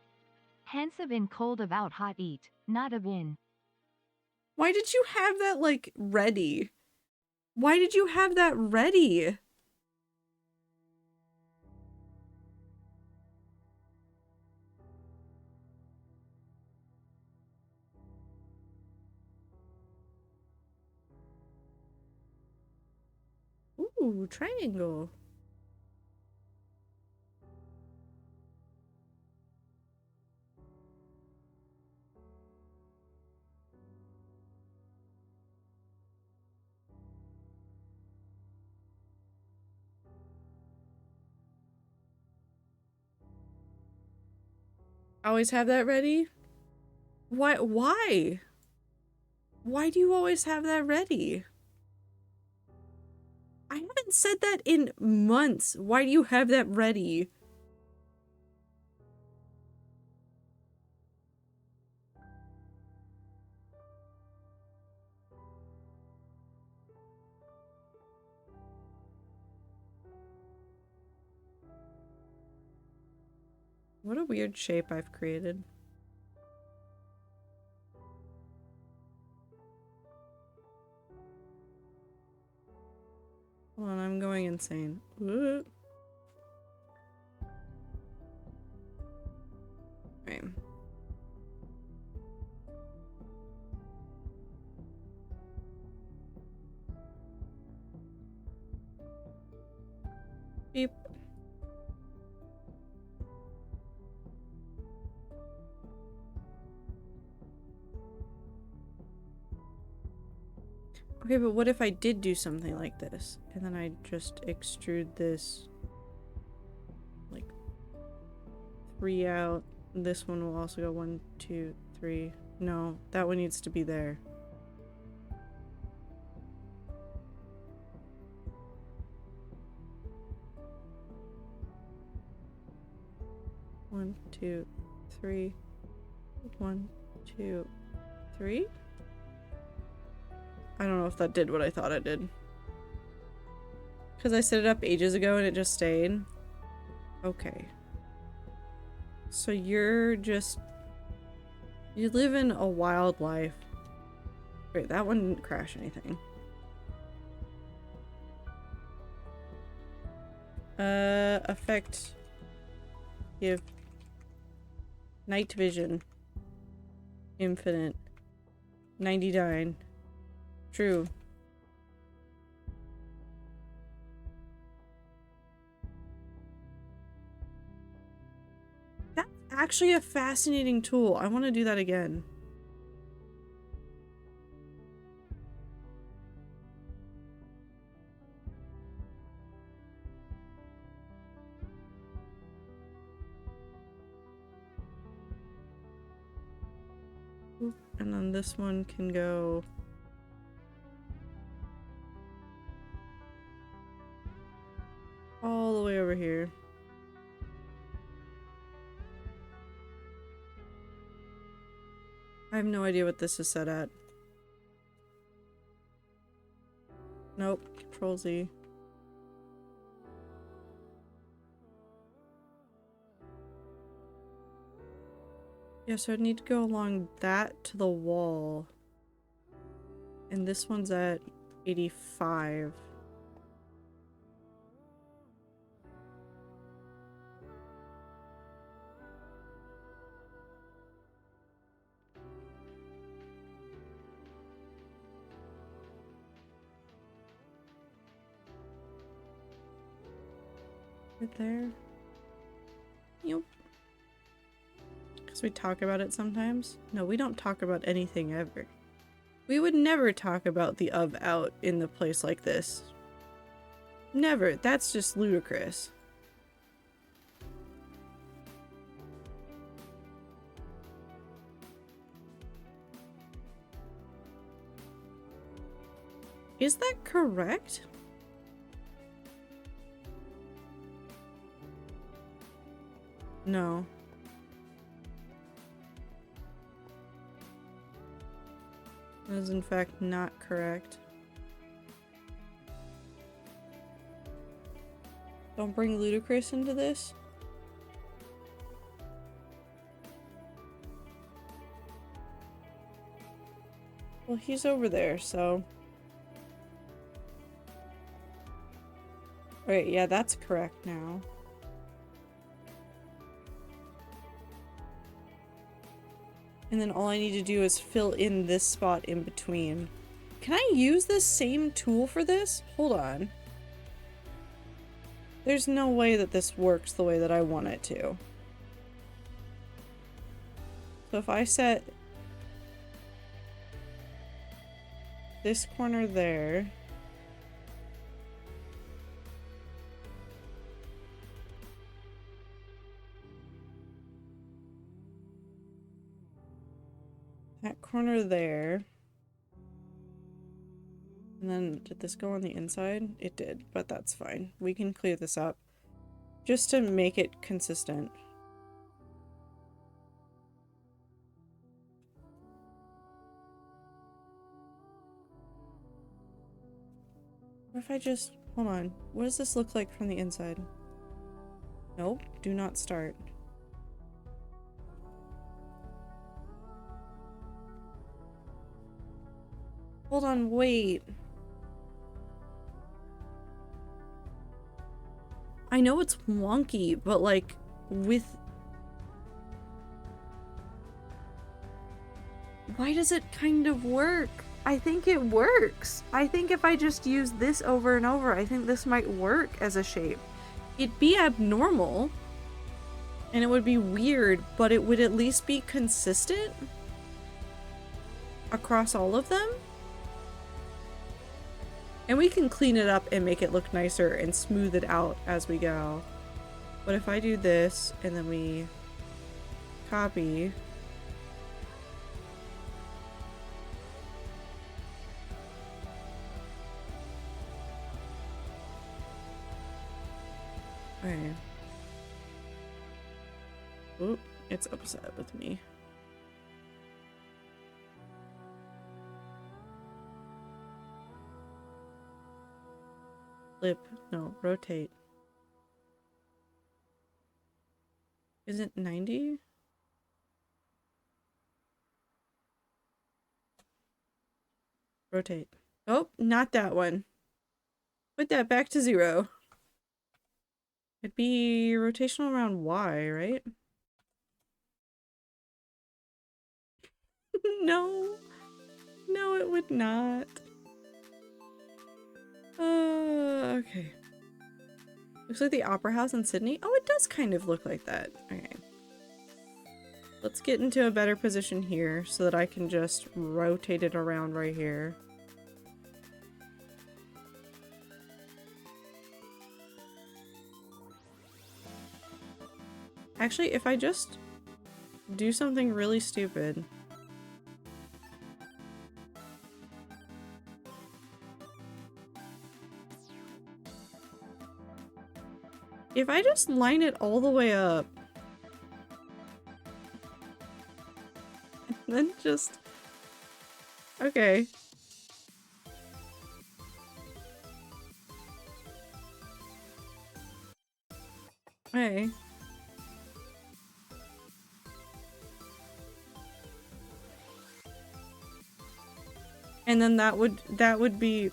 Hence of in cold of out hot eat, not of in. Why did you have that, like, ready? Why did you have that ready? Ooh, triangle. Always have that ready? Why? Why? Why do you always have that ready? I haven't said that in months. Why do you have that ready? What a weird shape I've created. Hold on, I'm going insane. Right. Beep. Okay, but what if I did do something like this? And then I just extrude this like 3 out. This one will also go 1, 2, 3. No, that one needs to be there. One, two, three. 1, 2, 3. I don't know if that did what I thought it did. Because I set it up ages ago and it just stayed. Okay. So you're just... You live in a wild life. Wait, that one didn't crash anything. Effect. Give. Night vision. Infinite. 99. True. That's actually a fascinating tool. I want to do that again. Oop, and then this one can go... all the way over here. I have no idea what this is set at. Nope. Control Z. Yeah, so I'd need to go along that to the wall. And this one's at 85. Right there. Yep. Because we talk about it sometimes. No, we don't talk about anything ever. We would never talk about the of out in the place like this. Never. That's just ludicrous. Is that correct? No. That is in fact not correct. Don't bring Ludicrous into this. Well, he's over there, so... Wait, yeah, that's correct now. And then all I need to do is fill in this spot in between. Can I use this same tool for this? Hold on. There's no way that this works the way that I want it to. So if I set this corner there, that corner there, And then, did this go on the inside? It did, but that's fine. We can clear this up. Just to make it consistent. What if I just... Hold on. What does this look like from the inside? Nope. Do not start. Hold on, wait. I know it's wonky, but like, with... Why does it kind of work? I think it works. I think if I just use this over and over, I think this might work as a shape. It'd be abnormal, and it would be weird, but it would at least be consistent across all of them. And we can clean it up and make it look nicer and smooth it out as we go. But if I do this and then we copy. Okay. Oop, it's upset with me. Flip, no, rotate. Is it 90? Rotate. Oh, not that one. Put that back to 0. It'd be rotational around Y, right? No. No, it would not. Okay. Looks like the Opera House in Sydney. Oh, it does kind of look like that. Okay. Let's get into a better position here so that I can just rotate it around right here. Actually, if I just do something really stupid. If I just line it all the way up. And then just... Okay. Okay. And then that would be...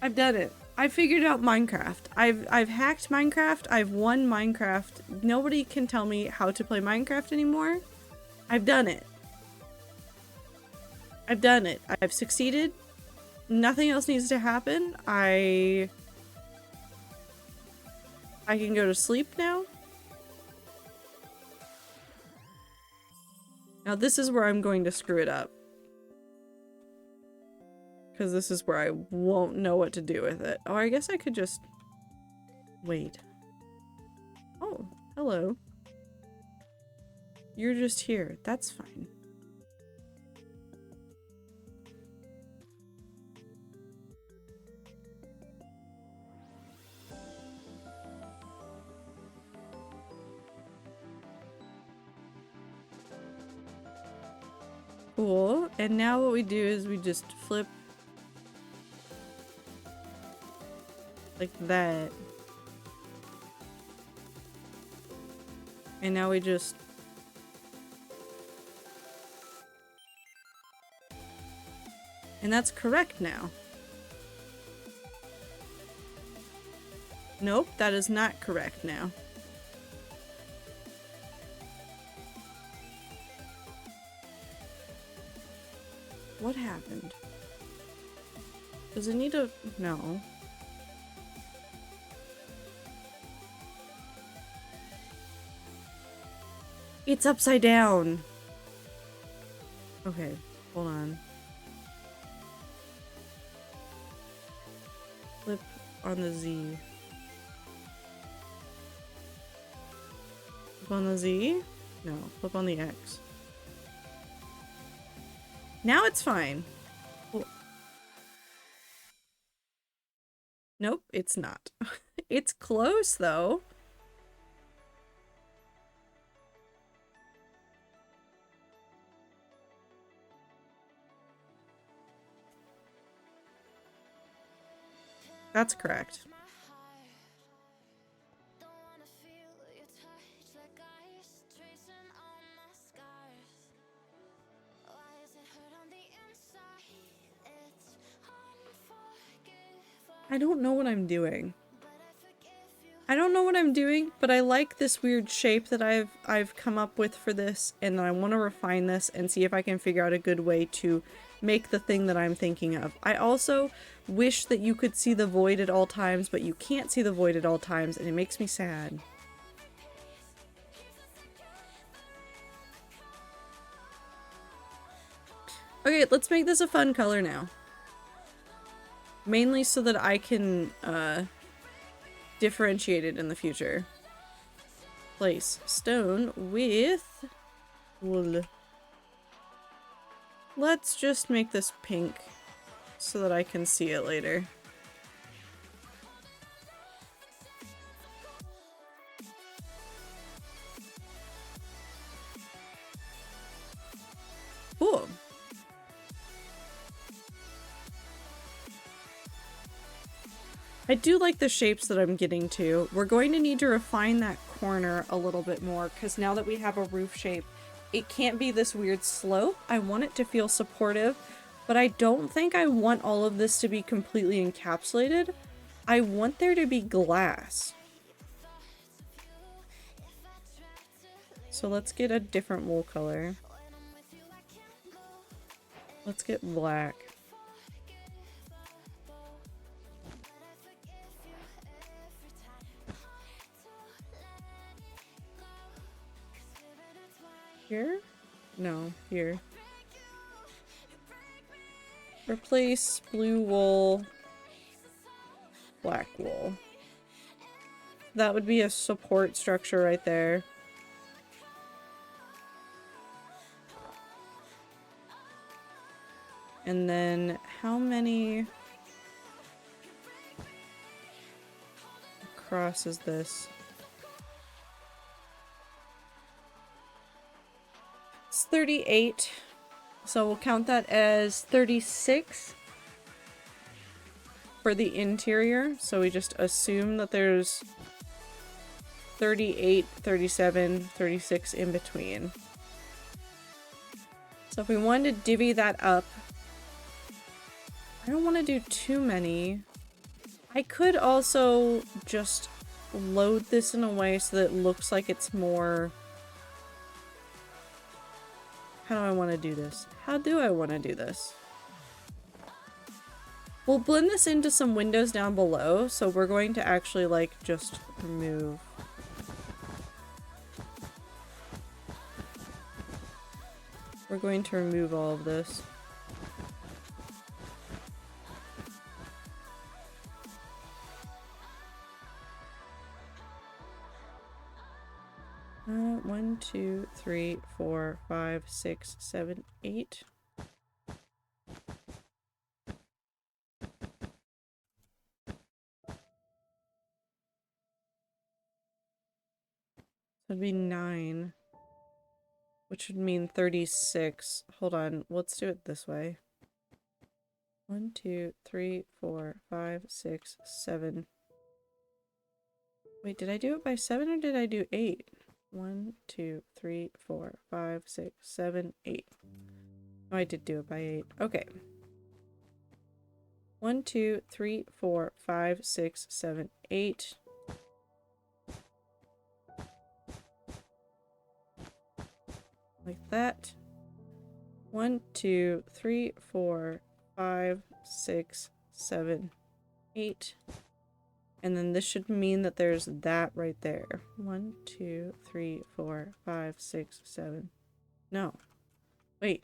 I've done it. I figured out Minecraft. I've hacked Minecraft. I've won Minecraft. Nobody can tell me how to play Minecraft anymore. I've done it. I've done it. I've succeeded. Nothing else needs to happen. I can go to sleep now. Now this is where I'm going to screw it up. Because this is where I won't know what to do with it. Oh, I guess I could just... Wait. Oh, hello. You're just here. That's fine. Cool. And now what we do is we just flip like that. And now we just... And that's correct now. Nope, that is not correct now. What happened? Does it need a... No. It's upside down. Okay, hold on. Flip on the Z. on the Z? No, flip on the X. Now it's fine. Cool. Nope, it's not. It's close though. That's correct. I don't know what I'm doing. I don't know what I'm doing, but I like this weird shape that I've come up with for this, and I want to refine this and see if I can figure out a good way to make the thing that I'm thinking of. I also wish that you could see the void at all times, but you can't see the void at all times, and it makes me sad. Okay, let's make this a fun color now. Mainly so that I can differentiate it in the future. Place stone with wool. Let's just make this pink so that I can see it later. Cool. I do like the shapes that I'm getting to. We're going to need to refine that corner a little bit more because now that we have a roof shape, it can't be this weird slope. I want it to feel supportive, but I don't think I want all of this to be completely encapsulated. I want there to be glass. So let's get a different wool color. Let's get black. Here? No, here. Replace blue wool, black wool. That would be a support structure right there. And then how many across is this? It's 38, so we'll count that as 36 for the interior. So we just assume that there's 38, 37, 36 in between. So if we wanted to divvy that up, I don't want to do too many. I could also just load this in a way so that it looks like it's more... How do I want to do this? How do I want to do this? We'll blend this into some windows down below, so we're going to actually like just remove. We're going to remove all of this. One, two, three, 4, 5, 6, 7, 8. That'd be 9, which would mean 36. Hold on, let's do it this way. 1, 2, 3, 4, 5, 6, 7. Wait, did I do it by 7 or did I do 8? 1, 2, 3, 4, 5, 6, 7, 8. Oh, I did do it by 8. Okay. 1, 2, 3, 4, 5, 6, 7, 8. Like that. 1, 2, 3, 4, 5, 6, 7, 8. And then this should mean that there's that right there. 1, 2, 3, 4, 5, 6, 7. No. Wait.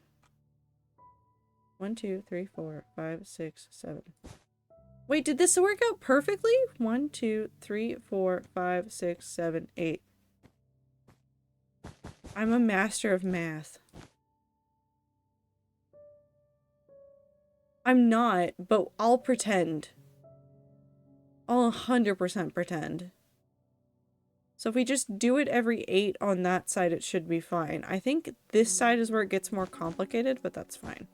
1, 2, 3, 4, 5, 6, 7. Wait, did this work out perfectly? 1, 2, 3, 4, 5, 6, 7, 8. I'm a master of math. I'm not, but I'll pretend. I'll 100% pretend. So if we just do it every 8 on that side, it should be fine. I think this side is where it gets more complicated, but that's fine.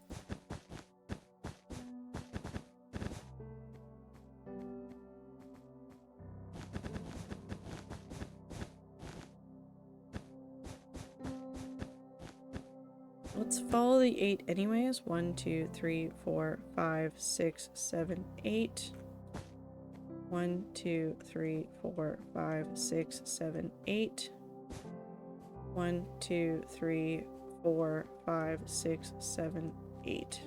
Let's follow the 8 anyways. 1, 2, 3, 4, 5, 6, 7, 8. 1, 2, 3, 4, 5, 6, 7, 8. 1, 2, 3, 4, 5, 6, 7, 8.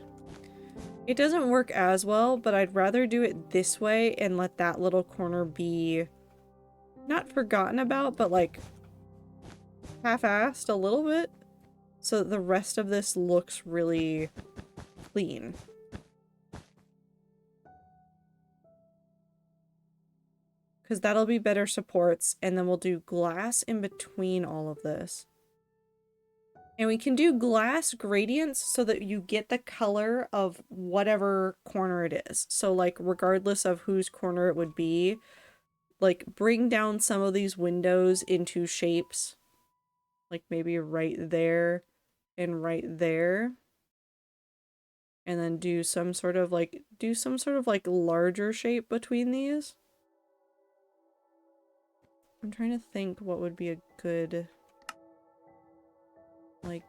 It doesn't work as well, but I'd rather do it this way and let that little corner be not forgotten about, but like half-assed a little bit, so that the rest of this looks really clean. Because that'll be better supports, and then we'll do glass in between all of this. And we can do glass gradients so that you get the color of whatever corner it is. So like regardless of whose corner it would be, like bring down some of these windows into shapes. Like maybe right there and right there. And then do some sort of like larger shape between these. I'm trying to think what would be a good, like,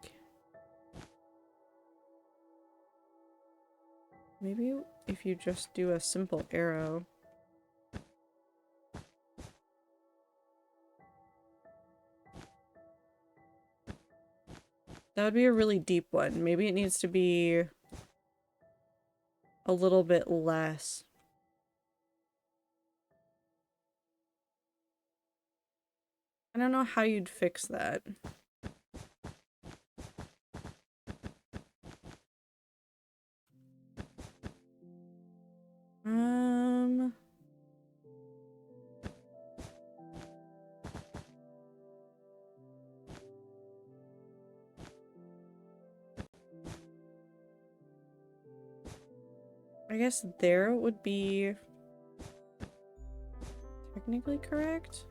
maybe if you just do a simple arrow. That would be a really deep one. Maybe it needs to be a little bit less. I don't know how you'd fix that. I guess there would be technically correct.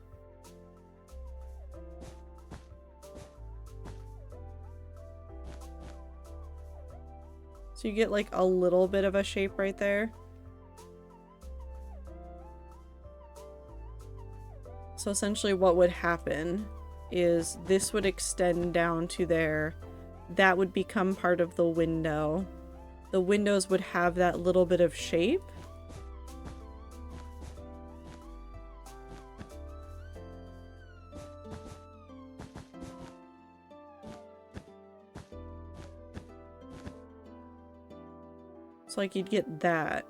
So you get like a little bit of a shape right there. So essentially what would happen is this would extend down to there. That would become part of the window. The windows would have that little bit of shape. So like you'd get that.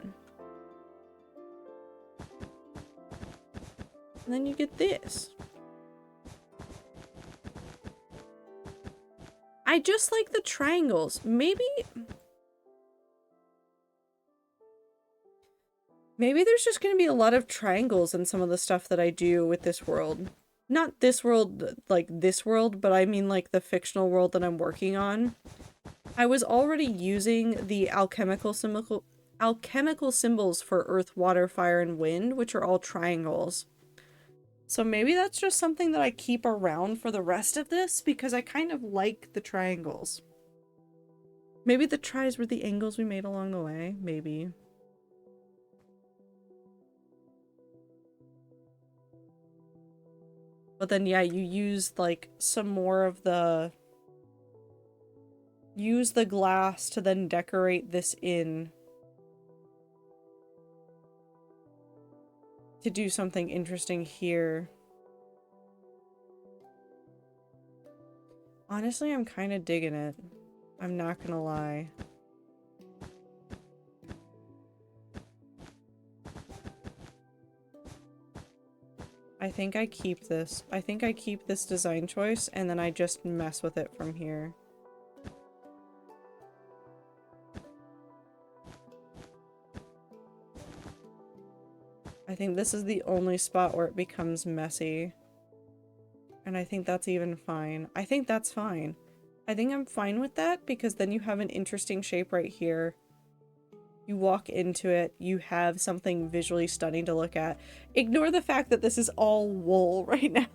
And then you get this. I just like the triangles. Maybe there's just going to be a lot of triangles in some of the stuff that I do with this world. Not this world, like this world, but I mean like the fictional world that I'm working on. I was already using the alchemical symbols for earth, water, fire, and wind, which are all triangles. So maybe that's just something that I keep around for the rest of this, because I kind of like the triangles. Maybe the tries were the angles we made along the way. Maybe. But then, yeah, you use, like, some more of the... Use the glass to then decorate this in. To do something interesting here. Honestly, I'm kind of digging it. I'm not gonna lie. I think I keep this. I think I keep this design choice, and then I just mess with it from here. I think this is the only spot where it becomes messy. and I think that's even fine. I think that's fine. I think I'm fine with that because then you have an interesting shape right here. You walk into it, you have something visually stunning to look at. Ignore the fact that this is all wool right now.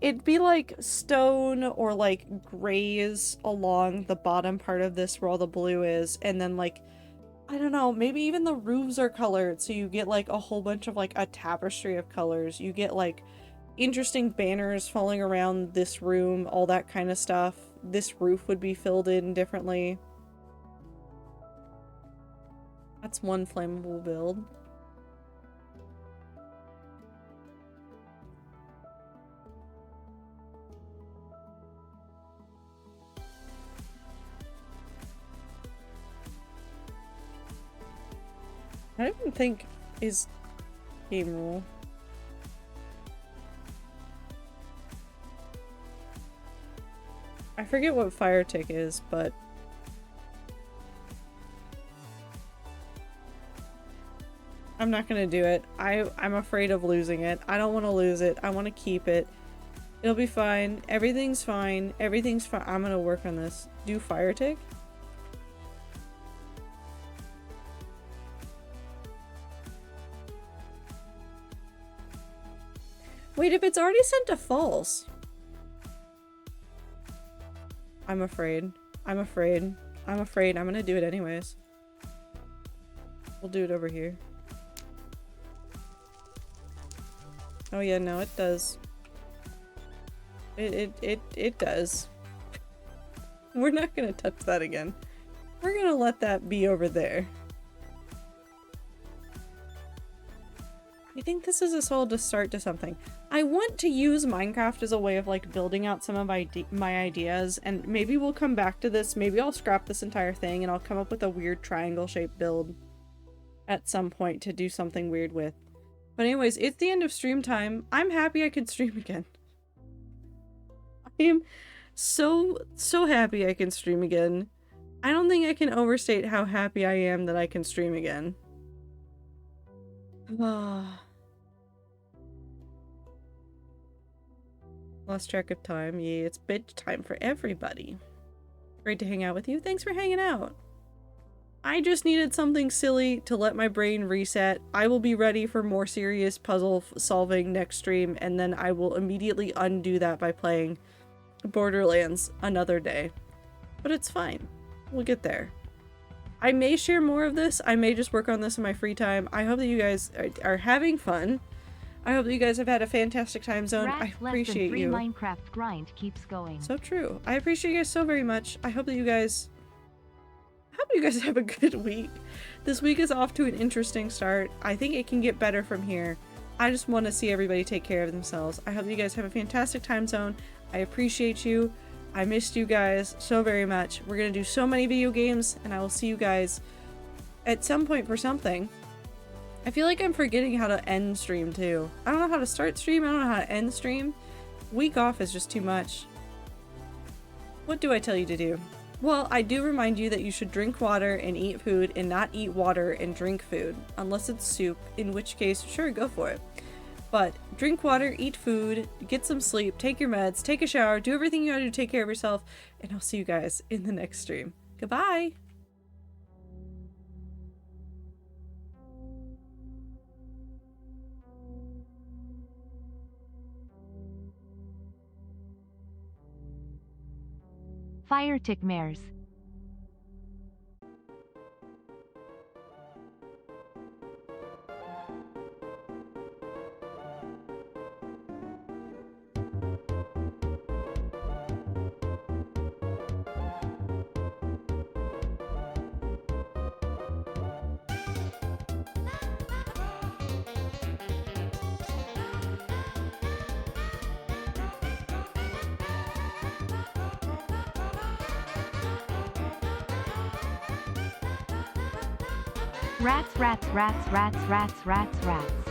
It'd be like stone or like grays along the bottom part of this where all the blue is, and then like, I don't know, maybe even the roofs are colored, so you get like a whole bunch of like a tapestry of colors. You get like interesting banners falling around this room, all that kind of stuff. This roof would be filled in differently. That's one flammable build. I don't even think is game rule. I forget what fire tick is, but I'm not gonna do it. I'm afraid of losing it. I don't want to lose it. I want to keep it. It'll be fine. Everything's fine. Everything's fine. I'm gonna work on this. Do fire tick? Wait, if it's already sent to false. I'm afraid. I'm afraid. I'm afraid. I'm gonna do it anyways. We'll do it over here. Oh yeah, no, it does. It does. We're not gonna touch that again. We're gonna let that be over there. I think this is a solid start to something. I want to use Minecraft as a way of like building out some of my ideas, and maybe we'll come back to this. Maybe I'll scrap this entire thing and I'll come up with a weird triangle shaped build at some point to do something weird with. But anyways, it's the end of stream time. I'm happy I could stream again. I am so happy I can stream again. I don't think I can overstate how happy I am that I can stream again. Lost track of time. Yeah, it's bedtime for everybody. Great to hang out with you. Thanks for hanging out. I just needed something silly to let my brain reset. I will be ready for more serious puzzle solving next stream, and then I will immediately undo that by playing Borderlands another day. But it's fine. We'll get there. I may share more of this. I may just work on this in my free time. I hope that you guys are having fun. I hope that you guys have had a fantastic time zone. I appreciate you. Minecraft grind keeps going. So true. I appreciate you guys so very much. I hope that you guys have a good week. This week is off to an interesting start. I think it can get better from here. I just want to see everybody take care of themselves. I hope you guys have a fantastic time zone. I appreciate you. I missed you guys so very much. We're gonna do so many video games, and I will see you guys at some point for something. I feel like I'm forgetting how to end stream too. I don't know how to start stream. I don't know how to end stream. Week off is just too much. What do I tell you to do? Well, I do remind you that you should drink water and eat food and not eat water and drink food. Unless it's soup, in which case, sure, go for it. But drink water, eat food, get some sleep, take your meds, take a shower, do everything you gotta do to take care of yourself, and I'll see you guys in the next stream. Goodbye! Fire tick mares. Rats, rats, rats, rats, rats, rats, rats.